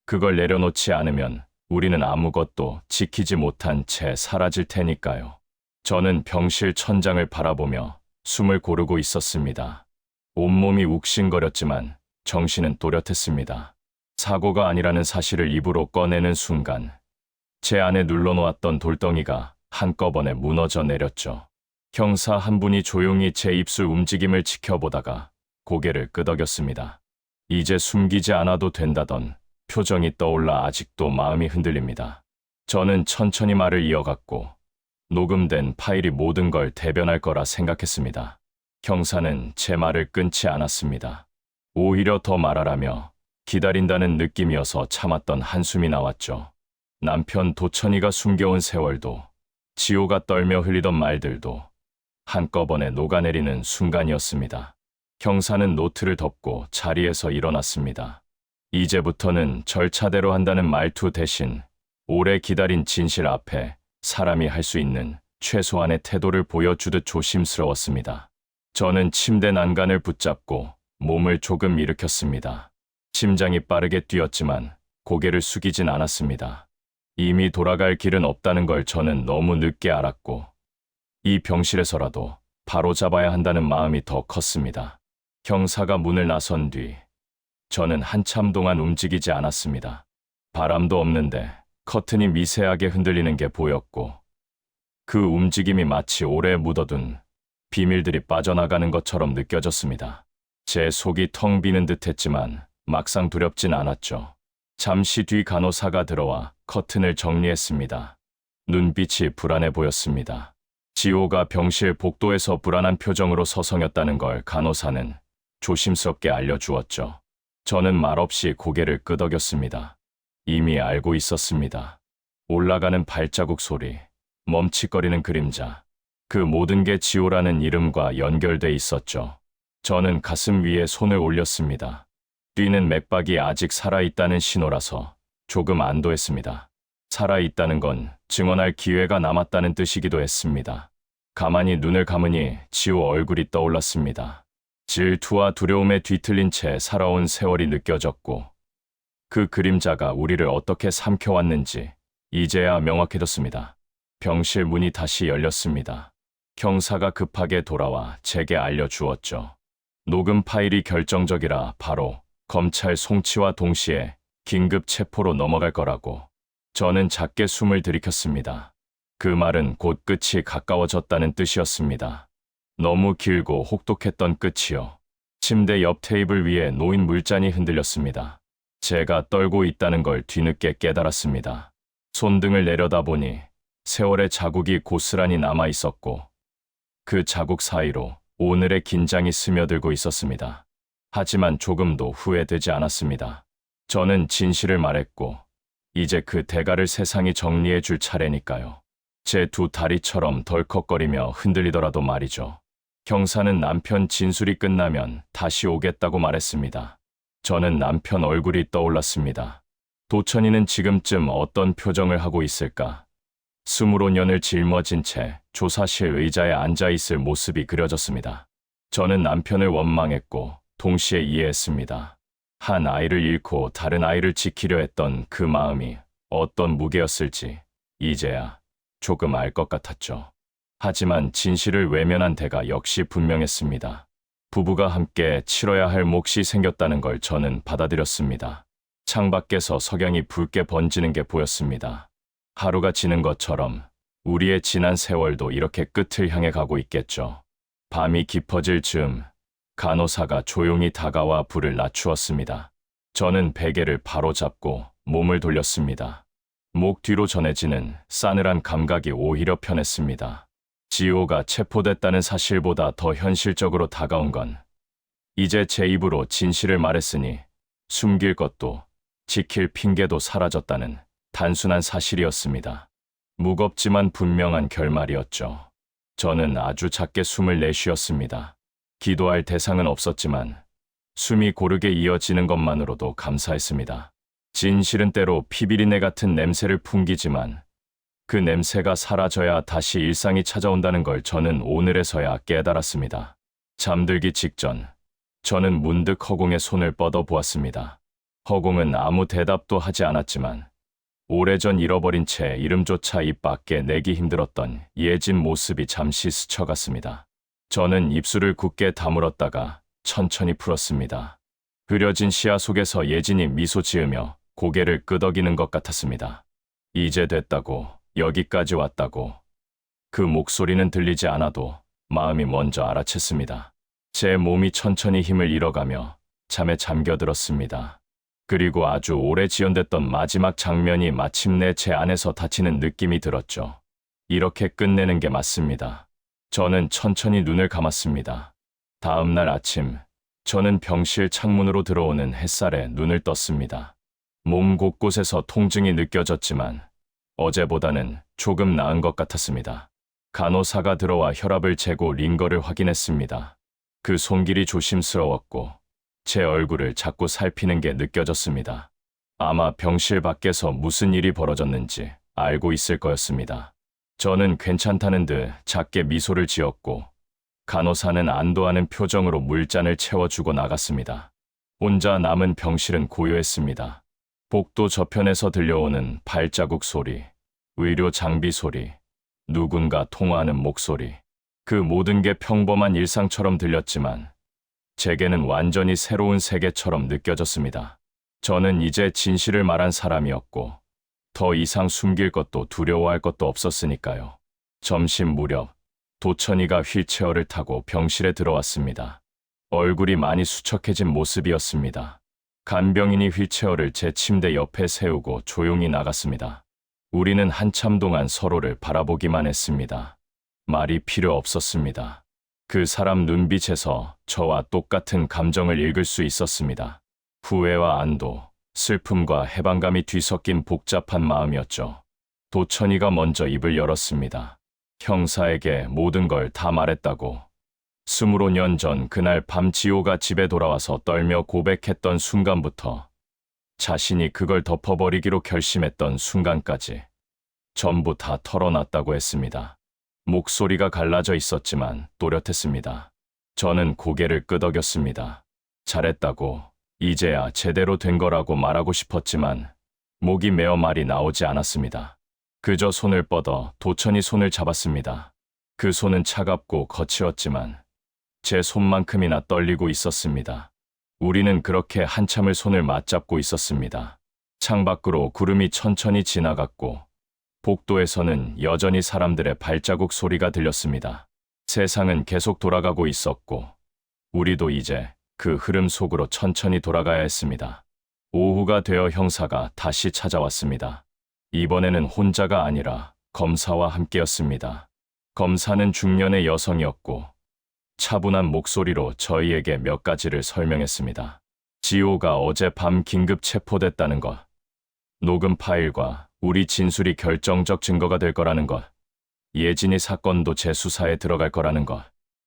그걸 내려놓지 않으면 우리는 아무것도 지키지 못한 채 사라질 테니까요. 저는 병실 천장을 바라보며 숨을 고르고 있었습니다. 온몸이 욱신거렸지만 정신은 또렷했습니다. 사고가 아니라는 사실을 입으로 꺼내는 순간 제 안에 눌러놓았던 돌덩이가 한꺼번에 무너져 내렸죠. 형사 한 분이 조용히 제 입술 움직임을 지켜보다가 고개를 끄덕였습니다. 이제 숨기지 않아도 된다던 표정이 떠올라 아직도 마음이 흔들립니다. 저는 천천히 말을 이어갔고 녹음된 파일이 모든 걸 대변할 거라 생각했습니다. 형사는 제 말을 끊지 않았습니다. 오히려 더 말하라며 기다린다는 느낌이어서 참았던 한숨이 나왔죠. 남편 도천이가 숨겨온 세월도 지호가 떨며 흘리던 말들도 한꺼번에 녹아내리는 순간이었습니다. 형사는 노트를 덮고 자리에서 일어났습니다. 이제부터는 절차대로 한다는 말투 대신 오래 기다린 진실 앞에 사람이 할 수 있는 최소한의 태도를 보여주듯 조심스러웠습니다. 저는 침대 난간을 붙잡고 몸을 조금 일으켰습니다. 심장이 빠르게 뛰었지만 고개를 숙이진 않았습니다. 이미 돌아갈 길은 없다는 걸 저는 너무 늦게 알았고 이 병실에서라도 바로잡아야 한다는 마음이 더 컸습니다. 형사가 문을 나선 뒤 저는 한참 동안 움직이지 않았습니다. 바람도 없는데 커튼이 미세하게 흔들리는 게 보였고 그 움직임이 마치 오래 묻어둔 비밀들이 빠져나가는 것처럼 느껴졌습니다. 제 속이 텅 비는 듯했지만 막상 두렵진 않았죠. 잠시 뒤 간호사가 들어와 커튼을 정리했습니다. 눈빛이 불안해 보였습니다. 지호가 병실 복도에서 불안한 표정으로 서성였다는 걸 간호사는 조심스럽게 알려주었죠. 저는 말없이 고개를 끄덕였습니다. 이미 알고 있었습니다. 올라가는 발자국 소리, 멈칫거리는 그림자, 그 모든 게 지호라는 이름과 연결돼 있었죠. 저는 가슴 위에 손을 올렸습니다. 뛰는 맥박이 아직 살아있다는 신호라서 조금 안도했습니다. 살아있다는 건 증언할 기회가 남았다는 뜻이기도 했습니다. 가만히 눈을 감으니 지호 얼굴이 떠올랐습니다. 질투와 두려움에 뒤틀린 채 살아온 세월이 느껴졌고 그 그림자가 우리를 어떻게 삼켜왔는지 이제야 명확해졌습니다. 병실 문이 다시 열렸습니다. 형사가 급하게 돌아와 제게 알려주었죠. 녹음 파일이 결정적이라 바로 검찰 송치와 동시에 긴급 체포로 넘어갈 거라고. 저는 작게 숨을 들이켰습니다. 그 말은 곧 끝이 가까워졌다는 뜻이었습니다. 너무 길고 혹독했던 끝이요. 침대 옆 테이블 위에 놓인 물잔이 흔들렸습니다. 제가 떨고 있다는 걸 뒤늦게 깨달았습니다. 손등을 내려다보니 세월의 자국이 고스란히 남아 있었고 그 자국 사이로 오늘의 긴장이 스며들고 있었습니다. 하지만 조금도 후회되지 않았습니다. 저는 진실을 말했고 이제 그 대가를 세상이 정리해 줄 차례니까요. 제 두 다리처럼 덜컥거리며 흔들리더라도 말이죠. 형사는 남편 진술이 끝나면 다시 오겠다고 말했습니다. 저는 남편 얼굴이 떠올랐습니다. 도천이는 지금쯤 어떤 표정을 하고 있을까? 25년을 짊어진 채 조사실 의자에 앉아있을 모습이 그려졌습니다. 저는 남편을 원망했고 동시에 이해했습니다. 한 아이를 잃고 다른 아이를 지키려 했던 그 마음이 어떤 무게였을지 이제야 조금 알 것 같았죠. 하지만 진실을 외면한 대가 역시 분명했습니다. 부부가 함께 치러야 할 몫이 생겼다는 걸 저는 받아들였습니다. 창밖에서 석양이 붉게 번지는 게 보였습니다. 하루가 지는 것처럼 우리의 지난 세월도 이렇게 끝을 향해 가고 있겠죠. 밤이 깊어질 즈음 간호사가 조용히 다가와 불을 낮추었습니다. 저는 베개를 바로 잡고 몸을 돌렸습니다. 목 뒤로 전해지는 싸늘한 감각이 오히려 편했습니다. 지호가 체포됐다는 사실보다 더 현실적으로 다가온 건 이제 제 입으로 진실을 말했으니 숨길 것도 지킬 핑계도 사라졌다는 단순한 사실이었습니다. 무겁지만 분명한 결말이었죠. 저는 아주 작게 숨을 내쉬었습니다. 기도할 대상은 없었지만 숨이 고르게 이어지는 것만으로도 감사했습니다. 진실은 때로 피비린내 같은 냄새를 풍기지만 그 냄새가 사라져야 다시 일상이 찾아온다는 걸 저는 오늘에서야 깨달았습니다. 잠들기 직전 저는 문득 허공에 손을 뻗어보았습니다. 허공은 아무 대답도 하지 않았지만 오래전 잃어버린 채 이름조차 입 밖에 내기 힘들었던 예진 모습이 잠시 스쳐갔습니다. 저는 입술을 굳게 다물었다가 천천히 풀었습니다. 흐려진 시야 속에서 예진이 미소 지으며 고개를 끄덕이는 것 같았습니다. 이제 됐다고, 여기까지 왔다고. 그 목소리는 들리지 않아도 마음이 먼저 알아챘습니다. 제 몸이 천천히 힘을 잃어가며 잠에 잠겨들었습니다. 그리고 아주 오래 지연됐던 마지막 장면이 마침내 제 안에서 닫히는 느낌이 들었죠. 이렇게 끝내는 게 맞습니다. 저는 천천히 눈을 감았습니다. 다음 날 아침, 저는 병실 창문으로 들어오는 햇살에 눈을 떴습니다. 몸 곳곳에서 통증이 느껴졌지만 어제보다는 조금 나은 것 같았습니다. 간호사가 들어와 혈압을 재고 링거를 확인했습니다. 그 손길이 조심스러웠고 제 얼굴을 자꾸 살피는 게 느껴졌습니다. 아마 병실 밖에서 무슨 일이 벌어졌는지 알고 있을 거였습니다. 저는 괜찮다는 듯 작게 미소를 지었고 간호사는 안도하는 표정으로 물잔을 채워주고 나갔습니다. 혼자 남은 병실은 고요했습니다. 복도 저편에서 들려오는 발자국 소리, 의료 장비 소리, 누군가 통화하는 목소리. 그 모든 게 평범한 일상처럼 들렸지만 제게는 완전히 새로운 세계처럼 느껴졌습니다. 저는 이제 진실을 말한 사람이었고 더 이상 숨길 것도 두려워할 것도 없었으니까요. 점심 무렵 도천이가 휠체어를 타고 병실에 들어왔습니다. 얼굴이 많이 수척해진 모습이었습니다. 간병인이 휠체어를 제 침대 옆에 세우고 조용히 나갔습니다. 우리는 한참 동안 서로를 바라보기만 했습니다. 말이 필요 없었습니다. 그 사람 눈빛에서 저와 똑같은 감정을 읽을 수 있었습니다. 후회와 안도, 슬픔과 해방감이 뒤섞인 복잡한 마음이었죠. 도천이가 먼저 입을 열었습니다. 형사에게 모든 걸 다 말했다고. 25년 전 그날 밤 지호가 집에 돌아와서 떨며 고백했던 순간부터, 자신이 그걸 덮어버리기로 결심했던 순간까지 전부 다 털어놨다고 했습니다. 목소리가 갈라져 있었지만 또렷했습니다. 저는 고개를 끄덕였습니다. 잘했다고, 이제야 제대로 된 거라고 말하고 싶었지만 목이 메어 말이 나오지 않았습니다. 그저 손을 뻗어 도천이 손을 잡았습니다. 그 손은 차갑고 거칠었지만 제 손만큼이나 떨리고 있었습니다. 우리는 그렇게 한참을 손을 맞잡고 있었습니다. 창밖으로 구름이 천천히 지나갔고 복도에서는 여전히 사람들의 발자국 소리가 들렸습니다. 세상은 계속 돌아가고 있었고 우리도 이제 그 흐름 속으로 천천히 돌아가야 했습니다. 오후가 되어 형사가 다시 찾아왔습니다. 이번에는 혼자가 아니라 검사와 함께였습니다. 검사는 중년의 여성이었고 차분한 목소리로 저희에게 몇 가지를 설명했습니다. 지호가 어젯밤 긴급 체포됐다는 것, 녹음 파일과 우리 진술이 결정적 증거가 될 거라는 것, 예진이 사건도 재수사에 들어갈 거라는 것.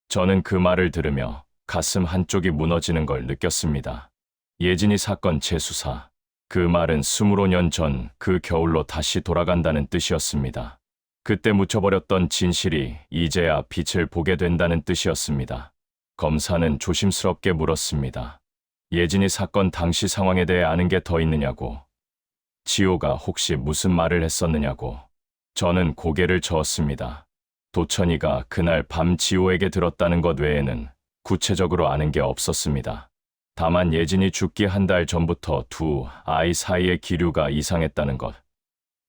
저는 그 말을 들으며 가슴 한쪽이 무너지는 걸 느꼈습니다. 예진이 사건 재수사. 그 말은 25년 전 그 겨울로 다시 돌아간다는 뜻이었습니다. 그때 묻혀버렸던 진실이 이제야 빛을 보게 된다는 뜻이었습니다. 검사는 조심스럽게 물었습니다. 예진이 사건 당시 상황에 대해 아는 게 더 있느냐고. 지호가 혹시 무슨 말을 했었느냐고. 저는 고개를 저었습니다. 도천이가 그날 밤 지호에게 들었다는 것 외에는 구체적으로 아는 게 없었습니다. 다만 예진이 죽기 한 달 전부터 두 아이 사이의 기류가 이상했다는 것.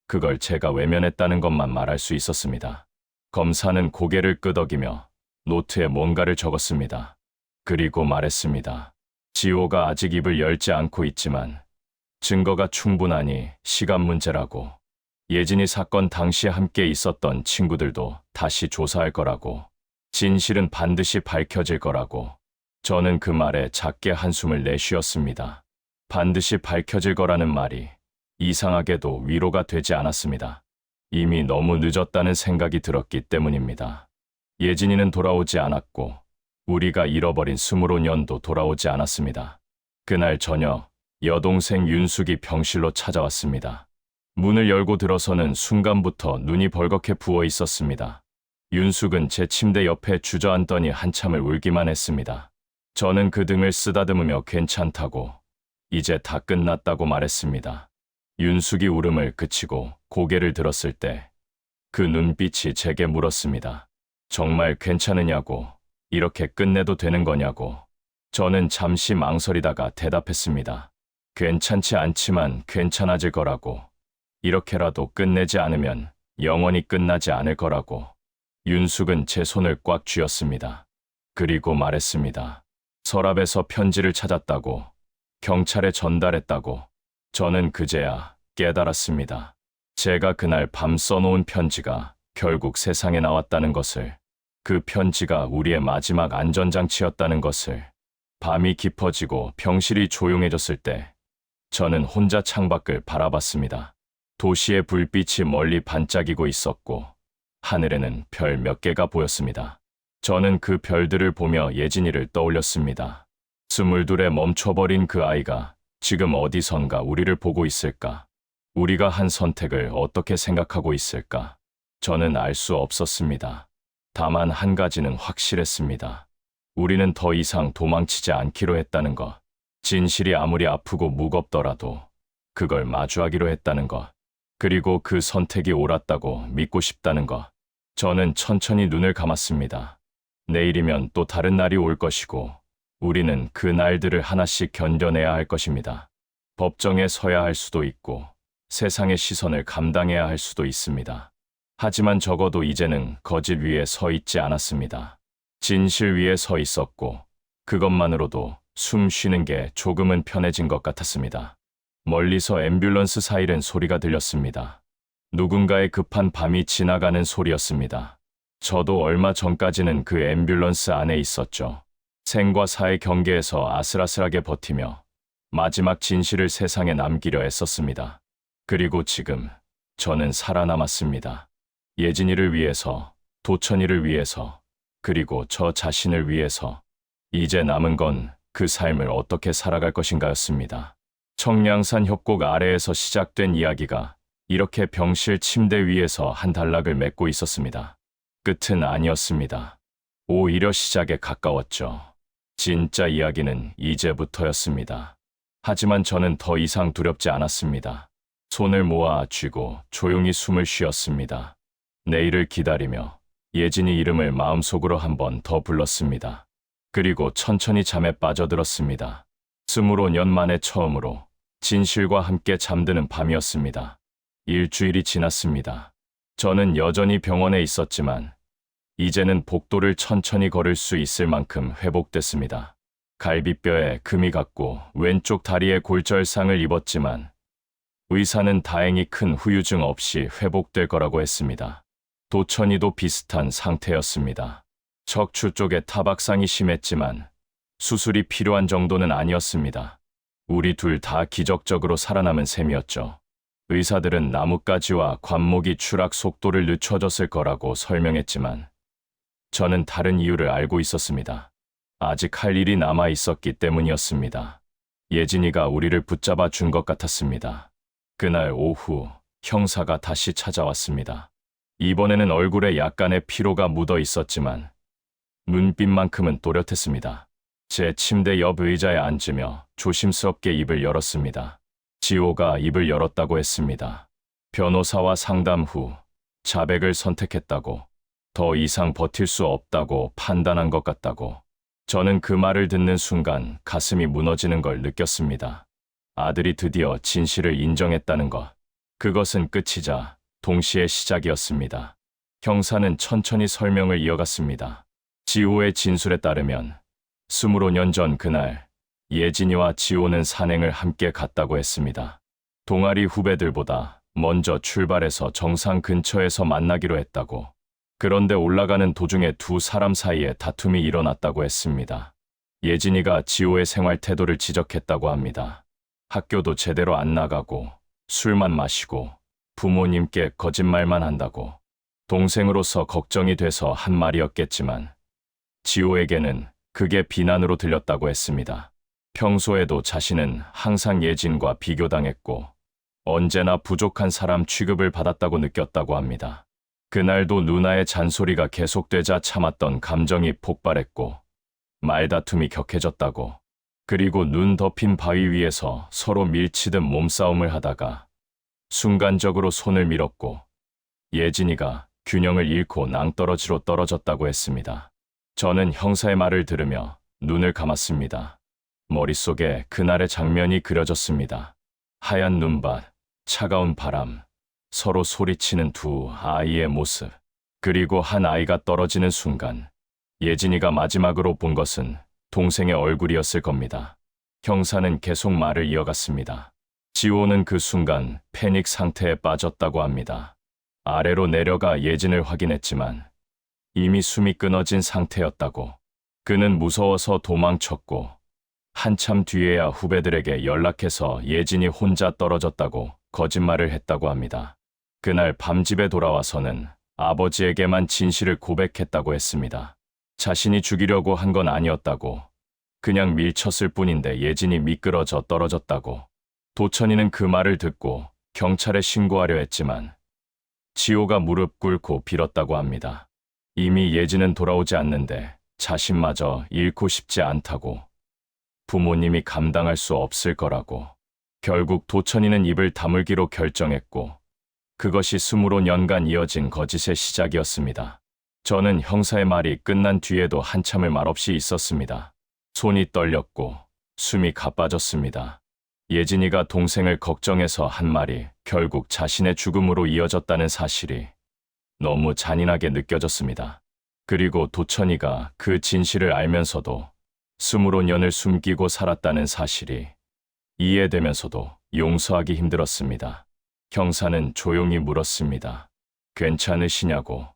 그걸 제가 외면했다는 것만 말할 수 있었습니다. 검사는 고개를 끄덕이며 노트에 뭔가를 적었습니다. 그리고 말했습니다. 지호가 아직 입을 열지 않고 있지만 증거가 충분하니 시간 문제라고. 예진이 사건 당시에 함께 있었던 친구들도 다시 조사할 거라고. 진실은 반드시 밝혀질 거라고. 저는 그 말에 작게 한숨을 내쉬었습니다. 반드시 밝혀질 거라는 말이 이상하게도 위로가 되지 않았습니다. 이미 너무 늦었다는 생각이 들었기 때문입니다. 예진이는 돌아오지 않았고 우리가 잃어버린 25년도 돌아오지 않았습니다. 그날 저녁 여동생 윤숙이 병실로 찾아왔습니다. 문을 열고 들어서는 순간부터 눈이 벌겋게 부어 있었습니다. 윤숙은 제 침대 옆에 주저앉더니 한참을 울기만 했습니다. 저는 그 등을 쓰다듬으며 괜찮다고, 이제 다 끝났다고 말했습니다. 윤숙이 울음을 그치고 고개를 들었을 때 그 눈빛이 제게 물었습니다. 정말 괜찮으냐고, 이렇게 끝내도 되는 거냐고. 저는 잠시 망설이다가 대답했습니다. 괜찮지 않지만 괜찮아질 거라고. 이렇게라도 끝내지 않으면 영원히 끝나지 않을 거라고. 윤숙은 제 손을 꽉 쥐었습니다. 그리고 말했습니다. 서랍에서 편지를 찾았다고, 경찰에 전달했다고. 저는 그제야 깨달았습니다. 제가 그날 밤 써놓은 편지가 결국 세상에 나왔다는 것을, 그 편지가 우리의 마지막 안전장치였다는 것을. 밤이 깊어지고 병실이 조용해졌을 때 저는 혼자 창밖을 바라봤습니다. 도시의 불빛이 멀리 반짝이고 있었고 하늘에는 별 몇 개가 보였습니다. 저는 그 별들을 보며 예진이를 떠올렸습니다. 22에 멈춰버린 그 아이가 지금 어디선가 우리를 보고 있을까? 우리가 한 선택을 어떻게 생각하고 있을까? 저는 알 수 없었습니다. 다만 한 가지는 확실했습니다. 우리는 더 이상 도망치지 않기로 했다는 것. 진실이 아무리 아프고 무겁더라도 그걸 마주하기로 했다는 것. 그리고 그 선택이 옳았다고 믿고 싶다는 것. 저는 천천히 눈을 감았습니다. 내일이면 또 다른 날이 올 것이고 우리는 그 날들을 하나씩 견뎌내야 할 것입니다. 법정에 서야 할 수도 있고 세상의 시선을 감당해야 할 수도 있습니다. 하지만 적어도 이제는 거짓 위에 서 있지 않았습니다. 진실 위에 서 있었고 그것만으로도 숨 쉬는 게 조금은 편해진 것 같았습니다. 멀리서 앰뷸런스 사이렌 소리가 들렸습니다. 누군가의 급한 밤이 지나가는 소리였습니다. 저도 얼마 전까지는 그 앰뷸런스 안에 있었죠. 생과 사의 경계에서 아슬아슬하게 버티며 마지막 진실을 세상에 남기려 애썼습니다. 그리고 지금 저는 살아남았습니다. 예진이를 위해서, 도천이를 위해서, 그리고 저 자신을 위해서. 이제 남은 건 그 삶을 어떻게 살아갈 것인가였습니다. 청량산 협곡 아래에서 시작된 이야기가 이렇게 병실 침대 위에서 한 단락을 맺고 있었습니다. 끝은 아니었습니다. 오히려 시작에 가까웠죠. 진짜 이야기는 이제부터였습니다. 하지만 저는 더 이상 두렵지 않았습니다. 손을 모아 쥐고 조용히 숨을 쉬었습니다. 내일을 기다리며 예진이 이름을 마음속으로 한 번 더 불렀습니다. 그리고 천천히 잠에 빠져들었습니다. 25년 만에 처음으로 진실과 함께 잠드는 밤이었습니다. 일주일이 지났습니다. 저는 여전히 병원에 있었지만 이제는 복도를 천천히 걸을 수 있을 만큼 회복됐습니다. 갈비뼈에 금이 갔고 왼쪽 다리에 골절상을 입었지만 의사는 다행히 큰 후유증 없이 회복될 거라고 했습니다. 도천이도 비슷한 상태였습니다. 척추 쪽에 타박상이 심했지만 수술이 필요한 정도는 아니었습니다. 우리 둘 다 기적적으로 살아남은 셈이었죠. 의사들은 나뭇가지와 관목이 추락 속도를 늦춰줬을 거라고 설명했지만 저는 다른 이유를 알고 있었습니다. 아직 할 일이 남아 있었기 때문이었습니다. 예진이가 우리를 붙잡아 준 것 같았습니다. 그날 오후 형사가 다시 찾아왔습니다. 이번에는 얼굴에 약간의 피로가 묻어 있었지만 눈빛만큼은 또렷했습니다. 제 침대 옆 의자에 앉으며 조심스럽게 입을 열었습니다. 지호가 입을 열었다고 했습니다. 변호사와 상담 후 자백을 선택했다고, 더 이상 버틸 수 없다고 판단한 것 같다고. 저는 그 말을 듣는 순간 가슴이 무너지는 걸 느꼈습니다. 아들이 드디어 진실을 인정했다는 것. 그것은 끝이자 동시에 시작이었습니다. 형사는 천천히 설명을 이어갔습니다. 지호의 진술에 따르면 25년 전 그날 예진이와 지호는 산행을 함께 갔다고 했습니다. 동아리 후배들보다 먼저 출발해서 정상 근처에서 만나기로 했다고. 그런데 올라가는 도중에 두 사람 사이에 다툼이 일어났다고 했습니다. 예진이가 지호의 생활 태도를 지적했다고 합니다. 학교도 제대로 안 나가고 술만 마시고 부모님께 거짓말만 한다고. 동생으로서 걱정이 돼서 한 말이었겠지만 지호에게는 그게 비난으로 들렸다고 했습니다. 평소에도 자신은 항상 예진과 비교당했고 언제나 부족한 사람 취급을 받았다고 느꼈다고 합니다. 그날도 누나의 잔소리가 계속되자 참았던 감정이 폭발했고 말다툼이 격해졌다고. 그리고 눈 덮인 바위 위에서 서로 밀치듯 몸싸움을 하다가 순간적으로 손을 밀었고 예진이가 균형을 잃고 낭떠러지로 떨어졌다고 했습니다. 저는 형사의 말을 들으며 눈을 감았습니다. 머릿속에 그날의 장면이 그려졌습니다. 하얀 눈밭, 차가운 바람, 서로 소리치는 두 아이의 모습, 그리고 한 아이가 떨어지는 순간 예진이가 마지막으로 본 것은 동생의 얼굴이었을 겁니다. 형사는 계속 말을 이어갔습니다. 지호는 그 순간 패닉 상태에 빠졌다고 합니다. 아래로 내려가 예진을 확인했지만 이미 숨이 끊어진 상태였다고. 그는 무서워서 도망쳤고 한참 뒤에야 후배들에게 연락해서 예진이 혼자 떨어졌다고 거짓말을 했다고 합니다. 그날 밤 집에 돌아와서는 아버지에게만 진실을 고백했다고 했습니다. 자신이 죽이려고 한 건 아니었다고. 그냥 밀쳤을 뿐인데 예진이 미끄러져 떨어졌다고. 도천이는 그 말을 듣고 경찰에 신고하려 했지만 지호가 무릎 꿇고 빌었다고 합니다. 이미 예진은 돌아오지 않는데 자신마저 잃고 싶지 않다고. 부모님이 감당할 수 없을 거라고. 결국 도천이는 입을 다물기로 결정했고 그것이 25년간 이어진 거짓의 시작이었습니다. 저는 형사의 말이 끝난 뒤에도 한참을 말없이 있었습니다. 손이 떨렸고 숨이 가빠졌습니다. 예진이가 동생을 걱정해서 한 말이 결국 자신의 죽음으로 이어졌다는 사실이 너무 잔인하게 느껴졌습니다. 그리고 도천이가 그 진실을 알면서도 25년을 숨기고 살았다는 사실이 이해되면서도 용서하기 힘들었습니다. 형사는 조용히 물었습니다. 괜찮으시냐고.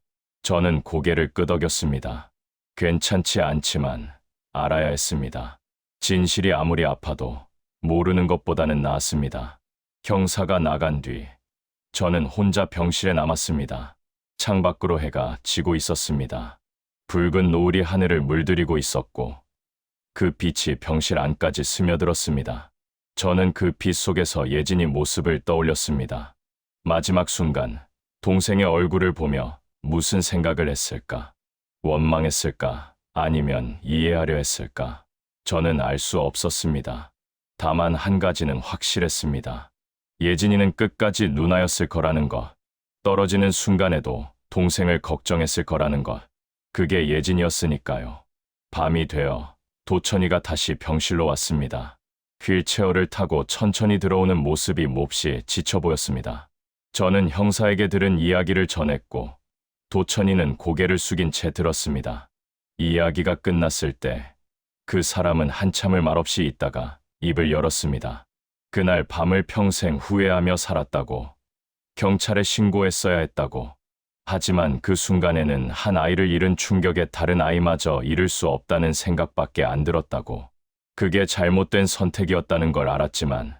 저는 고개를 끄덕였습니다. 괜찮지 않지만 알아야 했습니다. 진실이 아무리 아파도 모르는 것보다는 나았습니다. 형사가 나간 뒤 저는 혼자 병실에 남았습니다. 창밖으로 해가 지고 있었습니다. 붉은 노을이 하늘을 물들이고 있었고 그 빛이 병실 안까지 스며들었습니다. 저는 그 빛 속에서 예진이 모습을 떠올렸습니다. 마지막 순간 동생의 얼굴을 보며 무슨 생각을 했을까? 원망했을까? 아니면 이해하려 했을까? 저는 알 수 없었습니다. 다만 한 가지는 확실했습니다. 예진이는 끝까지 누나였을 거라는 것. 떨어지는 순간에도 동생을 걱정했을 거라는 것. 그게 예진이었으니까요. 밤이 되어 도천이가 다시 병실로 왔습니다. 휠체어를 타고 천천히 들어오는 모습이 몹시 지쳐 보였습니다. 저는 형사에게 들은 이야기를 전했고 도천이는 고개를 숙인 채 들었습니다. 이야기가 끝났을 때 그 사람은 한참을 말없이 있다가 입을 열었습니다. 그날 밤을 평생 후회하며 살았다고, 경찰에 신고했어야 했다고. 하지만 그 순간에는 한 아이를 잃은 충격에 다른 아이마저 잃을 수 없다는 생각밖에 안 들었다고. 그게 잘못된 선택이었다는 걸 알았지만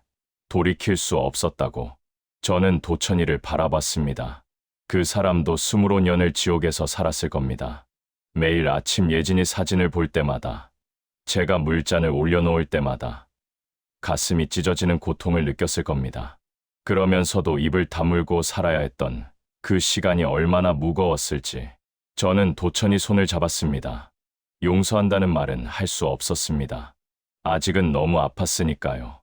돌이킬 수 없었다고. 저는 도천이를 바라봤습니다. 그 사람도 25년을 지옥에서 살았을 겁니다. 매일 아침 예진이 사진을 볼 때마다, 제가 물잔을 올려놓을 때마다 가슴이 찢어지는 고통을 느꼈을 겁니다. 그러면서도 입을 다물고 살아야 했던 그 시간이 얼마나 무거웠을지. 저는 도천이 손을 잡았습니다. 용서한다는 말은 할 수 없었습니다. 아직은 너무 아팠으니까요.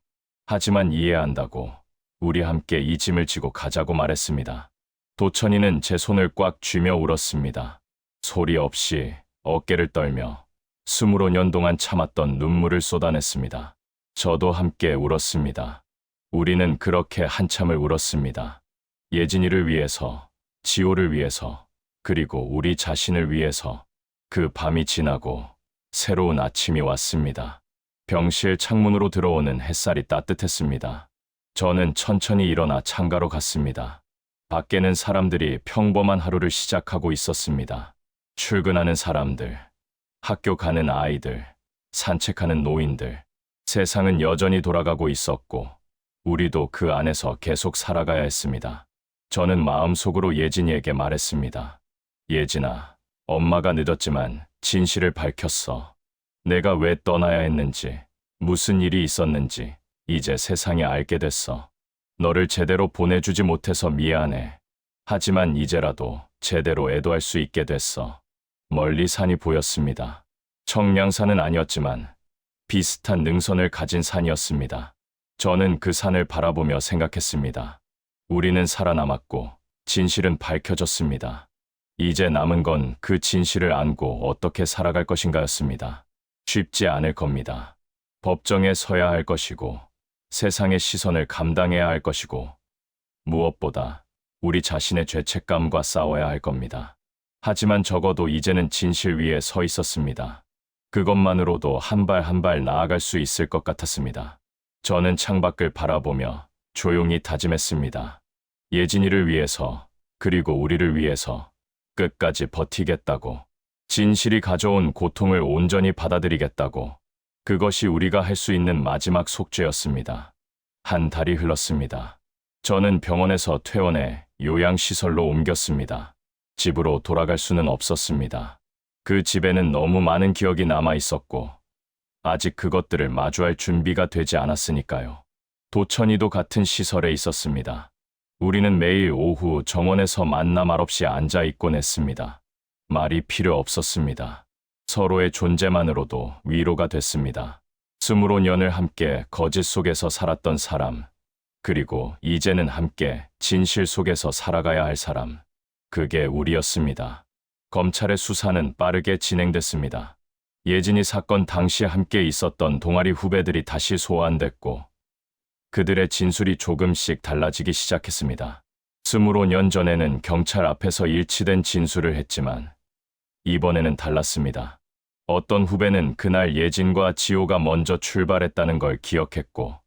하지만 이해한다고, 우리 함께 이 짐을 지고 가자고 말했습니다. 도천이는 제 손을 꽉 쥐며 울었습니다. 소리 없이 어깨를 떨며 25년 동안 참았던 눈물을 쏟아냈습니다. 저도 함께 울었습니다. 우리는 그렇게 한참을 울었습니다. 예진이를 위해서, 지호를 위해서, 그리고 우리 자신을 위해서. 그 밤이 지나고 새로운 아침이 왔습니다. 병실 창문으로 들어오는 햇살이 따뜻했습니다. 저는 천천히 일어나 창가로 갔습니다. 밖에는 사람들이 평범한 하루를 시작하고 있었습니다. 출근하는 사람들, 학교 가는 아이들, 산책하는 노인들. 세상은 여전히 돌아가고 있었고 우리도 그 안에서 계속 살아가야 했습니다. 저는 마음속으로 예진이에게 말했습니다. 예진아, 엄마가 늦었지만 진실을 밝혔어. 내가 왜 떠나야 했는지, 무슨 일이 있었는지 이제 세상이 알게 됐어. 너를 제대로 보내주지 못해서 미안해. 하지만 이제라도 제대로 애도할 수 있게 됐어. 멀리 산이 보였습니다. 청량산은 아니었지만 비슷한 능선을 가진 산이었습니다. 저는 그 산을 바라보며 생각했습니다. 우리는 살아남았고 진실은 밝혀졌습니다. 이제 남은 건 그 진실을 안고 어떻게 살아갈 것인가였습니다. 쉽지 않을 겁니다. 법정에 서야 할 것이고 세상의 시선을 감당해야 할 것이고 무엇보다 우리 자신의 죄책감과 싸워야 할 겁니다. 하지만 적어도 이제는 진실 위에 서 있었습니다. 그것만으로도 한 발 한 발 나아갈 수 있을 것 같았습니다. 저는 창밖을 바라보며 조용히 다짐했습니다. 예진이를 위해서, 그리고 우리를 위해서 끝까지 버티겠다고. 진실이 가져온 고통을 온전히 받아들이겠다고. 그것이 우리가 할 수 있는 마지막 속죄였습니다. 한 달이 흘렀습니다. 저는 병원에서 퇴원해 요양시설로 옮겼습니다. 집으로 돌아갈 수는 없었습니다. 그 집에는 너무 많은 기억이 남아 있었고 아직 그것들을 마주할 준비가 되지 않았으니까요. 도천이도 같은 시설에 있었습니다. 우리는 매일 오후 정원에서 만나 말없이 앉아 있곤 했습니다. 말이 필요 없었습니다. 서로의 존재만으로도 위로가 됐습니다. 25년을 함께 거짓 속에서 살았던 사람, 그리고 이제는 함께 진실 속에서 살아가야 할 사람, 그게 우리였습니다. 검찰의 수사는 빠르게 진행됐습니다. 예진이 사건 당시 함께 있었던 동아리 후배들이 다시 소환됐고 그들의 진술이 조금씩 달라지기 시작했습니다. 25년 전에는 경찰 앞에서 일치된 진술을 했지만 이번에는 달랐습니다. 어떤 후배는 그날 예진과 지호가 먼저 출발했다는 걸 기억했고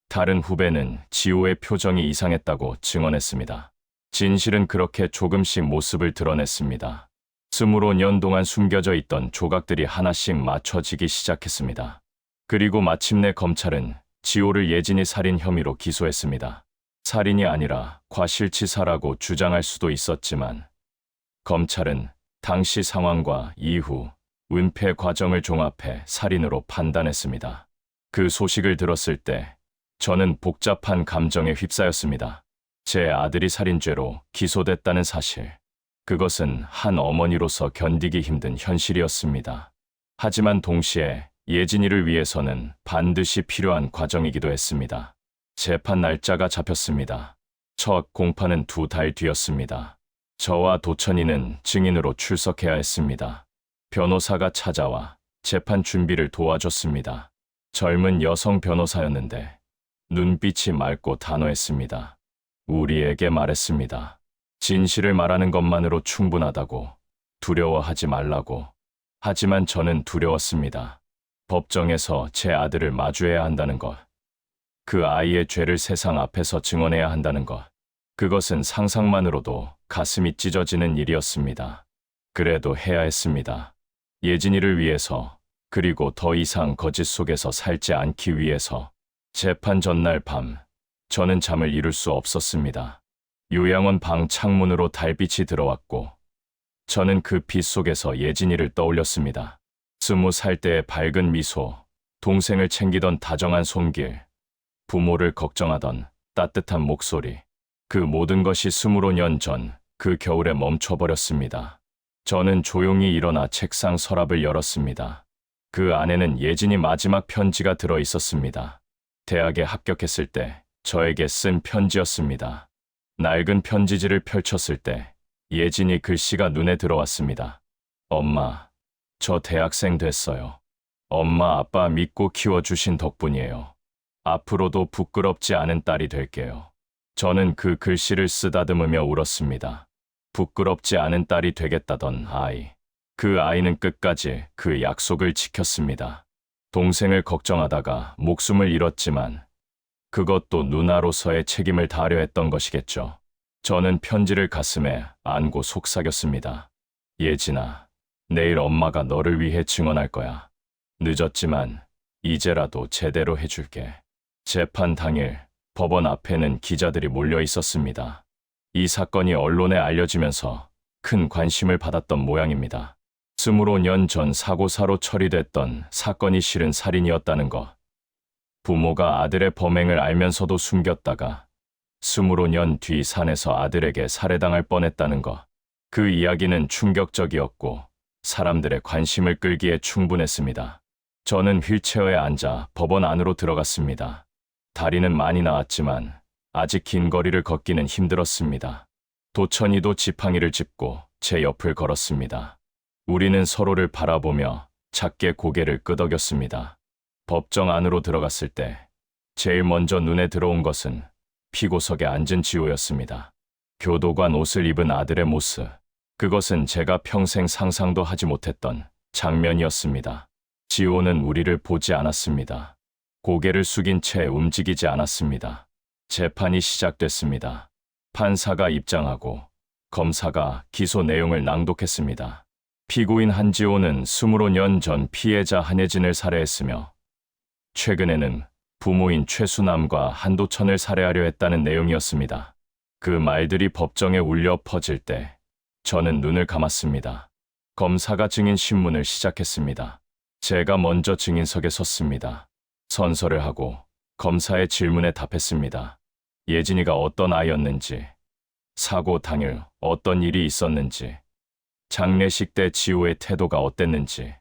다른 후배는 지호의 표정이 이상했다고 증언했습니다. 진실은 그렇게 조금씩 모습을 드러냈습니다. 25년 동안 숨겨져 있던 조각들이 하나씩 맞춰지기 시작했습니다. 그리고 마침내 검찰은 지호를 예진이 살인 혐의로 기소했습니다. 살인이 아니라 과실치사라고 주장할 수도 있었지만 검찰은 당시 상황과 이후 은폐 과정을 종합해 살인으로 판단했습니다. 그 소식을 들었을 때 저는 복잡한 감정에 휩싸였습니다. 제 아들이 살인죄로 기소됐다는 사실. 그것은 한 어머니로서 견디기 힘든 현실이었습니다. 하지만 동시에 예진이를 위해서는 반드시 필요한 과정이기도 했습니다. 재판 날짜가 잡혔습니다. 첫 공판은 2달 뒤였습니다. 저와 도천이는 증인으로 출석해야 했습니다. 변호사가 찾아와 재판 준비를 도와줬습니다. 젊은 여성 변호사였는데 눈빛이 맑고 단호했습니다. 우리에게 말했습니다. 진실을 말하는 것만으로 충분하다고, 두려워하지 말라고. 하지만 저는 두려웠습니다. 법정에서 제 아들을 마주해야 한다는 것, 그 아이의 죄를 세상 앞에서 증언해야 한다는 것, 그것은 상상만으로도 가슴이 찢어지는 일이었습니다. 그래도 해야 했습니다. 예진이를 위해서, 그리고 더 이상 거짓 속에서 살지 않기 위해서. 재판 전날 밤, 저는 잠을 이룰 수 없었습니다. 요양원 방 창문으로 달빛이 들어왔고 저는 그 빛 속에서 예진이를 떠올렸습니다. 20살 때의 밝은 미소, 동생을 챙기던 다정한 손길, 부모를 걱정하던 따뜻한 목소리. 그 모든 것이 25년 전 그 겨울에 멈춰버렸습니다. 저는 조용히 일어나 책상 서랍을 열었습니다. 그 안에는 예진이 마지막 편지가 들어 있었습니다. 대학에 합격했을 때 저에게 쓴 편지였습니다. 낡은 편지지를 펼쳤을 때 예진이 글씨가 눈에 들어왔습니다. 엄마, 저 대학생 됐어요. 엄마 아빠 믿고 키워주신 덕분이에요. 앞으로도 부끄럽지 않은 딸이 될게요. 저는 그 글씨를 쓰다듬으며 울었습니다. 부끄럽지 않은 딸이 되겠다던 아이. 그 아이는 끝까지 그 약속을 지켰습니다. 동생을 걱정하다가 목숨을 잃었지만 그것도 누나로서의 책임을 다하려 했던 것이겠죠. 저는 편지를 가슴에 안고 속삭였습니다. 예진아, 내일 엄마가 너를 위해 증언할 거야. 늦었지만 이제라도 제대로 해줄게. 재판 당일 법원 앞에는 기자들이 몰려 있었습니다. 이 사건이 언론에 알려지면서 큰 관심을 받았던 모양입니다. 25년 전 사고사로 처리됐던 사건이 실은 살인이었다는 것. 부모가 아들의 범행을 알면서도 숨겼다가 25년 뒤 산에서 아들에게 살해당할 뻔했다는 것. 그 이야기는 충격적이었고 사람들의 관심을 끌기에 충분했습니다. 저는 휠체어에 앉아 법원 안으로 들어갔습니다. 다리는 많이 나았지만 아직 긴 거리를 걷기는 힘들었습니다. 도천이도 지팡이를 짚고 제 옆을 걸었습니다. 우리는 서로를 바라보며 작게 고개를 끄덕였습니다. 법정 안으로 들어갔을 때 제일 먼저 눈에 들어온 것은 피고석에 앉은 지호였습니다. 교도관 옷을 입은 아들의 모습. 그것은 제가 평생 상상도 하지 못했던 장면이었습니다. 지호는 우리를 보지 않았습니다. 고개를 숙인 채 움직이지 않았습니다. 재판이 시작됐습니다. 판사가 입장하고 검사가 기소 내용을 낭독했습니다. 피고인 한지호는 25년 전 피해자 한예진을 살해했으며 최근에는 부모인 최수남과 한도천을 살해하려 했다는 내용이었습니다. 그 말들이 법정에 울려 퍼질 때 저는 눈을 감았습니다. 검사가 증인 신문을 시작했습니다. 제가 먼저 증인석에 섰습니다. 선서를 하고 검사의 질문에 답했습니다. 예진이가 어떤 아이였는지, 사고 당일 어떤 일이 있었는지, 장례식 때 지호의 태도가 어땠는지,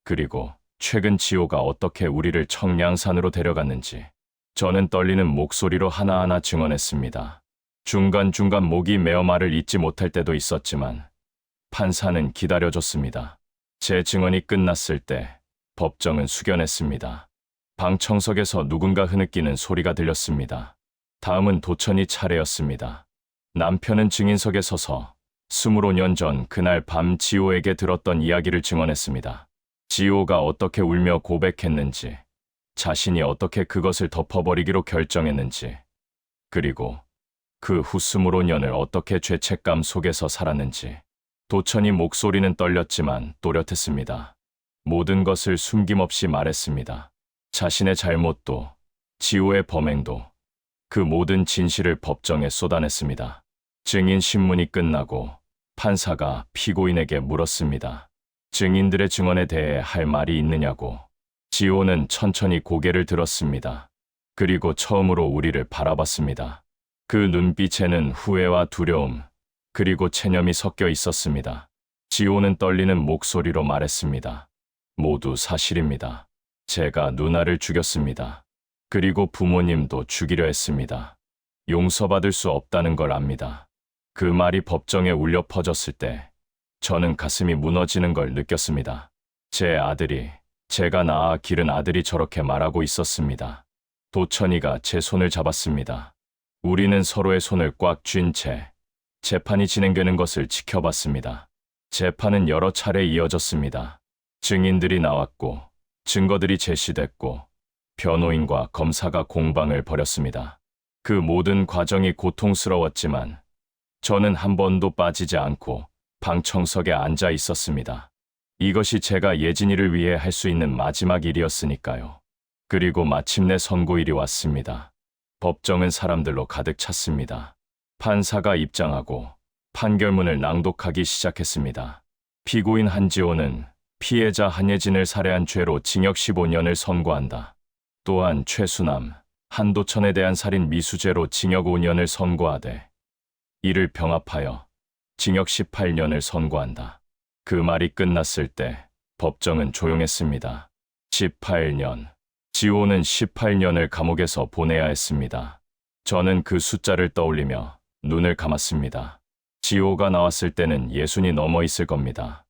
그리고 최근 지호가 어떻게 우리를 청량산으로 데려갔는지. 저는 떨리는 목소리로 하나하나 증언했습니다. 중간중간 목이 메어 말을 잇지 못할 때도 있었지만 판사는 기다려줬습니다. 제 증언이 끝났을 때 법정은 숙연했습니다. 방청석에서 누군가 흐느끼는 소리가 들렸습니다. 다음은 도천이 차례였습니다. 남편은 증인석에 서서 25년 전 그날 밤 지호에게 들었던 이야기를 증언했습니다. 지호가 어떻게 울며 고백했는지, 자신이 어떻게 그것을 덮어버리기로 결정했는지, 그리고 그 후 25년을 어떻게 죄책감 속에서 살았는지. 도천이 목소리는 떨렸지만 또렷했습니다. 모든 것을 숨김없이 말했습니다. 자신의 잘못도, 지호의 범행도, 그 모든 진실을 법정에 쏟아냈습니다. 증인 신문이 끝나고 판사가 피고인에게 물었습니다. 증인들의 증언에 대해 할 말이 있느냐고. 지호는 천천히 고개를 들었습니다. 그리고 처음으로 우리를 바라봤습니다. 그 눈빛에는 후회와 두려움, 그리고 체념이 섞여 있었습니다. 지호는 떨리는 목소리로 말했습니다. 모두 사실입니다. 제가 누나를 죽였습니다. 그리고 부모님도 죽이려 했습니다. 용서받을 수 없다는 걸 압니다. 그 말이 법정에 울려 퍼졌을 때 저는 가슴이 무너지는 걸 느꼈습니다. 제 아들이, 제가 낳아 기른 아들이 저렇게 말하고 있었습니다. 도천이가 제 손을 잡았습니다. 우리는 서로의 손을 꽉 쥔 채 재판이 진행되는 것을 지켜봤습니다. 재판은 여러 차례 이어졌습니다. 증인들이 나왔고 증거들이 제시됐고 변호인과 검사가 공방을 벌였습니다. 그 모든 과정이 고통스러웠지만 저는 한 번도 빠지지 않고 방청석에 앉아 있었습니다. 이것이 제가 예진이를 위해 할 수 있는 마지막 일이었으니까요. 그리고 마침내 선고일이 왔습니다. 법정은 사람들로 가득 찼습니다. 판사가 입장하고 판결문을 낭독하기 시작했습니다. 피고인 한지호는 피해자 한예진을 살해한 죄로 징역 15년을 선고한다. 또한 최수남, 한도천에 대한 살인 미수죄로 징역 5년을 선고하되 이를 병합하여 징역 18년을 선고한다. 그 말이 끝났을 때 법정은 조용했습니다. 18년. 지호는 18년을 감옥에서 보내야 했습니다. 저는 그 숫자를 떠올리며 눈을 감았습니다. 지호가 나왔을 때는 60이 넘어 있을 겁니다.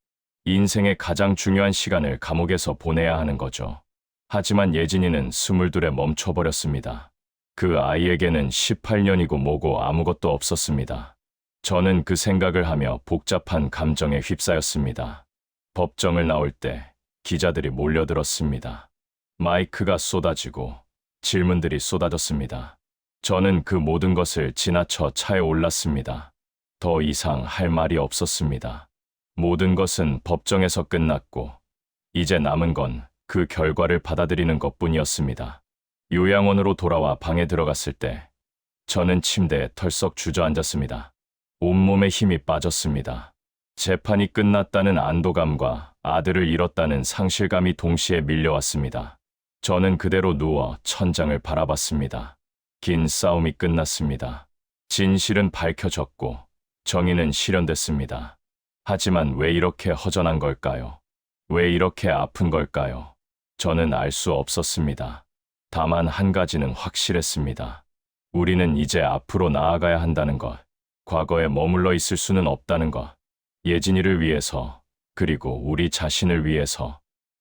인생의 가장 중요한 시간을 감옥에서 보내야 하는 거죠. 하지만 예진이는 22에 멈춰버렸습니다. 그 아이에게는 18년이고 뭐고 아무것도 없었습니다. 저는 그 생각을 하며 복잡한 감정에 휩싸였습니다. 법정을 나올 때 기자들이 몰려들었습니다. 마이크가 쏟아지고 질문들이 쏟아졌습니다. 저는 그 모든 것을 지나쳐 차에 올랐습니다. 더 이상 할 말이 없었습니다. 모든 것은 법정에서 끝났고 이제 남은 건 그 결과를 받아들이는 것뿐이었습니다. 요양원으로 돌아와 방에 들어갔을 때 저는 침대에 털썩 주저앉았습니다. 온몸에 힘이 빠졌습니다. 재판이 끝났다는 안도감과 아들을 잃었다는 상실감이 동시에 밀려왔습니다. 저는 그대로 누워 천장을 바라봤습니다. 긴 싸움이 끝났습니다. 진실은 밝혀졌고 정의는 실현됐습니다. 하지만 왜 이렇게 허전한 걸까요? 왜 이렇게 아픈 걸까요? 저는 알 수 없었습니다. 다만 한 가지는 확실했습니다. 우리는 이제 앞으로 나아가야 한다는 것, 과거에 머물러 있을 수는 없다는 것, 예진이를 위해서, 그리고 우리 자신을 위해서.